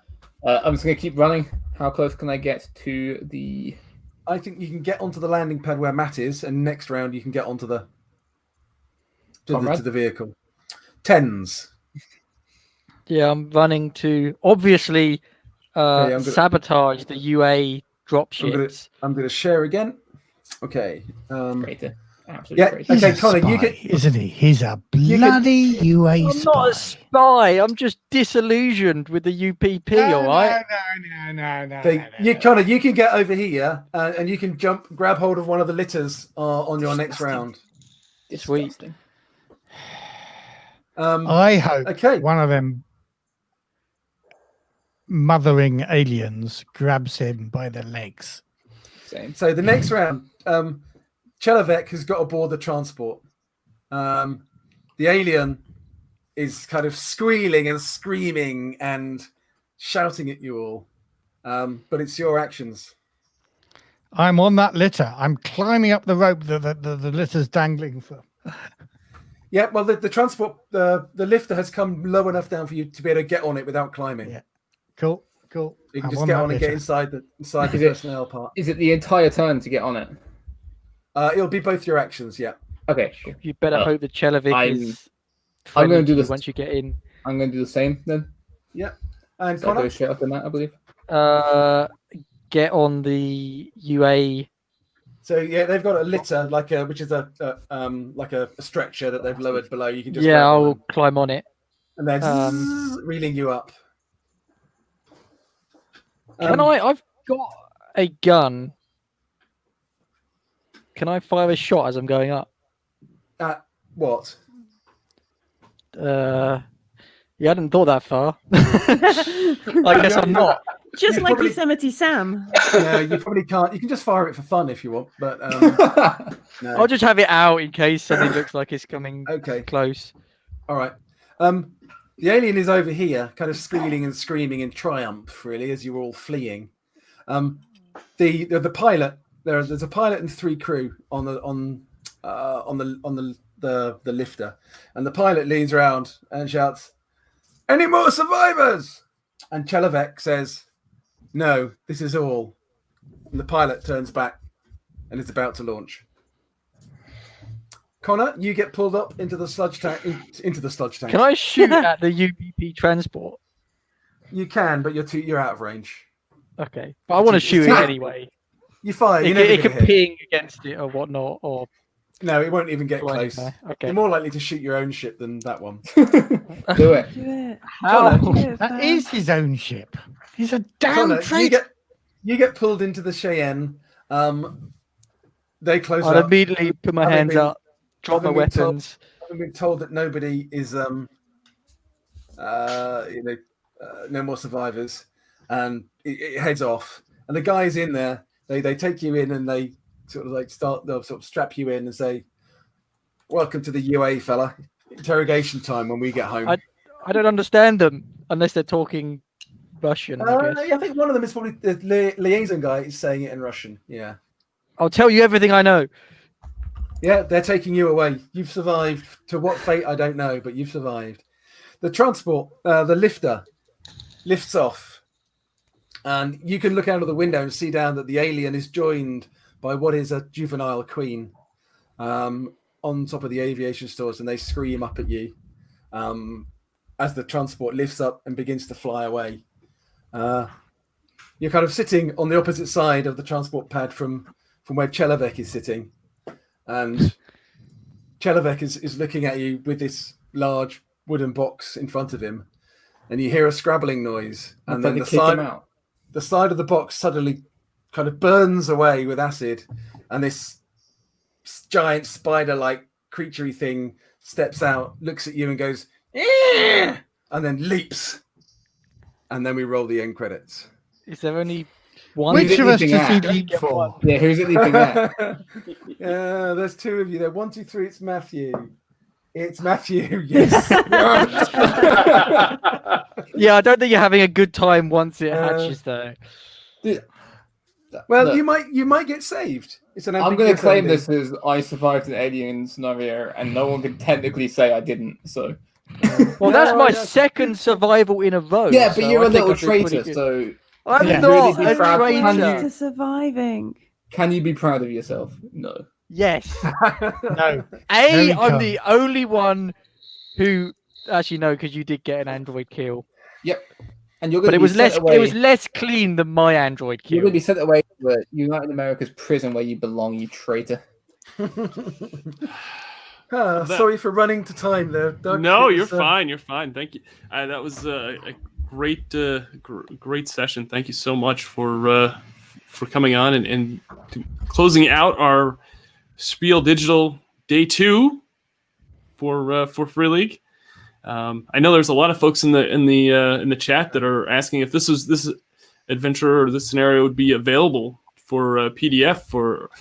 S6: I'm just going to keep running. How close can I get to the...
S2: I think you can get onto the landing pad where Matt is, and next round you can get onto the to the vehicle. 10s.
S5: Yeah, I'm running to obviously sabotage the UA dropships.
S2: I'm going to share again. Okay.
S6: Traitor. Absolute
S2: Yeah.
S6: traitor.
S2: Okay,
S3: He's a
S2: Connor,
S3: spy,
S2: you can.
S3: isn't he? He's a bloody UA
S5: I'm
S3: spy.
S5: not a spy. I'm just disillusioned with the UPP. all right.
S2: No. Connor, you can get over here and you can grab hold of one of the litters on your next round.
S5: Sweet.
S3: I hope one of them mothering aliens grabs him by the legs.
S6: Same.
S2: So the next round, Chelovek has got aboard the transport. The alien is kind of squealing and screaming and shouting at you all. But it's your actions.
S3: I'm on that litter. I'm climbing up the rope that the litter's dangling from.
S2: Yeah, well, the transport, the lifter has come low enough down for you to be able to get on it without climbing.
S3: Yeah, cool.
S2: You can just get on and get inside the personnel part.
S6: Is it the entire turn to get on it?
S2: It'll be both your actions, yeah.
S6: Okay, cool.
S5: You better hope the Chelovic is.
S6: I'm going to do this
S5: once you get in.
S6: I'm going to do the same then.
S2: Yeah, and
S6: So I go straight after that, I believe.
S5: Get on the UA.
S2: So yeah, they've got a litter which is a stretcher that they've lowered below. You can just
S5: I'll climb on it,
S2: and then reeling you up.
S5: I've got a gun. Can I fire a shot as I'm going up?
S2: What?
S5: You hadn't thought that far. I guess I'm not.
S7: Just like Yosemite Sam.
S2: No, you probably can't. You can just fire it for fun if you want, but no.
S5: I'll just have it out in case something looks like it's coming close.
S2: All right. The alien is over here, kind of squealing and screaming in triumph, really, as you're all fleeing. The pilot, there's a pilot and 3 crew on the lifter, and the pilot leans around and shouts, "Any more survivors?" And Chelovek says, "No, this is all." And the pilot turns back and is about to launch. Connor, you get pulled up into the sludge tank.
S5: Can I shoot at the UPP transport?
S2: You can, but you're out of range.
S5: Okay, but I want to shoot it anyway.
S2: You fire.
S5: It can ping against it or whatnot, or
S2: no, it won't even get close.
S5: Okay.
S2: You're more likely to shoot your own ship than that one.
S6: Do it.
S5: How?
S3: That is his own ship. He's a damn traitor.
S2: You get pulled into the Cheyenne. They close up.
S5: I'll immediately put my hands up, drop my weapons.
S2: I've been told that nobody is no more survivors, and it heads off. And the guys in there, they take you in and they they'll sort of strap you in and say, "Welcome to the UA, fella. Interrogation time when we get home."
S5: I don't understand them unless they're talking Russian. I
S2: think one of them is probably the liaison guy is saying it in Russian. Yeah.
S5: I'll tell you everything I know.
S2: Yeah, they're taking you away. You've survived. To what fate, I don't know, but you've survived. The transport, the lifter, lifts off. And you can look out of the window and see down that the alien is joined by what is a juvenile queen on top of the aviation stores, and they scream up at you as the transport lifts up and begins to fly away. You're kind of sitting on the opposite side of the transport pad from where Chelovek is sitting. And Chelovek is looking at you with this large wooden box in front of him. and you hear a scrabbling noise, and then the side of the box suddenly kind of burns away with acid, and this giant spider-like creaturey thing steps out, looks at you, and goes, "Eh!" and then leaps, and then we roll the end credits.
S5: Is there only one?
S3: Which of us does he leap for?
S6: Yeah, who's it leaping at?
S2: Yeah, there's two of you there. 1, 2, 3. It's Matthew. It's Matthew. Yes.
S5: Yeah, I don't think you're having a good time once it hatches, though.
S2: Well, look, you might get saved. It's an.
S6: I'm going to claim this as I survived an alien scenario, and no one can technically say I didn't. So.
S5: Well, that's my second survival in a row.
S6: Yeah, but you're a little traitor, so
S5: I'm not
S6: really
S5: a traitor.
S7: To surviving.
S6: Can you be proud of yourself? No.
S5: Yes.
S3: No.
S5: I'm the only one who actually no, because you did get an android kill.
S6: Yep. And you're
S5: but it was less. It was less clean than my android kill.
S6: You're going to be sent away to United America's prison where you belong, you traitor.
S2: Sorry for running to time there, Doug.
S1: No, you're fine. You're fine. Thank you. That was a great, great session. Thank you so much for coming on and closing out our Spiel.digital Day 2 for Free League. I know there's a lot of folks in the chat that are asking if this adventure or this scenario would be available for PDF for.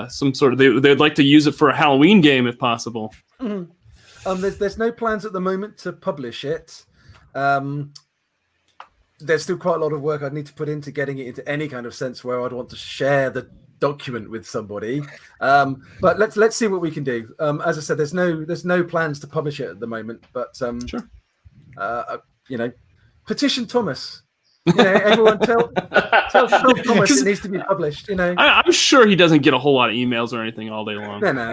S1: Some sort of they'd like to use it for a Halloween game if possible.
S2: Mm-hmm. There's no plans at the moment to publish it. There's still quite a lot of work I'd need to put into getting it into any kind of sense where I'd want to share the document with somebody. But let's see what we can do. As I said, there's no plans to publish it at the moment. But
S1: sure.
S2: Petition Thomas. Everyone tell Thomas it needs to be published.
S1: I'm sure he doesn't get a whole lot of emails or anything all day long.
S2: No.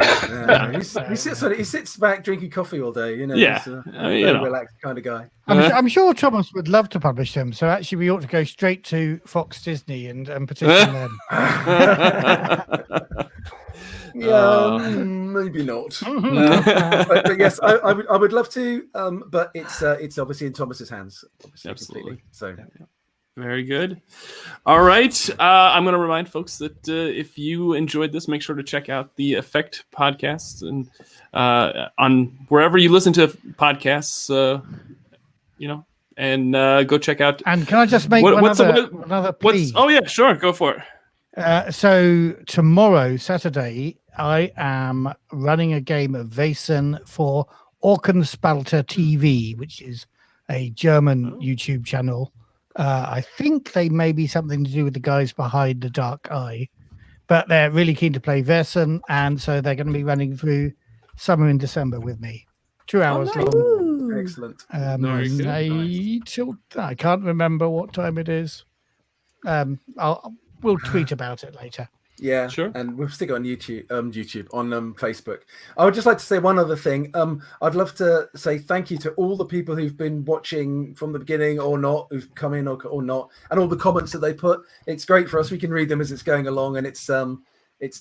S2: He sits back drinking coffee all day.
S1: Yeah,
S2: he's a very relaxed kind of guy.
S3: I'm sure Thomas would love to publish them. So actually, we ought to go straight to Fox Disney and petition them.
S2: Yeah, maybe not. But yes, I would love to. But it's obviously in Thomas's hands.
S1: Absolutely.
S2: Completely, so.
S1: Very good. All right. I'm going to remind folks that if you enjoyed this, make sure to check out the Effekt podcast and on wherever you listen to podcasts, and go check out.
S3: And can I just make another plea?
S1: Oh yeah, sure. Go for it.
S3: So tomorrow, Saturday, I am running a game of Vaesen for Orkenspalter TV, which is a German YouTube channel. I think they may be something to do with the guys behind The Dark Eye, but they're really keen to play Vaesen, and so they're going to be running through Summer in December with me. 2 hours long.
S2: Excellent.
S3: I can't remember what time it is. We'll tweet about it later.
S2: Yeah,
S1: sure.
S2: And we'll stick it on YouTube, on Facebook. I would just like to say one other thing. I'd love to say thank you to all the people who've been watching from the beginning or not, who've come in or not, and all the comments that they put. It's great for us. We can read them as it's going along, and it's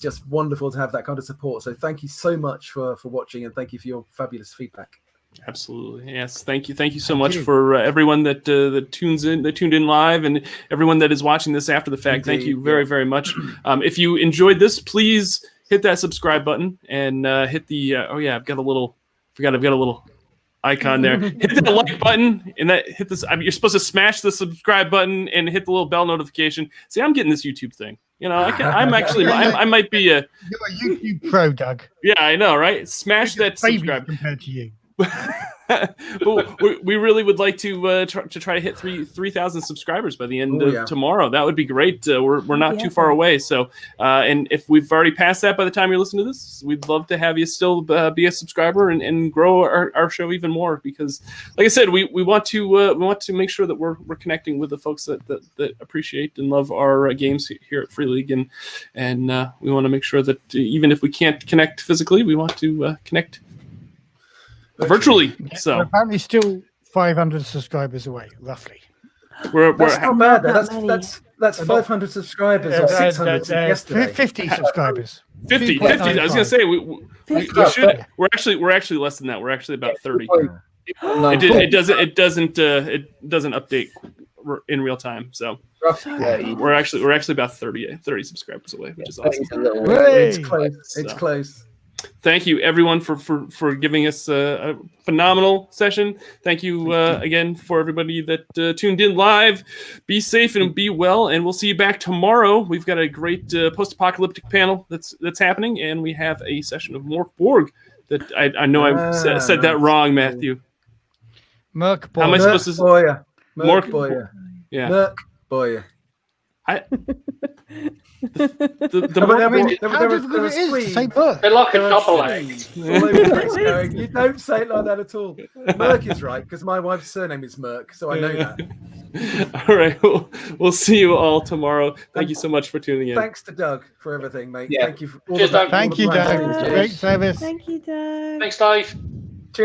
S2: just wonderful to have that kind of support. So thank you so much for watching, and thank you for your fabulous feedback.
S1: Absolutely. Yes. Thank you so much for everyone that tuned in live, and everyone that is watching this after the fact. Indeed, thank you very, very much. If you enjoyed this, please hit that subscribe button and hit the I've got a little icon there. Hit the like button and hit this. You're supposed to smash the subscribe button and hit the little bell notification. See, I'm getting this YouTube thing. I might be a.
S3: You're a YouTube pro, Doug.
S1: Yeah, I know, right? Smash that subscribe
S3: compared to you.
S1: But we really would like to try to hit 3,000 subscribers by the end of tomorrow. That would be great. We're not too far away. So, and if we've already passed that by the time you're listening to this, we'd love to have you still be a subscriber and grow our show even more. Because, like I said, we want to make sure that we're connecting with the folks that appreciate and love our games here at Free League, and we want to make sure that even if we can't connect physically, we want to connect virtually. So
S3: we're apparently still 500 subscribers away, roughly.
S2: That's not bad. That's 500 subscribers or 600 yesterday.
S3: 50 subscribers.
S1: 50. I was gonna say we should. We're actually less than that. We're actually about 30. It doesn't update in real time. So we're actually about 30 subscribers away, which is awesome.
S2: It's close. It's close.
S1: Thank you, everyone, for giving us a phenomenal session. Thank you again for everybody that tuned in live. Be safe and be well, and we'll see you back tomorrow. We've got a great post-apocalyptic panel that's happening, and we have a session of Mork Borg that I know I said that wrong, Matthew.
S3: Merc Boy.
S1: How am I supposed to say?
S2: Merc Boy.
S1: Yeah.
S2: Merc Boy.
S3: How difficult it is to say Merc.
S4: They're like a double act.
S2: You don't say it like that at all. Merc is right, because my wife's surname is Merc, so I know that.
S1: All right. We'll see you all tomorrow. Thank you so much for tuning in.
S2: Thanks to Doug for everything, mate.
S6: Yeah.
S2: Thank you for all the
S3: Thank you, Doug. Great service.
S7: Thank you, Doug.
S4: Thanks, Dave.